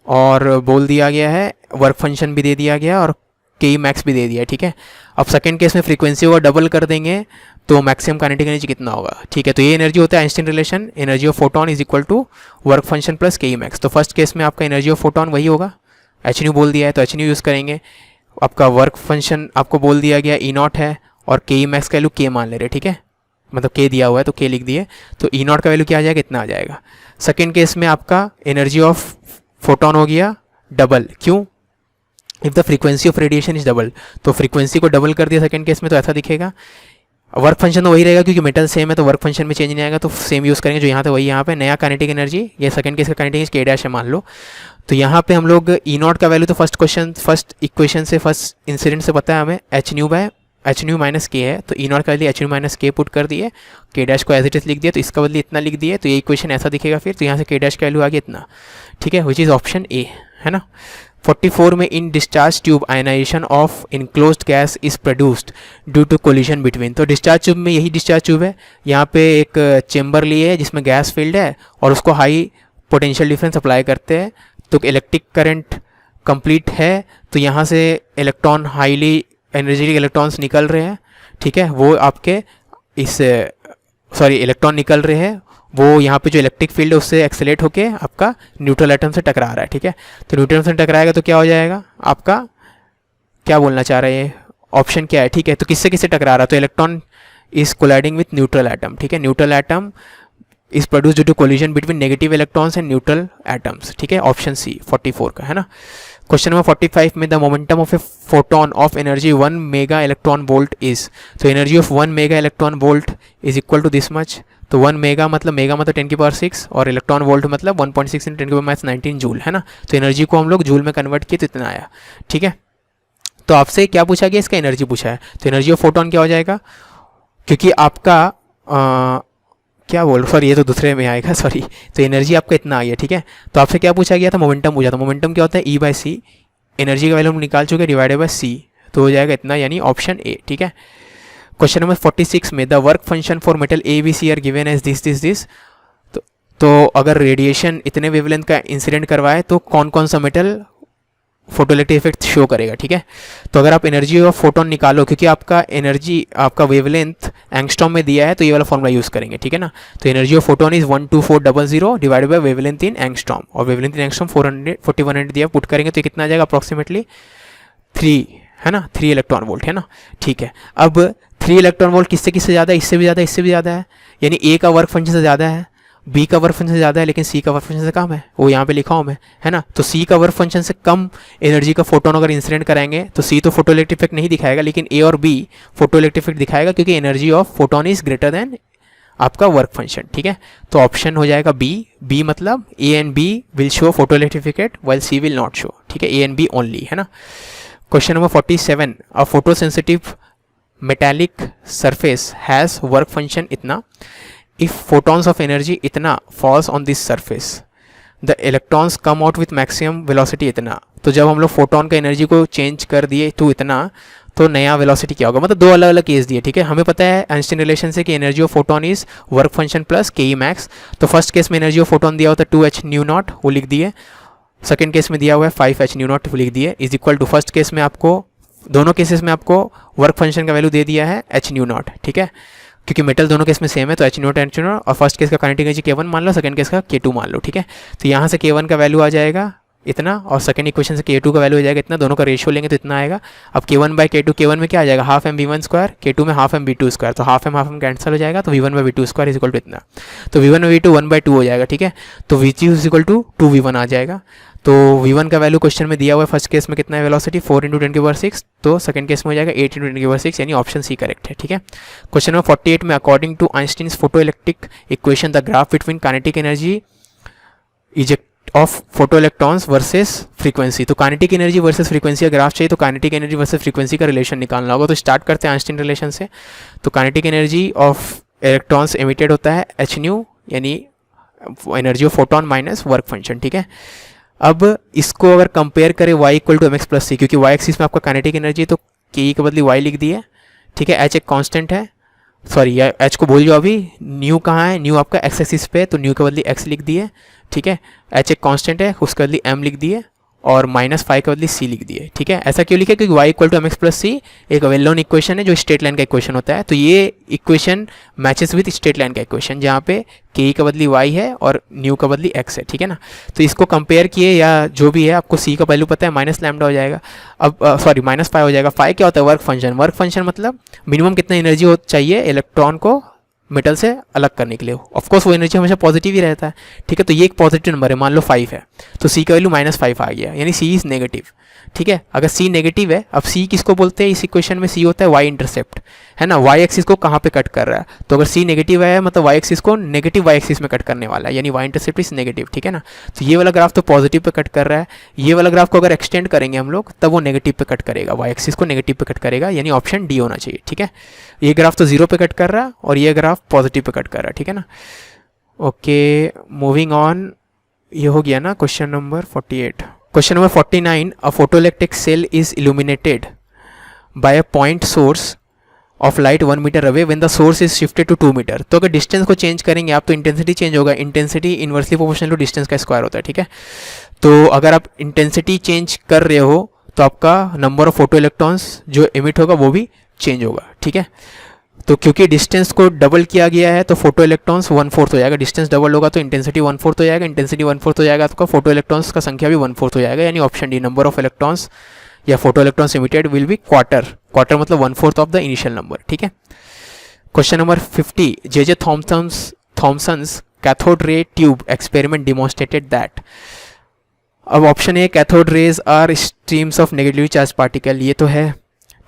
और बोल दिया गया है, वर्क फंक्शन भी दे दिया गया और के मैक्स भी दे दिया है, ठीक है। अब सेकंड केस में फ्रीक्वेंसी को डबल कर देंगे तो मैक्सिमम काइनेटिक एनर्जी कितना होगा, ठीक है। तो ये एनर्जी होता है Einstein relation, energy of photon is equal to work function plus K max. तो फर्स्ट केस में आपका एनर्जी ऑफ फोटोन वही होगा, एच न्यू बोल दिया है तो एच न्यू यूज़ करेंगे। आपका वर्क फंक्शन आपको बोल दिया गया ई नॉट है और के मैक्स का वैल्यू के मान ले रहे, ठीक है, मतलब के दिया हुआ है तो के लिख दिए, तो ई नॉट का वैल्यू क्या आ जाएगा, इतना आ जाएगा। सेकेंड केस में आपका एनर्जी ऑफ फोटोन हो गया डबल, क्यों? If the frequency of radiation is double, तो फ्रीक्वेंसी को डबल कर दिया सेकंड केस में तो ऐसा दिखेगा। वर्क फंक्शन तो वही रहेगा क्योंकि मेटल सेम है तो वर्क फंक्शन में चेंज नहीं आएगा, तो सेम यूज़ करेंगे जो यहाँ था वही यहाँ पे। नया काइनेटिक एनर्जी, ये सेकंड केस का काइनेटिक एनर्जी के डैश है मान लो, तो यहाँ पे हम लोग ई नॉट का वैल्यू तो फर्स्ट इक्वेशन से फर्स्ट इंसिडेंट से पता है हमें, एच न्यू माइनस के है, तो ई नॉट का वैल्यू एच न्यू माइनस के पुट कर दिए, के डैश को एज इट इज लिख दिया, तो इसका बदले इतना लिख दिए, तो ये इक्वेशन ऐसा दिखेगा फिर। तो यहाँ से के डैश का वैल्यू आ गया इतना, ठीक है, विच इज़ ऑप्शन ए, है ना। 44 में in discharge tube ionisation of enclosed gas is produced due to collision between. तो डिस्चार्ज ट्यूब में यही डिस्चार्ज ट्यूब है, यहाँ पे एक चेम्बर लिए है जिसमें गैस फील्ड है और उसको हाई पोटेंशियल डिफरेंस अप्लाई करते हैं, तो इलेक्ट्रिक करंट कंप्लीट है, तो यहाँ से इलेक्ट्रॉन हाईली एनर्जेटिक इलेक्ट्रॉन्स निकल रहे हैं, ठीक है, वो आपके इलेक्ट्रॉन निकल रहे हैं, वो यहाँ पे जो इलेक्ट्रिक फील्ड है उससे एक्सेलेरेट होके आपका न्यूट्रल एटम से टकरा रहा है, ठीक है। तो न्यूट्रल से टकराएगा तो क्या हो जाएगा आपका, क्या बोलना चाह रहे हैं, ऑप्शन क्या है, ठीक है। तो किससे किससे टकरा रहा है, तो electron is colliding with neutral atom, ठीक है, neutral atom is produce due to collision between negative electrons and neutral atoms, ठीक है, ऑप्शन सी 44 का, है ना। क्वेश्चन नंबर 45 में the momentum of a photon of energy 1 mega electron volt is, तो energy of 1 mega electron volt is equal to this much, तो 1 mega मतलब 10 की पावर 6 और इलेक्ट्रॉन वोल्ट मतलब 1.6 × 10 की पावर -19 जूल, है ना। तो एनर्जी को हम लोग जूल में कन्वर्ट किए तो इतना आया, ठीक है। तो आपसे क्या पूछा गया, इसका एनर्जी पूछा है, तो एनर्जी ऑफ फोटोन क्या हो जाएगा, क्योंकि आपका क्या बोल, सॉरी ये तो दूसरे में आएगा, सॉरी, तो एनर्जी आपका इतना आई है, ठीक है। तो आपसे क्या पूछा गया था, मोमेंटम पूछा था, मोमेंटम क्या होता है E/c, एनर्जी का वैल्यू हम निकाल चुके डिवाइडेड बाय c, तो हो जाएगा इतना, यानी ऑप्शन ए, ठीक है। क्वेश्चन नंबर 46 में the work function for metal ABC are given as this, तो अगर रेडिएशन इतने वेवलेंथ का इंसिडेंट करवाए तो कौन कौन सा मेटल फोटोइलेक्ट्रिक इफेक्ट शो करेगा, ठीक है। तो अगर आप एनर्जी ऑफ फोटोन निकालो, क्योंकि आपका वेवलेंथ एंगस्ट्रॉम में दिया है तो ये वाला फॉर्मूला यूज़ करेंगे, ठीक है ना। तो energy of photon is 12400 divided by wavelength in angstrom, और वेवलेंथ इन एंगस्ट्रॉम 4100 दिया, पुट करेंगे तो कितना आ जाएगा अप्रॉक्सीमेटली 3, है ना, 3 इलेक्ट्रॉन वोल्ट, है ना, ठीक है। अब 3 इलेक्ट्रॉन वोल्ट किससे किससे ज़्यादा है, इससे भी ज़्यादा, इससे भी ज़्यादा है, यानी ए का वर्क फंक्शन से ज़्यादा है, बी का वर्क फंक्शन से ज़्यादा है, लेकिन सी का वर्क फंक्शन से कम है, वो यहाँ पे लिखा हूँ मैं, है ना। तो सी का वर्क फंक्शन से कम एनर्जी का फोटोन अगर इंसिडेंट कराएंगे तो सी तो फोटोइलेक्ट्रिक इफेक्ट नहीं दिखाएगा, लेकिन ए और बी फोटोइलेक्ट्रिक इफेक्ट दिखाएगा, क्योंकि energy of photon is greater than आपका वर्क फंक्शन, ठीक है। तो ऑप्शन हो जाएगा बी मतलब A and B will show photoelectric effect while C will not show, ठीक है, ए एंड बी ओनली, है ना। Question number 47, a photo sensitive metallic surface has work function इतना, if photons of energy इतना falls on this surface the electrons come out with maximum velocity इतना, तो जब हम लोग फोटोन का एनर्जी को चेंज कर दिए तो इतना, तो नया वेलोसिटी क्या होगा, मतलब दो अलग अलग केस दिए, ठीक है। हमें पता है आइंस्टीन रिलेशन से कि energy of photon is work function plus K max, तो फर्स्ट केस में एनर्जी ऑफ फोटोन दिया होता है 2h न्यू नॉट, वो लिख दिए, सेकेंड केस में दिया हुआ है 5h न्यू नॉट, वो लिख दिए, is equal to first case में आपको, दोनों केसेस में आपको वर्क फंक्शन का वैल्यू दे दिया है h न्यू नॉट, ठीक है, क्योंकि मेटल दोनों केस में सेम है, तो h नॉट और फर्स्ट केस का काइनेटिक एनर्जी k1 मान लो, सेकंड केस का k2 मान लो, ठीक है। तो यहाँ से k1 का वैल्यू आ जाएगा इतना, और सेकंड इक्वेशन से K2 का वैल्यू हो जाएगा इतना, दोनों का रेशियो लेंगे तो इतना आएगा। अब K1 बाई K2, K1 में क्या आ जाएगा half M V1 square, K2 में हाफ एम V2 स्क्वायर, तो हाफ एम कैंसिल हो जाएगा, तो V1 by V2 square is equal to इतना, तो V1 बाई V2 1/2 हो जाएगा, ठीक है। तो V2 is equal to 2V1 आ जाएगा। तो V1 का वैल्यू क्वेश्चन में दिया हुआ है, फर्स्ट केस में कितना है वेलोसिटी 4 × 10⁶, तो सेकंड केस में हो जाएगा 8 × 10⁶, यानी ऑप्शन सी करेक्ट है, ठीक है। क्वेश्चन नंबर 48 में according to Einstein's photoelectric equation the graph between kinetic energy eject of photo electrons versus frequency, तो काइनेटिक एनर्जी वर्सेस फ्रीक्वेंसी का ग्राफ चाहिए, तो काइनेटिक एनर्जी वर्सेस फ्रीक्वेंसी का रिलेशन निकालना होगा। तो स्टार्ट करते हैं आइंस्टीन रिलेशन से। तो kinetic energy of electrons emitted होता है h न्यू, यानी energy of photon minus work function, ठीक है। अब इसको अगर कंपेयर करें y equal to mx plus C, क्योंकि y एक्सिस में आपका काइनेटिक एनर्जी है, तो k के बदले y लिख दिए, ठीक है। h एक कांस्टेंट है, सॉरी h को भूल जाओ, अभी न्यू कहाँ है, न्यू आपका x एक्सिस पे है, तो न्यू के बदले x लिख दिए, ठीक है। h एक कांस्टेंट है, उसके बदले m लिख दिए, और -5 के बदले c लिख दिए, ठीक है। ऐसा क्यों लिखे, क्योंकि y equal to mx plus C एक वेल नोन इक्वेशन है जो स्ट्रेट लाइन का इक्वेशन होता है। तो ये equation matches with straight line का इक्वेशन, जहाँ पे k का बदली y है और न्यू का बदली x है, ठीक है ना। तो इसको कंपेयर किए या जो भी है, आपको c का वैल्यू पता है माइनस लैम्डा हो जाएगा, अब सॉरी -5 हो जाएगा। 5 क्या होता है, वर्क फंक्शन। वर्क फंक्शन मतलब मिनिमम कितना एनर्जी हो चाहिए इलेक्ट्रॉन को मेटल से अलग करने के लिए। ऑफकोर्स वो एनर्जी हमेशा पॉजिटिव ही रहता है, ठीक है। तो ये एक पॉजिटिव नंबर है, मान लो 5 है, तो सी का वैल्यू -5 आ गया, यानी सी इज़ नेगेटिव, ठीक है। अगर सी नेगेटिव है, अब सी किसको बोलते हैं इस इक्वेशन में, सी होता है वाई इंटरसेप्ट, है ना। वाई एक्सिस को कहाँ पे कट कर रहा है, तो अगर सी नेगेटिव है मतलब वाई एक्सिस को नेगेटिव वाई एक्सिस में कट करने वाला है, यानी वाई इंटरसेप्ट इज नेगेटिव, ठीक है ना। तो ये वाला ग्राफ तो पॉजिटिव पे कट कर रहा है, ये वाला ग्राफ को अगर एक्सटेंड करेंगे हम लोग तब वो नेगेटिव पे कट करेगा, वाई एक्सिस को नेगेटिव पे कट करेगा, यानी ऑप्शन डी होना चाहिए, ठीक है। ये ग्राफ तो 0 पे कट कर रहा है और ये ग्राफ पॉजिटिव पे कट कर रहा है, ठीक है ना। ओके, मूविंग ऑन, ये हो गया ना question number 48। Question number 49, a photoelectric cell is illuminated by a point source of light 1 metre away when the source is shifted to 2 metre. तो अगर डिस्टेंस को चेंज करेंगे आप तो इंटेंसिटी चेंज होगा, intensity inversely proportional to distance का square होता है, ठीक है। तो अगर आप इंटेंसिटी चेंज कर रहे हो तो आपका नंबर ऑफ फोटो इलेक्ट्रॉन्स जो एमिट होगा वो भी चेंज होगा, ठीक है। तो क्योंकि डिस्टेंस को डबल किया गया है तो फोटो इलेक्ट्रॉन्स 1/4 हो जाएगा, डिस्टेंस डबल होगा तो इंटेंसिटी 1/4 हो जाएगा, इंटेंसिटी 1/4 हो जाएगा तो फोटो इलेक्ट्रॉन्स का संख्या भी 1/4 हो जाएगा, यानी option D number of electrons या photo electrons emitted will be quarter मतलब 1/4 ऑफ द इनिशियल नंबर, ठीक है। Question number 50, J Thomson's cathode ray tube experiment demonstrated that. अब option A cathode rays are streams of negatively charge particle, ये तो है,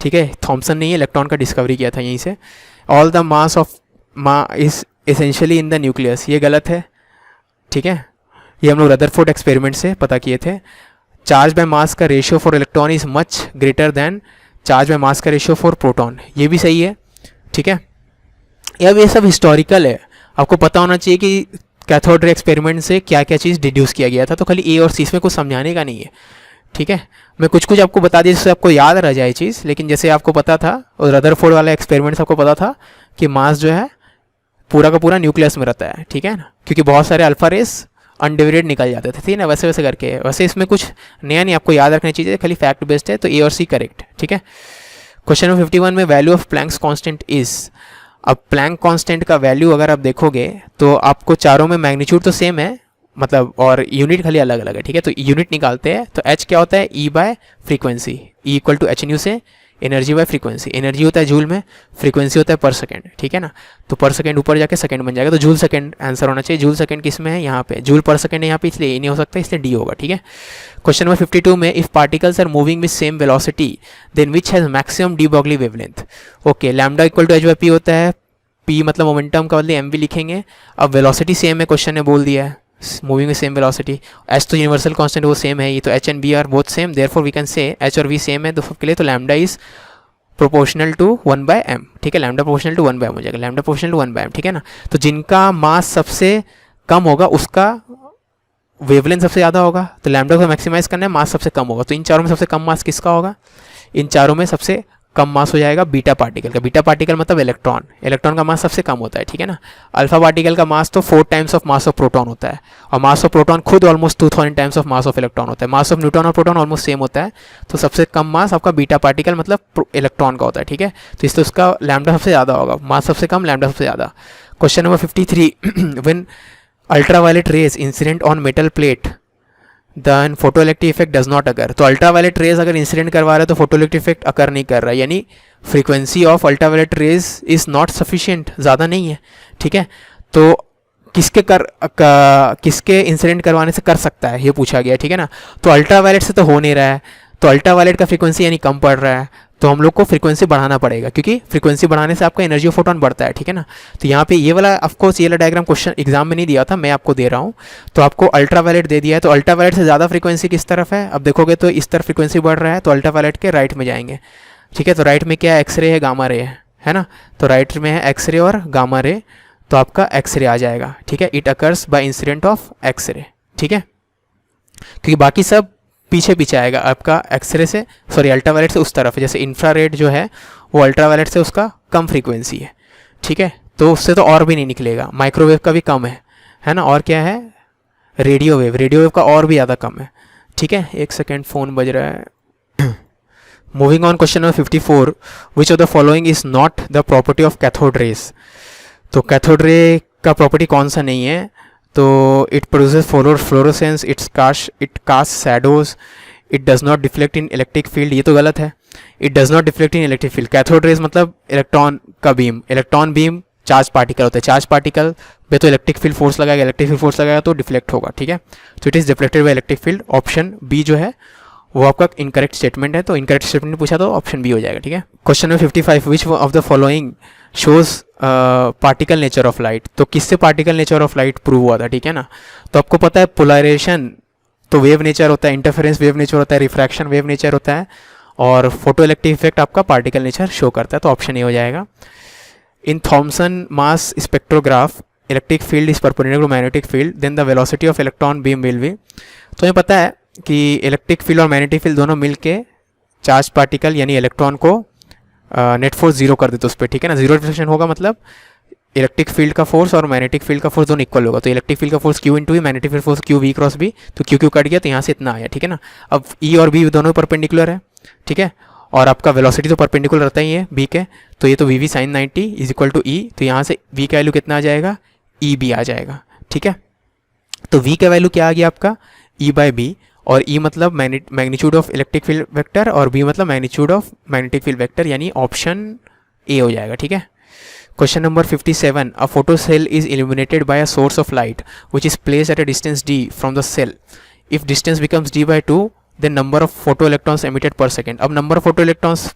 ठीक है। थॉमसन ने इलेक्ट्रॉन का डिस्कवरी किया था यहीं से। All the mass of is essentially in the nucleus, ये गलत है, ठीक है। ये हम लोग रदरफोर्ड एक्सपेरिमेंट से पता किए थे। चार्ज बाय मास का ratio for electron is much greater than charge by mass का रेशियो फॉर प्रोटॉन, ये भी सही है, ठीक है। अब ये सब हिस्टोरिकल है, आपको पता होना चाहिए कि कैथोड रे एक्सपेरिमेंट से क्या क्या चीज़ डिड्यूस किया गया था, तो खाली ए और सी इसमें कुछ समझाने का नहीं है, ठीक है। मैं कुछ आपको बता दिया जिससे आपको याद रह जाए चीज़, लेकिन जैसे आपको पता था और रदरफोर्ड वाला एक्सपेरिमेंट से आपको पता था कि मास जो है पूरा का पूरा न्यूक्लियस में रहता है, ठीक है ना, क्योंकि बहुत सारे अल्फा रेस अनडिवाइडेड निकल जाते थे, ठीक है ना, वैसे करके। वैसे इसमें कुछ नया नहीं आपको याद रखनी चाहिए, खाली फैक्ट बेस्ड है, तो ए और सी करेक्ट, ठीक है। क्वेश्चन नंबर 51 में value of Planck's constant is. अब प्लैंक कांस्टेंट का वैल्यू अगर आप देखोगे तो आपको चारों में मैग्नीट्यूड तो सेम है, मतलब और यूनिट खाली अलग अलग है, ठीक है। तो यूनिट निकालते हैं, तो h क्या होता है, E by frequency, E equal to H nu से एनर्जी बाय फ्रीक्वेंसी, एनर्जी होता है जूल में, फ्रीक्वेंसी होता है पर सेकंड, ठीक है ना। तो पर सेकंड ऊपर जाके सेकंड बन जाएगा, तो जूल सेकंड आंसर होना चाहिए। जूल सेकंड किस में है, यहाँ पे। जूल पर सेकंड है यहाँ पे, इसलिए ए नहीं हो सकता, इसलिए डी होगा, ठीक है। क्वेश्चन नंबर 52 में if particles are moving with same velocity then which has maximum de Broglie wavelength. Okay, lambda equal to H by P होता है, पी मतलब मोमेंटम का बदले एम भी लिखेंगे। अब वेलोसिटी सेम है, क्वेश्चन ने बोल दिया है मूविंग में सेम वेलोसिटी, एच तो यूनिवर्सल कांस्टेंट वो सेम है, ये तो H and B are both same, therefore we can say H और वी सेम है दोनों के लिए, तो lambda is proportional to 1/m, ठीक है। लैम्डा प्रोपोर्शनल टू 1/m हो जाएगा, लैम्डा प्रोपोर्शनल टू 1/m, ठीक है ना। तो जिनका मास सबसे कम होगा उसका वेवलेंथ सबसे ज़्यादा होगा, तो लैम्डा को मैक्सिमाइज करना है, मास सबसे कम होगा। तो इन चारों में सबसे कम मास किसका होगा, इन चारों में सबसे कम मास हो जाएगा बीटा पार्टिकल का। बीटा पार्टिकल मतलब इलेक्ट्रॉन, इलेक्ट्रॉन का मास सबसे कम होता है, ठीक है ना। अल्फा पार्टिकल का मास तो 4 times of mass of proton होता है, और मास ऑफ प्रोटॉन खुद almost 2000 times of mass of electron होता है। मास ऑफ न्यूट्रॉन और प्रोटॉन ऑलमोस्ट सेम होता है, तो सबसे कम मास आपका बीटा पार्टिकल मतलब इलेक्ट्रॉन का होता है, ठीक है। तो इसलिए उसका लैम्डा सबसे ज़्यादा होगा, मास सबसे कम, लैम्डा सबसे ज़्यादा। Question number 53 when ultraviolet rays incident on metal plate then photo electric effect does not occur. तो अल्ट्रावायलेट रेज अगर इंसिडेंट करवा रहा है तो फोटो इलेक्ट्रिक इफेक्ट अकर नहीं कर रहा है, यानी frequency of ultraviolet rays is not sufficient, ज़्यादा नहीं है, ठीक है। तो किसके इंसिडेंट करवाने से कर सकता है ये पूछा गया, ठीक है ना। तो अल्ट्रावायलेट से तो हो नहीं रहा है, तो अल्ट्रावायलेट का फ्रीक्वेंसी यानी कम पड़ रहा है, तो हम लोग को फ्रीक्वेंसी बढ़ाना पड़ेगा, क्योंकि फ्रीक्वेंसी बढ़ाने से आपका एनर्जी ऑफ फोटोन बढ़ता है, ठीक है ना। तो यहाँ पे ये वाला ऑफकोर्स ये वाला डायग्राम क्वेश्चन एग्जाम में नहीं दिया था, मैं आपको दे रहा हूँ। तो आपको अल्ट्रावायलेट दे दिया है, तो अल्ट्रावायलेट से ज़्यादा फ्रीक्वेंसी किस तरफ है, अब देखोगे तो इस तरफ फ्रीक्वेंसी बढ़ रहा है, तो अल्ट्रावायलेट के राइट में जाएंगे, ठीक है। तो राइट में क्या है, एक्सरे है, गामा रे है ना। तो राइट में है एक्सरे और गामा रे, तो आपका एक्सरे आ जाएगा, ठीक है। It occurs by incident of X ray, ठीक है, क्योंकि बाकी सब पीछे पीछे आएगा आपका एक्सरे से, सॉरी अल्ट्रावायलेट से उस तरफ है। जैसे इंफ्रारेड जो है वो अल्ट्रावायलेट से उसका कम फ्रीक्वेंसी है, ठीक है, तो उससे तो और भी नहीं निकलेगा। माइक्रोवेव का भी कम है ना। और क्या है, रेडियो वेव का और भी ज़्यादा कम है, ठीक है। एक सेकेंड फ़ोन बज रहा है। Moving on, question number 54, which of the following is not the property of cathode rays. तो कैथोड रे का प्रॉपर्टी कौन सा नहीं है, तो it produces fluorescence, it cast shadows, it does not deflect in electric field, ये तो गलत है। It does not deflect in electric field, cathode rays मतलब इलेक्ट्रॉन का beam, electron beam charge particle होता है, चार्ज पार्टिकल पे तो इलेक्ट्रिक फील्ड फोर्स लगाएगा, इलेक्ट्रिक फील्ड फोर्स लगाएगा तो डिफ्लेक्ट होगा, ठीक है। तो it is deflected by electric field. Option B जो है वो आपका इनकरेक्ट स्टेटमेंट है, तो इनकरेक्ट स्टेटमेंट पूछा तो ऑप्शन बी हो जाएगा, ठीक है। Question number 55, which of the following shows particle nature of light. तो किससे particle nature of light prove हुआ था, ठीक है ना। तो आपको पता है पोलराइजेशन तो वेव नेचर होता है, इंटरफेरेंस वेव नेचर होता है, रिफ्रैक्शन वेव नेचर होता है, और फोटो इलेक्ट्रिक इफेक्ट आपका पार्टिकल नेचर शो करता है, तो ऑप्शन ए हो जाएगा। In Thomson mass spectrograph electric field is perpendicular to magnetic field, then the velocity of electron beam will be. तो ये पता है कि इलेक्ट्रिक फील्ड और मैग्नेटिक फील्ड दोनों मिलके चार्ज पार्टिकल यानी इलेक्ट्रॉन को नेट फोर्स जीरो कर देते उस पर, ठीक है ना। जीरो रिफ्लेक्शन होगा मतलब इलेक्ट्रिक फील्ड का फोर्स और मैग्नेटिक फील्ड का फोर्स दोनों इक्वल होगा। तो इलेक्ट्रिक फील्ड का force Q into V, magnetic field force Q V cross B, तो क्यू क्यू कट गया तो यहाँ से इतना आया, ठीक है ना। अब ई और बी दोनों परपेंडिकुलर है, ठीक है, और आपका वेलोसिटी तो परपेंडिकुलर रहता ही है बी के, तो ये तो V V sine 90 is equal to E, तो यहाँ से वी का वैल्यू कितना आ जाएगा, ई बी आ जाएगा, ठीक है। तो वी का वैल्यू क्या आ गया आपका, ई बाय बी, और ई मतलब magnitude of electric field vector और बी मतलब magnitude of magnetic field vector, यानी ऑप्शन ए हो जाएगा, ठीक है। Question number 57, a photo cell is illuminated by a source of light which is placed at a distance d from the cell. If distance becomes d by 2 then number of photo electrons emitted per second. अब number of photo electrons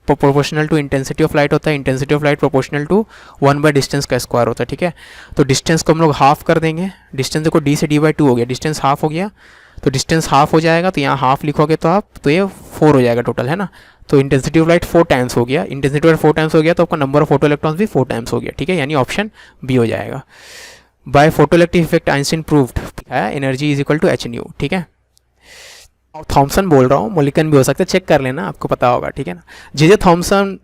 proportional to intensity of light होता है, intensity of light proportional to 1 by distance का square होता है, ठीक है। तो distance को हम लोग हाफ कर देंगे, डिस्टेंस देखो d से d by 2 हो गया, डिस्टेंस हाफ हो गया, तो डिस्टेंस हाफ हो जाएगा, तो यहाँ हाफ लिखोगे तो आप, तो ये 4 हो जाएगा टोटल, है ना। तो इंटेंसिटी ऑफ लाइट 4 टाइम्स हो गया, इंटेंसिटी ऑफ लाइट 4 टाइम्स हो गया, तो आपका नंबर ऑफ फोटो इलेक्ट्रॉन्स भी 4 टाइम्स हो गया, ठीक है, यानी ऑप्शन बी हो जाएगा। By photo electric effect Einstein proved है energy is equal to H nu, ठीक है। थॉमसन बोल रहा हूँ, मोलिकन भी हो सकता है, चेक कर लेना, आपको पता होगा, ठीक है ना। जे थॉमसन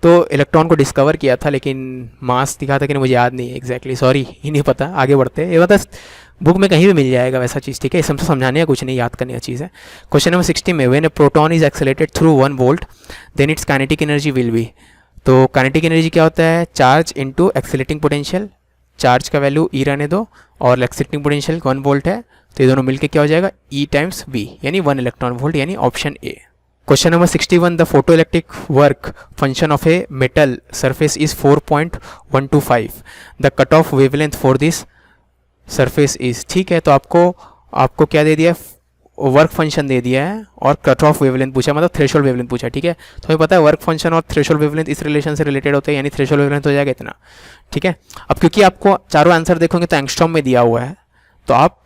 तो इलेक्ट्रॉन को डिस्कवर किया था, लेकिन मास दिखा था कि नहीं मुझे याद नहीं है एग्जैक्टली, सॉरी ही नहीं पता, आगे बढ़ते हैं। ये बता बुक में कहीं भी मिल जाएगा वैसा चीज़, ठीक है, इसमें समझाने का कुछ नहीं, याद करने का चीज़ है। क्वेश्चन नंबर 60 में, when a proton is accelerated through 1 volt then its kinetic energy will be. तो काइनेटिक एनर्जी क्या होता है, charge into accelerating potential, charge का वैल्यू ई रहने दो और एक्सेलेटिंग पोटेंशियल 1 वोल्ट है, तो ये दोनों मिलकर क्या हो जाएगा, ई टाइम्स वी, यानी 1 इलेक्ट्रॉन वोल्ट, यानी option A. Question number 61, the photo electric work function of a metal surface is 4.125, the cut off wavelength for this surface is. ठीक है, तो आपको क्या दे दिया, वर्क फंक्शन दे दिया है और कट ऑफ वेवलेंथ पूछा, मतलब थ्रेशोल्ड वेवलेंथ पूछा, ठीक है। तो हमें पता है वर्क फंक्शन और थ्रेशोल्ड वेवलेंथ इस रिलेशन से रिलेटेड होते हैं, यानी थ्रेशोल्ड वेवलेंथ हो जाएगा इतना, ठीक है। अब क्योंकि आपको चारों आंसर देखोगे तो एंगस्ट्रॉम में दिया हुआ है, तो आप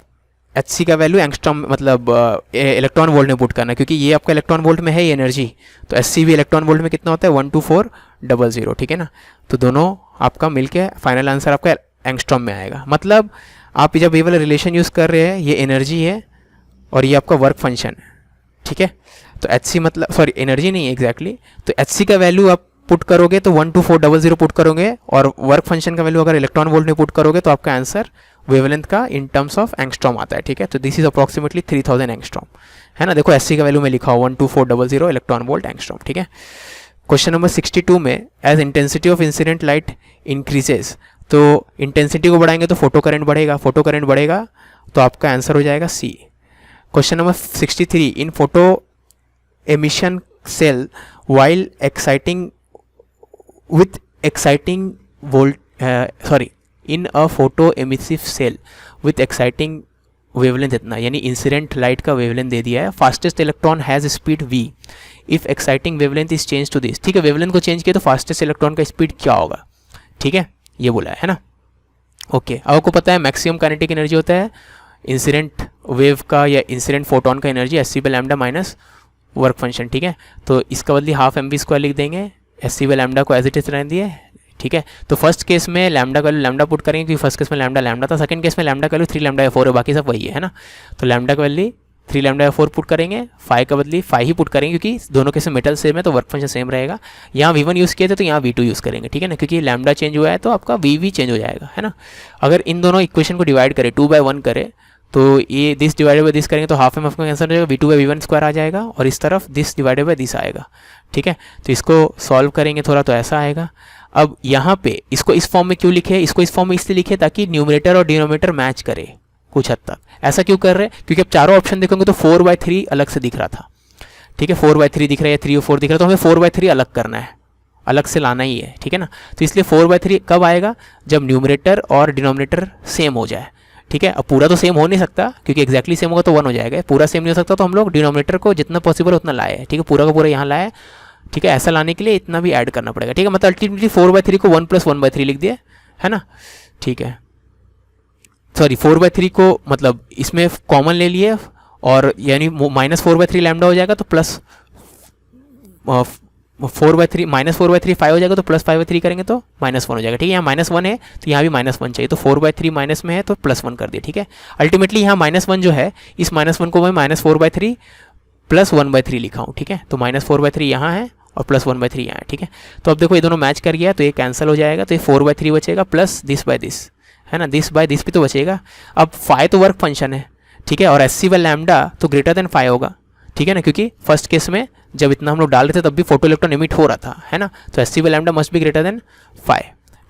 एचसी का वैल्यू एंगस्ट्रॉम मतलब इलेक्ट्रॉन वोल्ट में पुट करना, क्योंकि ये आपका इलेक्ट्रॉन वोल्ट में है ये एनर्जी, तो एचसी भी इलेक्ट्रॉन वोल्ट में कितना होता है 12400, ठीक है ना। तो दोनों आपका मिलके फाइनल आंसर आपका एंगस्ट्रॉम में आएगा। मतलब आप जब ये वाला रिलेशन यूज़ कर रहे हैं, ये एनर्जी है और ये आपका वर्क फंक्शन है, ठीक है। तो एचसी मतलब सॉरी एनर्जी नहीं है एग्जैक्टली, तो एचसी का वैल्यू आप पुट करोगे तो 12400 पुट करोगे, और वर्क फंक्शन का वैल्यू अगर इलेक्ट्रॉन वोल्ट में पुट करोगे तो आपका आंसर वेवलेंथ का इन टर्म्स ऑफ एंगस्ट्रॉम आता है, ठीक है। तो दिस इज अप्रॉक्सीमेटली 3000 एंगस्ट्रॉम, है ना। देखो एससी का वैल्यू में लिखा हो 12400 इलेक्ट्रॉन वोल्ट एंगस्ट्रॉम, ठीक है। क्वेश्चन नंबर 62 में, as intensity of incident light increases, तो इंटेंसिटी को बढ़ाएंगे तो फोटो करंट बढ़ेगा, फोटो करंट बढ़ेगा तो आपका आंसर हो जाएगा C. Question number 63, in photo emission cell while exciting with exciting in a photo emissive cell with exciting wavelength इतना, यानी इंसिडेंट लाइट का वेवलेंथ दे दिया है. Fastest electron has speed v if exciting wavelength is change to this. ठीक है, wavelength को change किया तो फास्टेस्ट इलेक्ट्रॉन का स्पीड क्या होगा. ठीक है, ये बोला है ना. ओके, अब आपको पता है मैक्सिमम काइनेटिक एनर्जी होता है इंसिडेंट वेव का या इंसिडेंट फोटोन का energy S C by lambda minus work function. ठीक है, तो इसका बदली हाफ एम वी स्क्वायर लिख देंगे, एस सी बाई लैम्डा को एज इट इज रहने दिए. ठीक है, तो फर्स्ट केस में लैम्डा का वैल्यू लैम्डा पुट करेंगे क्योंकि फर्स्ट केस में लैम्डा था, सेकंड केस में लैम्डा का वैल्यू 3 लैम्डा या 4 है, बाकी सब वही है ना. तो लैम्डा का वैल्यू 3 लैम्डा या 4 पुट करेंगे, फाई का बदली फाई ही पुट करेंगे क्योंकि दोनों केस में मेटल सेम है तो वर्क फंक्शन सेम रहेगा. यहाँ V1 यूज़ किए थे तो यहाँ V2 यूज़ करेंगे. ठीक है ना, क्योंकि लैम्डा चेंज हुआ है तो आपका VV चेंज हो जाएगा, है ना. अगर इन दोनों इक्वेशन को डिवाइड करें 2/1 करें तो ये दिस डिवाइडेड बाई दिस करेंगे तो हाफ एम एफ का कैंसर हो जाएगा, V2/V1 स्क्वायर आ जाएगा और इस तरफ दिस डिवाइडेड बाई दिस आएगा. ठीक है, तो इसको सॉल्व करेंगे थोड़ा तो ऐसा आएगा. अब यहाँ पे इसको इस फॉर्म में क्यों लिखे, इसको इस फॉर्म में इसलिए लिखे ताकि न्यूमरेटर और डिनोमिनेटर मैच करे कुछ हद तक. ऐसा क्यों कर रहे हैं, क्योंकि अब चारों ऑप्शन देखोगे तो 4/3 अलग से दिख रहा था. ठीक है, 4/3 दिख रहा है, 3 और 4 दिख रहा है, तो हमें 4/3 अलग करना है, अलग से लाना ही है. ठीक है ना, तो इसलिए 4/3 कब आएगा, जब न्यूमरेटर और डिनोमिनेटर सेम हो जाए. ठीक है, अब पूरा तो सेम हो नहीं सकता क्योंकि एक्जैक्टली सेम होगा तो 1 हो जाएगा, पूरा सेम नहीं हो सकता तो हम लोग डिनोमिनेटर को जितना पॉसिबल उतना लाए. ठीक है, पूरा का पूरा यहाँ लाए. ठीक है, ऐसा लाने के लिए इतना भी ऐड करना पड़ेगा. ठीक है, मतलब अल्टीमेटली 4/3 को 1 + 1/3 लिख दिया है ना. ठीक है, सॉरी 4/3 को मतलब इसमें कॉमन ले लिए और यानी -4/3 लैम्डा हो जाएगा तो प्लस 4/3 -4/3 5 हो जाएगा तो +5/3 करेंगे तो -1 हो जाएगा. ठीक है, यहाँ -1 है तो यहाँ भी -1 चाहिए तो 4/3 माइनस में है तो +1 कर दिया. ठीक है, अल्टीमेटली यहाँ -1 जो है इस -1 को मैं -4/3 + 1/3 लिखा हूँ. ठीक है, तो -4/3 यहाँ है और +1/3 यहाँ है. ठीक है, तो अब देखो ये दोनों मैच कर गया तो ये कैंसिल हो जाएगा तो ये 4/3 बचेगा प्लस दिस बाय दिस, है ना, दिस बाय दिस भी तो बचेगा. अब फाई तो वर्क फंक्शन है. ठीक है, और एस सी बाय लैम्डा तो ग्रेटर देन फाई होगा. ठीक है ना, क्योंकि फर्स्ट केस में जब इतना हम लोग डाल रहे थे तब भी फोटो इलेक्ट्रॉन एमिट हो रहा था, है ना, तो S C by lambda must be greater than phi.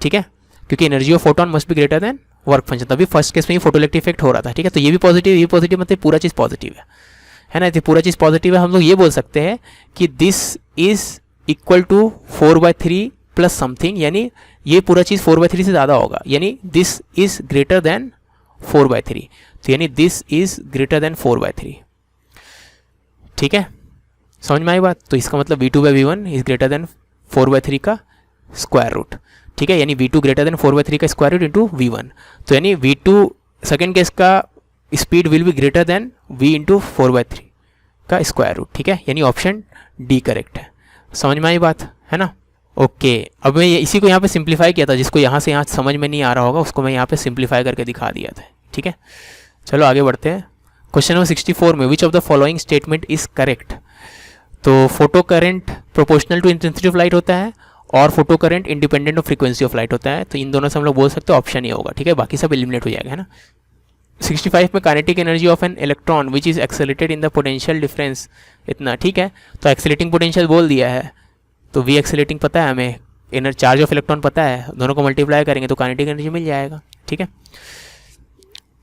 ठीक है, क्योंकि energy of photon must be greater than work function, तभी फर्स्ट केस में ही फोटो इलेक्ट्रिक इफेक्ट हो रहा था. ठीक है, तो ये भी पॉजिटिव, ये पॉजिटिव, मतलब पूरा चीज़ पॉजिटिव है ना, तो पूरा चीज़ पॉजिटिव है. हम लोग ये बोल सकते हैं कि this is equal to 4/3 plus something, यानी ये पूरा चीज़ 4/3 से ज़्यादा होगा, यानी दिस इज ग्रेटर देन 4/3, तो यानी दिस इज ग्रेटर देन 4/3. ठीक है, समझ में आई बात. तो इसका मतलब V2/V1 इज ग्रेटर देन 4/3 का स्क्वायर रूट. ठीक है, यानी V2 ग्रेटर देन 4/3 का स्क्वायर रूट इंटू V1, तो यानी V2 सेकेंड केस का speed will be greater then V into 4/3 का स्क्वायर रूट. ठीक है, यानी ऑप्शन डी करेक्ट है. समझ में आई बात, है ना. ओके, अब मैं इसी को यहाँ पे सिंप्लीफाई किया था, जिसको यहाँ से यहाँ समझ में नहीं आ रहा होगा उसको मैं यहाँ पे सिंप्लीफाई करके दिखा दिया था. ठीक है, चलो आगे बढ़ते हैं. क्वेश्चन नंबर 64 में which of the following statement is correct. तो photo current proportional to intensity of light होता है और photo current independent of frequency of light होता है, तो इन दोनों से हम लोग बोल सकते हैं ऑप्शन ही होगा. ठीक है, बाकी सब एलिमिनेट हो जाएगा, है ना. 65 में kinetic energy of an electron which is accelerated in the potential difference इतना. ठीक है, तो एक्सेलेटिंग पोटेंशियल बोल दिया है तो वी एक्सेलेटिंग पता है हमें, इनर चार्ज ऑफ इलेक्ट्रॉन पता है, दोनों को मल्टीप्लाई करेंगे तो काइनेटिक एनर्जी मिल जाएगा. ठीक है,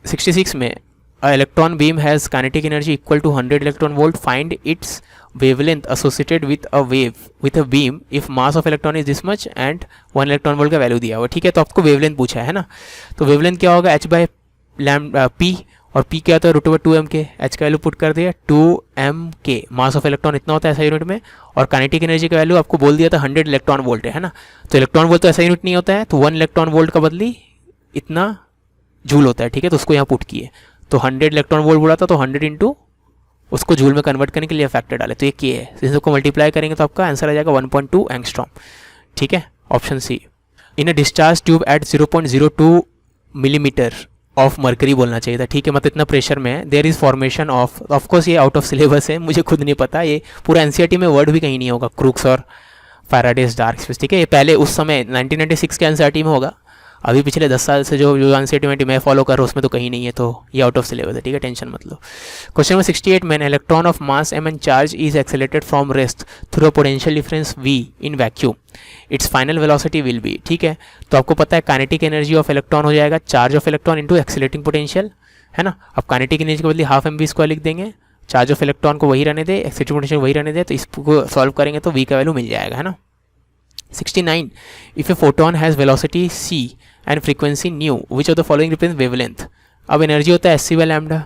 66 में electron beam has kinetic energy equal to 100 electron volt, find its wavelength associated with a wave with a beam if mass of electron is this much and 1 electron volt का value दिया हुआ. ठीक है, तो आपको वेवलेंथ पूछा है ना, तो वेवलेंथ क्या होगा h/p और p क्या होता है √2m/k. h का वैल्यू पुट कर दिया 2m/k, मास ऑफ इलेक्ट्रॉन इतना होता है ऐसा यूनिट में, और काइनेटिक एनर्जी का वैल्यू आपको बोल दिया था 100 इलेक्ट्रॉन वोल्ट है ना. तो इलेक्ट्रॉन वोल्ट तो ऐसा यूनिट नहीं होता है, तो 1 इलेक्ट्रॉन वोल्ट का बदली इतना जूल होता है. ठीक है, तो उसको यहाँ पुट किए तो 100 इलेक्ट्रॉन वोल्ट बोला था तो 100 इंटू उसको जूल में कन्वर्ट करने के लिए फैक्टर डाले तो ये के है, तो इसको मल्टीप्लाई करेंगे तो आपका आंसर आ जाएगा 1.2 एंगस्ट्रॉम. ठीक है, option C. In a discharge tube at 0.02 millimetre of mercury बोलना चाहिए था. ठीक है, मतलब इतना प्रेशर में है, there is formation of course ये आउट ऑफ सिलेबस है, मुझे खुद नहीं पता, ये पूरा एनसीईआरटी में वर्ड भी कहीं नहीं होगा, क्रूक्स और फैराडेज डार्क स्पेस. ठीक है, ये पहले उस समय 1996 के एनसीईआरटी में होगा, अभी पिछले 10 साल से जो एनसीईआरटी मैं फॉलो कर रहा हूँ उसमें तो कहीं नहीं है, तो ये आउट ऑफ सिलेबस है. ठीक है, टेंशन मत लो. क्वेश्चन नंबर 68 में electron of mass m and charge is accelerated from rest through a potential difference v in vacuum, it's final velocity will be. ठीक है, तो आपको पता है काइनेटिक एनर्जी ऑफ इलेक्ट्रॉन हो जाएगा charge of electron into accelerating potential है ना। अब काइनेटिक एनर्जी के बदले हाफ एम वी स्क्वायर लिख देंगे, चार्ज ऑफ इलेक्ट्रॉन को वही रहने दे, एक्साइटेड पोटेंशियल वही रहने दे, तो इसको सॉल्व करेंगे तो वी का वैल्यू मिल जाएगा, है ना। 69 if a photon has velocity c and frequency new which of the following represent wavelength. अब एनर्जी होता है एस सी बाई लैम्डा,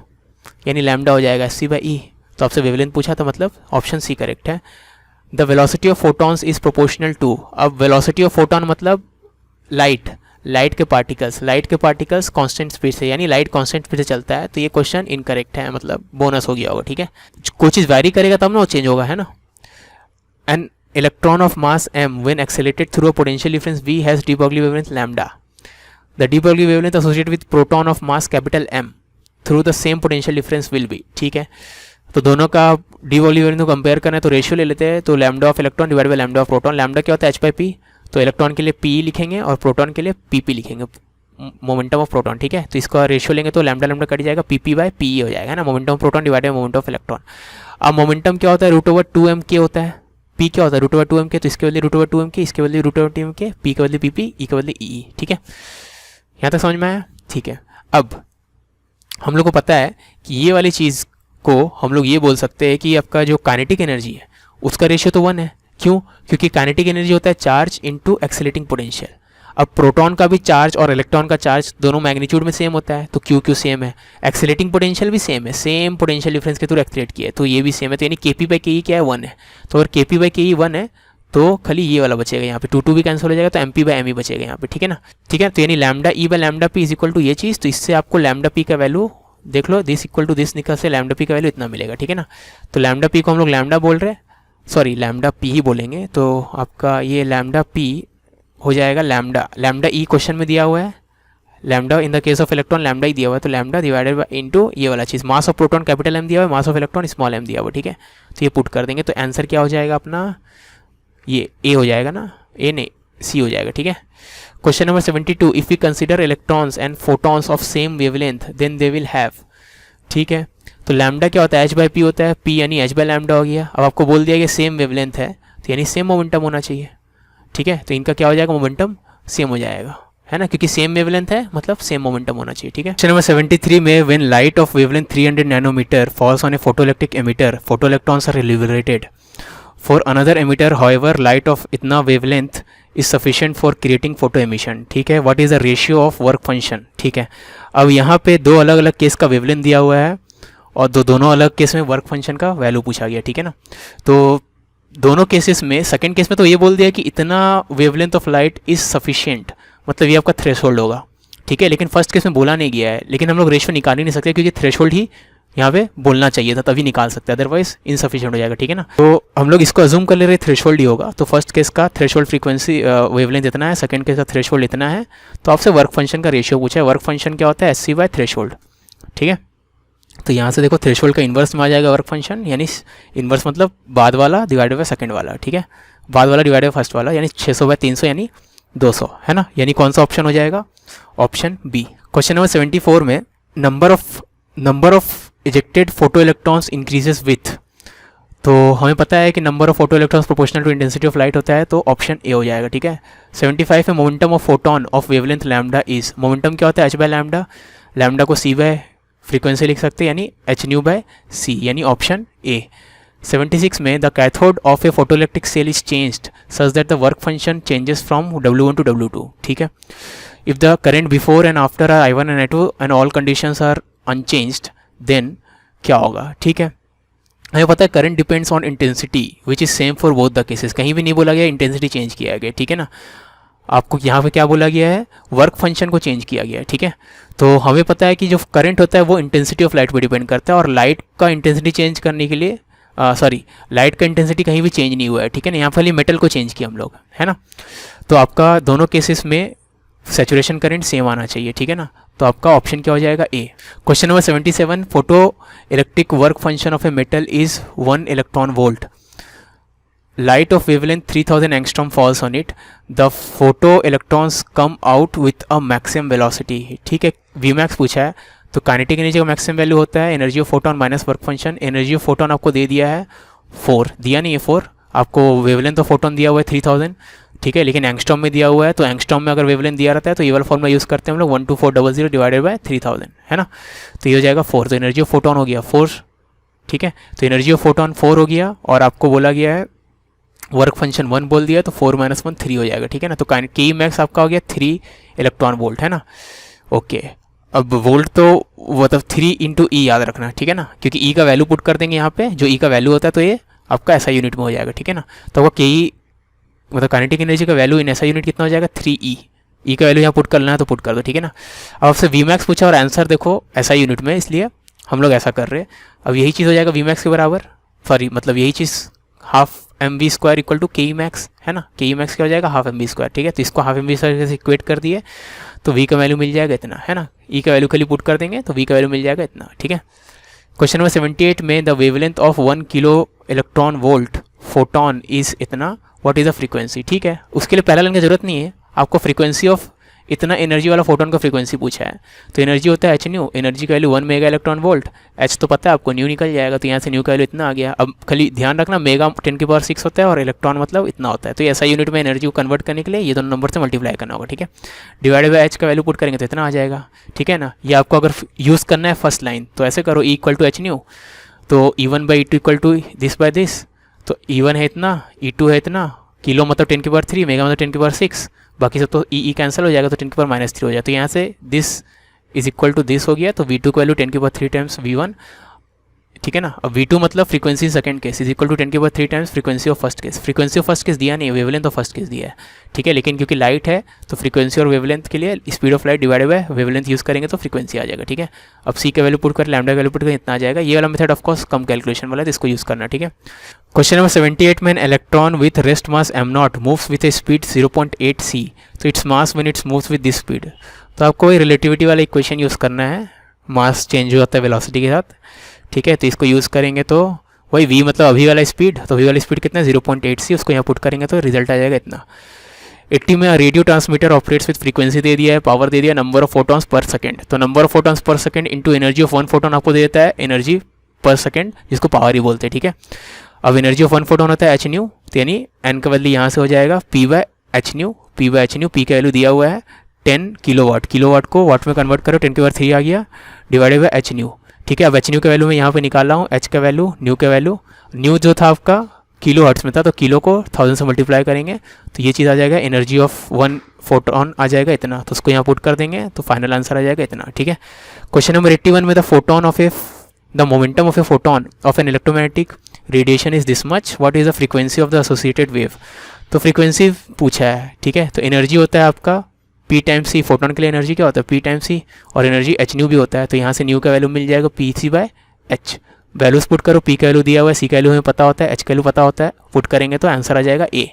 यानी लैम्डा हो जाएगा एस सी बाई ई, तो आपसे वेवलेंथ पूछा तो मतलब ऑप्शन सी करेक्ट है। The velocity of photons is proportional to, अब वेलोसिटी ऑफ फोटोन मतलब लाइट के पार्टिकल्स कांस्टेंट स्पीड से, यानी लाइट कांस्टेंट स्पीड से चलता है, तो ये क्वेश्चन इनकरेक्ट है, मतलब बोनस हो गया होगा, ठीक है। कोई चीज़ वैरी करेगा तब ना वो चेंज होगा, है ना। N electron of mass m when accelerated through a potential difference v has de Broglie wavelength lambda. The de Broglie wavelength associated with proton of mass capital M through the same potential difference will be, ठीक है। तो दोनों का de Broglie wavelength को compare करना है तो ratio ले लेते हैं, तो lambda of electron divide by lambda of proton. Lambda क्या होता है h/p, तो इलेक्ट्रॉन के लिए p लिखेंगे और प्रोटॉन के लिए pp लिखेंगे, मोमेंटम ऑफ प्रोटॉन, ठीक है। तो इसका रेशियो लेंगे तो लैम्डा कट जाएगा, pp बाई pe हो जाएगा ना, momentum of proton divide by momentum of electron. अब मोमेंटम क्या होता है, √2m होता है, p क्या होता है √2m, तो इसके बदले √2m, इसके बदले √2m, p के बदले pp, e के बदले e, ठीक है। यहाँ तक समझ में आया, ठीक है। अब हम लोग को पता है कि ये वाली चीज़ को हम लोग ये बोल सकते हैं कि आपका जो काइनेटिक एनर्जी है उसका रेशियो तो 1 है, क्यों, क्योंकि काइनेटिक एनर्जी होता है चार्ज इनटू एक्सेलरेटिंग पोटेंशियल। अब प्रोटॉन का भी चार्ज और इलेक्ट्रॉन का चार्ज दोनों मैग्नीट्यूड में सेम होता है, तो क्यू सेम है, एक्सेलरेटिंग पोटेंशियल भी सेम है, सेम पोटेंशियल डिफरेंस के थ्रू एक्सेलरेट किया है, तो ये भी सेम है, तो यानी केपी बाई के क्या है 1 है। तो अगर केपी बाई के 1 है तो खाली ये वाला बचेगा, यहाँ पे 2 भी कैंसिल हो जाएगा, तो M P by M E बचेगा यहाँ पे, ठीक है ना, ठीक है। तो यानी lambda E by lambda P is equal to ये चीज़, तो इससे आपको लैम्डा पी का वैल्यू देख लो, दिस इक्वल टू दिस निकल से लैम्डा पी का वैल्यू इतना मिलेगा, ठीक है ना। तो लैम्डा पी को हम लोग लैम्डा बोल रहे हैं, सॉरी लैम्डा पी ही बोलेंगे, तो आपका ये लैम्डा पी हो जाएगा लैम्डा ई क्वेश्चन में दिया हुआ है, lambda in the case of electron lambda ही दिया हुआ है, तो लैम्डा डिवाइडेड बाय इनटू ये वाला चीज़, mass of proton capital M दिया हुआ है, mass of electron small m दिया हुआ है, ठीक है। तो ये पुट कर देंगे तो आंसर क्या हो जाएगा अपना, ये ए हो जाएगा ना, ए नहीं सी हो जाएगा, ठीक है। Question number 72 if we consider electrons and photons of same wavelength then they will have, ठीक है। तो लैम्डा क्या होता है h/p होता है, p यानी h बाई लैम्डा हो गया। अब आपको बोल दिया कि सेम वेवलेंथ है तो यानी सेम मोमेंटम होना चाहिए, ठीक है। तो इनका क्या हो जाएगा, मोमेंटम सेम हो जाएगा, है ना, क्योंकि सेम वेवलेंथ है मतलब सेम मोमेंटम होना चाहिए, ठीक है। क्वेश्चन नंबर 73 में when light of wavelength 300 nanometre falls on a photoelectric emitter, photoelectrons are liberated for another emitter, however light of इतना wavelength is sufficient for creating photo emission, ठीक है। What is the ratio of work function, ठीक है। अब यहाँ पे दो अलग अलग केस का वेवलेंथ दिया हुआ है और दोनों अलग केस में वर्क फंक्शन का वैल्यू पूछा गया, ठीक है ना। तो दोनों केसेस में सेकंड केस में तो ये बोल दिया कि इतना wavelength of light is sufficient, मतलब ये आपका थ्रेशोल्ड होगा, ठीक है। लेकिन फर्स्ट केस में बोला नहीं गया है, लेकिन हम लोग रेशियो निकाल ही नहीं सकते क्योंकि थ्रेशोल्ड ही यहाँ पे बोलना चाहिए था, तभी निकाल सकते हैं, अदरवाइज इनसफिशिएंट हो जाएगा, ठीक है ना। तो हम लोग इसको अज्यूम कर ले रहे थ्रेशोल्ड ही होगा, तो फर्स्ट केस का थ्रेशोल्ड फ्रीक्वेंसी वेवलेंथ इतना है, सेकंड केस का थ्रेशोल्ड इतना है, तो आपसे वर्क फंक्शन का रेशियो पूछा है। वर्क फंक्शन क्या होता है, एस सी बाय थ्रेशोल्ड, ठीक है। तो यहाँ से देखो थ्रेशोल्ड का इन्वर्स में आ जाएगा वर्क फंक्शन, यानी इन्वर्स मतलब बाद वाला डिवाइडेड बाय सेकंड वाला, ठीक है, बाद वाला डिवाइडेड बाय फर्स्ट वाला, यानी 600 बाय 300 यानी 200, है ना। यानी कौन सा ऑप्शन हो जाएगा, ऑप्शन बी। क्वेश्चन नंबर 74 में number of ejected photo electrons increases with, तो हमें पता है कि number of photo electrons proportional to intensity of light होता है, तो ऑप्शन ए हो जाएगा, ठीक है। 75 में momentum of photon of wavelength lambda is, momentum क्या होता है h बाय लैम्डा, लैम्डा को c बाय फ्रीक्वेंसी लिख सकते हैं यानी h न्यू बाय c, यानी ऑप्शन ए। 76 में the cathode of a photoelectric cell is changed such that the work function changes from W1 to W2, ठीक है। If the current before and after are I1 and I2 and all conditions are unchanged then क्या होगा, ठीक है। हमें पता है current depends on intensity which is same for both the cases, कहीं भी नहीं बोला गया इंटेंसिटी चेंज किया गया, ठीक है ना। आपको यहाँ पे क्या बोला गया है, वर्क फंक्शन को चेंज किया गया है, ठीक है। तो हमें पता है कि जो करंट होता है वो इंटेंसिटी ऑफ लाइट पे डिपेंड करता है, और लाइट का इंटेंसिटी चेंज करने के लिए लाइट का इंटेंसिटी कहीं भी चेंज नहीं हुआ है, ठीक है ना। यहाँ खाली मेटल को चेंज किया हम लोग, है ना। तो आपका दोनों केसेस में सैचुरेशन करंट सेम आना चाहिए, ठीक है ना। तो आपका ऑप्शन क्या हो जाएगा, A. Question number 77 photo electric work function of a metal is 1 electron volt, light of wavelength 3000 angstrom falls on it, the photo electrons come out with a maximum velocity, ठीक है। Vmax पूछा है, तो kinetic energy का maximum value होता है energy of photon minus work function. Energy of photon आपको दे दिया है 4, दिया नहीं है 4, आपको वेवलेंथ ऑफ फोटोन दिया हुआ है 3000, ठीक है, लेकिन एंगस्ट्रॉम में दिया हुआ है, तो एंगस्ट्रॉम में अगर वेवलेंथ दिया रहता है तो ये वाला फॉर्मूला यूज़ करते हैं हम लोग 12400 डिवाइडेड बाय 3000, है ना। तो ये हो जाएगा 4, तो एनर्जी ऑफ फोटोन हो गया 4, ठीक है। तो एनर्जी ऑफ फोटोन 4 हो गया, और आपको बोला गया है वर्क फंक्शन 1 बोल दिया, तो 4 - 1 3 हो जाएगा, ठीक है ना। तो के मैक्स आपका हो गया 3 इलेक्ट्रॉन वोल्ट, है ना। ओके, अब वोल्ट तो मतलब 3 × E याद रखना, ठीक है ना, क्योंकि E का वैल्यू पुट कर देंगे यहाँ पे, जो E का वैल्यू होता है तो ये आपका ऐसा यूनिट में हो जाएगा, ठीक है ना। तो आपका के मतलब काइनेटिक एनर्जी का वैल्यू इन ऐसा यूनिट कितना हो जाएगा 3E। E का वैल्यू यहाँ पुट कर लेना है तो पुट कर दो, ठीक है ना। अब आपसे वी मैक्स पूछा और आंसर देखो ऐसा यूनिट में, इसलिए हम लोग ऐसा कर रहे हैं। अब यही चीज़ हो जाएगा वी मैक्स के बराबर, सॉरी मतलब यही चीज़ हाफ mv² इक्वल टू के मैक्स, है ना। के मैक्स क्या हो जाएगा हाफ mv², ठीक है। तो इसको हाफ mv² से इक्वेट कर दिए तो v का वैल्यू मिल जाएगा इतना, है ना। E का वैल्यू खाली पुट कर देंगे तो v का वैल्यू मिल जाएगा इतना, ठीक है। क्वेश्चन नंबर 78 में the wavelength of 1 kilo electron volt photon is इतना, व्हाट इज़ द फ्रीक्वेंसी, ठीक है। उसके लिए पहला लाइन की जरूरत नहीं है, आपको फ्रीक्वेंसी ऑफ इतना एनर्जी वाला फोटोन का फ्रीक्वेंसी पूछा है। तो एनर्जी होता है h, एनर्जी का value 1 mega electron volt, h तो पता है आपको, न्यू निकल जाएगा, तो यहाँ से न्यू का वैल्यू इतना आ गया। अब खाली ध्यान रखना मेगा 10⁶ होता है और इलेक्ट्रॉन मतलब इतना होता है, तो ऐसा यूनिट में एनर्जी को कन्वर्ट करने के लिए ये दोनों नंबर से मल्टीप्लाई करना होगा, ठीक है। डिवाइडेड बाय h का वैल्यू पुट करेंगे तो इतना आ जाएगा, ठीक है ना। ये आपको अगर यूज़ करना है फर्स्ट लाइन तो ऐसे करो, E = h, तो E1/E2 equal to this by this, तो E1 है इतना, E2 है इतना, किलो मतलब 10⁻3, मेगा मतलब 10⁻6, बाकी सब तो ई कैंसिल हो जाएगा तो 10⁻³ हो जाएगा। तो यहाँ से this is equal to this हो गया, तो V2 का वैल्यू 10⁻3 टाइम्स V1, ठीक है ना। अब V2 मतलब frequency second case is equal to 10⁻3 times frequency of first case. Frequency of first case दिया नहीं है, वेवलेंथ ऑफ फर्स्ट केस दिया है, ठीक है। लेकिन क्योंकि लाइट है तो फ्रीक्वेंसी और वेवलेंथ के लिए speed of light divided by wavelength use करेंगे तो फ्रीक्वेंसी आ जाएगा, ठीक है। अब C का वैल्यू पुट कर, लैम्डा का वैल्यू पुट कर, इतना आ जाएगा। ये वाला मेथड ऑफकोर्स कम कैलकुलेशन वाला है, तो इसको यूज़ करना, ठीक है। क्वेश्चन नंबर 78 में electron with rest mass m0 moves with A speed 0.8 c, तो its mass when it's moves with this speed. तो आपको ये रिलेटिविटी वाला इक्वेशन यूज़ करना है, मास चेंज होता है वेलोसिटी के साथ, ठीक है। तो इसको यूज़ करेंगे तो वही v मतलब अभी वाला स्पीड, तो अभी वाला स्पीड कितना है 0.8 c, उसको यहाँ पुट करेंगे तो रिजल्ट आ जाएगा इतना। 80 में radio transmitter operates with frequency दे दिया है, पावर दे दिया, number of photons per second, तो number of photons per second into energy of 1 photon आपको दे देता है एनर्जी पर सेकंड, जिसको पावर ही बोलते हैं, ठीक है। अब एनर्जी ऑफ 1 फोटोन होता है h न्यू, तो यानी n का वैल्यू यहाँ से हो जाएगा p/h न्यू, p का वैल्यू दिया हुआ है 10 किलोवाट, किलोवाट को वाट में कन्वर्ट करो 10⁻³ आ गया, डिवाइडेड बाय h न्यू, ठीक है। अब h न्यू का वैल्यू मैं यहाँ पे निकाल रहा हूँ, h का वैल्यू, न्यू का वैल्यू, न्यू जो था आपका किलो हर्ट्स में था, तो किलो को 1000 से मल्टीप्लाई करेंगे तो ये चीज़ आ जाएगा, एनर्जी ऑफ 1 फोटोन आ जाएगा इतना, तो उसको यहाँ पुट कर देंगे तो फाइनल आंसर आ जाएगा इतना, ठीक है। क्वेश्चन नंबर 81 में the momentum of a photon of an electromagnetic radiation is this much, what is the frequency of the associated wave. तो फ्रीक्वेंसी पूछा है, ठीक है। तो एनर्जी होता है आपका P टाइम्स C, फोटोन के लिए एनर्जी क्या होता है P टाइम्स C, और एनर्जी h न्यू भी होता है, तो यहाँ से न्यू का वैल्यू मिल जाएगा P/h। वैल्यूज पुट करो, P का वैल्यू दिया हुआ है, C का वैल्यू हमें पता होता है, H का वैल्यू पता होता है, पुट करेंगे तो आंसर आ जाएगा A।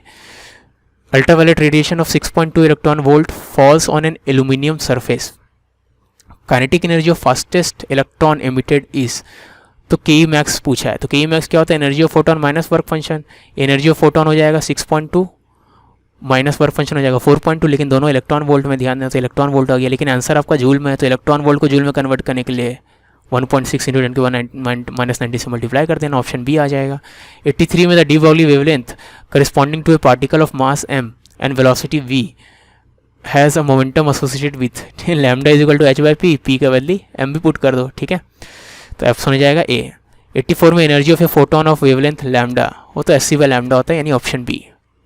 Ultraviolet radiation of 6.2 electron volt falls on an aluminium surface, kinetic energy of fastest electron emitted is, तो के मैक्स पूछा है। तो के मैक्स क्या होता है, energy of photon minus work function, energy of photon हो जाएगा 6.2 माइनस वर्क फंक्शन हो जाएगा 4.2, लेकिन दोनों इलेक्ट्रॉन वोल्ट में ध्यान दें तो इलेक्ट्रॉन वोल्ट हो गया, लेकिन आंसर आपका जूल में है, तो इलेक्ट्रॉन वोल्ट को जूल में कन्वर्ट करने के लिए 1.6 × 10⁻90 से मल्टीप्लाई कर देना, ऑप्शन बी आ जाएगा। 83 में the de Broglie wavelength corresponding to a particle of mass m and velocity v has a momentum associated with lambda is equal to h/p, p का वैल्यू m भी पुट कर दो, ठीक है। तो ऑप्शन हो जाएगा ए। 84 में energy of a photon of wavelength lambda, वो तो sc/λ होता है, यानी option B.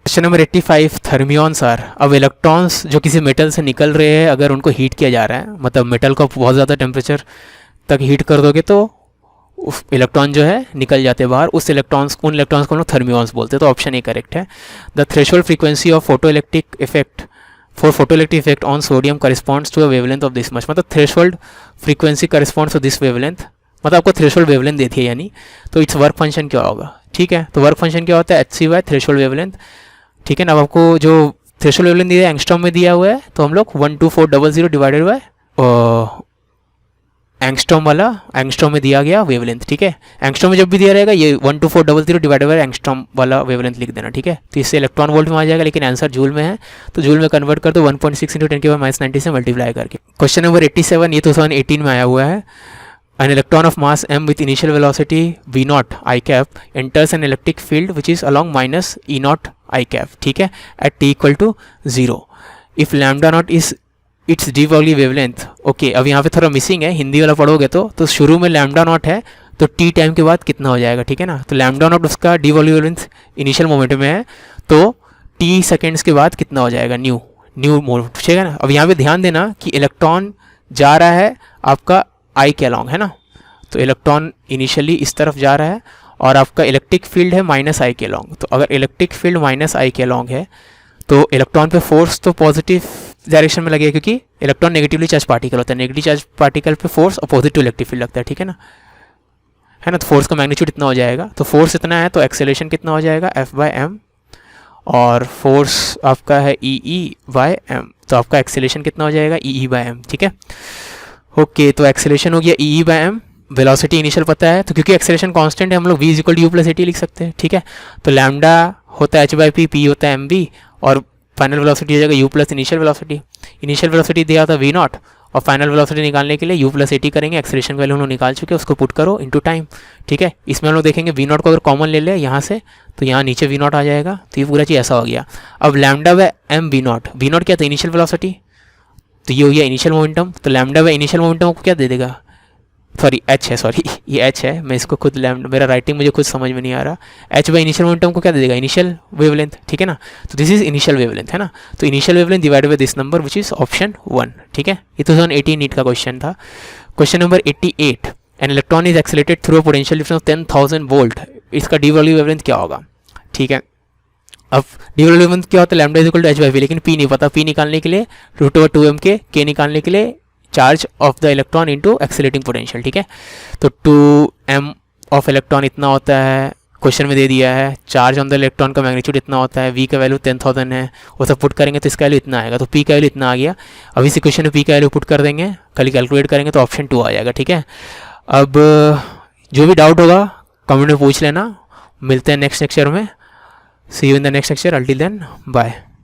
Question number 85 thermions are, अब इलेक्ट्रॉन्स जो किसी मेटल से निकल रहे हैं, अगर उनको हीट किया जा रहा है, मतलब मेटल को बहुत ज़्यादा टेम्परेचर तक हीट कर दोगे तो इलेक्ट्रॉन जो है निकल जाते हैं बाहर, उन इलेक्ट्रॉन्स को हम लोग थर्मियॉन्स बोलते हैं, तो ऑप्शन ए करेक्ट है। The threshold frequency of photoelectric effect on sodium corresponds to a wavelength of this much, मतलब threshold frequency corresponds to this wavelength, मतलब आपको थ्रेशोल्ड वेवलेंथ देती है, यानी तो इट्स वर्क फंक्शन क्या होगा, ठीक है। तो वर्क फंक्शन क्या होता है hc/ थ्रेशोल्ड वेवलेंथ, ठीक है ना। अब आपको जो थ्रेशोल्ड वेवलेंथ दिया है एंगस्ट्रॉम में दिया हुआ है, तो हम लोग 12400 डिवाइडेड बाय एंगस्ट्रॉम में दिया गया वेवलेंथ, ठीक है। एंगस्ट्रॉम में जब भी दिया रहेगा ये 12400 डिवाइडेड बाय एंगस्ट्रॉम वाला वेवलेंथ लिख देना, ठीक है। तो इससे इलेक्ट्रॉन वोल्ट में आ जाएगा, लेकिन आंसर जूल में है, तो जूल में कन्वर्ट कर दो 1.6 × 10⁻90 से मल्टीप्लाई करके। क्वेश्चन नंबर 87 ये 2018 में आया हुआ है। An electron of mass m with initial velocity v0 I cap enters an electric field which is along -E0 I cap, ठीक है, at T equal to 0 if lambda not is its de Broglie wavelength. Okay, अब यहाँ पे थोड़ा missing है, हिंदी वाला पढ़ोगे तो शुरू में लैम्डा नॉट है तो टी टाइम के बाद कितना हो जाएगा, ठीक है ना। तो लैम्डा नॉट उसका D Broglie wavelength initial moment में है तो टी सेकेंड्स के बाद कितना हो जाएगा, न्यू मोमेंट पूछेगा ना। अब यहाँ पे ध्यान देना कि इलेक्ट्रॉन जा रहा है आपका आई के अलॉन्ग, है ना। तो इलेक्ट्रॉन इनिशियली इस तरफ जा रहा है और आपका इलेक्ट्रिक फील्ड है माइनस आई के अलॉन्ग। तो अगर इलेक्ट्रिक फील्ड माइनस आई के अलॉन्ग है तो इलेक्ट्रॉन पे फोर्स तो पॉजिटिव डायरेक्शन में लगेगा, क्योंकि इलेक्ट्रॉन नेगेटिवली चार्ज पार्टिकल होता है, नेगेटिव चार्ज पार्टिकल पे force opposite to electric field लगता है, ठीक है ना, है ना। तो फोर्स का मैग्नीट्यूड इतना हो जाएगा, तो फोर्स इतना है तो एक्सेलरेशन कितना हो जाएगा, F/m, और फोर्स आपका है E/m, तो आपका एक्सेलरेशन कितना हो जाएगा, E/m, ठीक है। ओके, तो एक्सेलरेशन हो गया E/m, वेलोसिटी इनिशियल पता है, तो क्योंकि एक्सेलरेशन कांस्टेंट है हम लोग v = u + at लिख सकते हैं, ठीक है। तो लैम्डा होता है h/p, p होता है mv, और फाइनल वेलोसिटी हो जाएगा u + initial velocity. Initial velocity दिया था v0 और फाइनल वेलोसिटी निकालने के लिए u + at करेंगे, एक्सेलरेशन वैल्यू हम लोग निकाल चुके हैं, उसको पुट करो इनटू टाइम, ठीक है। इसमें हम लोग देखेंगे v0 को अगर कॉमन ले ले यहाँ से तो यहाँ नीचे v0 आ जाएगा, तो ये पूरा चीज़ ऐसा हो गया। अब λ/m v0 क्या था, इनिशियल वेलोसिटी, तो ये हो गया इनिशियल मोमेंटम। तो λ/इनिशियल मोमेंटम को क्या दे देगा, सॉरी h है, सॉरी ये h है, मैं इसको खुद मेरा राइटिंग मुझे खुद समझ में नहीं आ रहा। h/इनिशियल मोमेंटम को क्या दे देगा, इनिशियल वेवलेंथ, ठीक है ना। तो दिस इज इनिशियल वेवलेंथ, है ना। तो initial wavelength divided by this number which is option 1, ठीक है। ये 2018 नीट का क्वेश्चन था। Question number 88, an electron is accelerated through a potential difference of 10,000 volt, इसका डी पॉली वेवलेंथ क्या होगा, ठीक है। अब डी पॉली वेवलेंथ क्या होता है, lambda is equal to h/v, लेकिन p नहीं पता, p निकालने के लिए √2m k निकालने के लिए charge of the electron into accelerating potential, ठीक है। तो 2m ऑफ इलेक्ट्रॉन इतना होता है, क्वेश्चन में दे दिया है। चार्ज ऑन द इलेक्ट्रॉन का मैग्नीट्यूड इतना होता है, v का वैल्यू 10,000 है, वो सब पुट करेंगे तो इसका वैल्यू इतना आएगा, तो p का वैल्यू इतना आ गया। अब इसी क्वेश्चन में p का वैल्यू पुट कर देंगे, कल कैलकुलेट करेंगे तो ऑप्शन 2 आ जाएगा, ठीक है। अब जो भी डाउट होगा कमेंट में पूछ लेना, मिलते हैं नेक्स्ट लेक्चर में। See you in the next lecture, until then bye.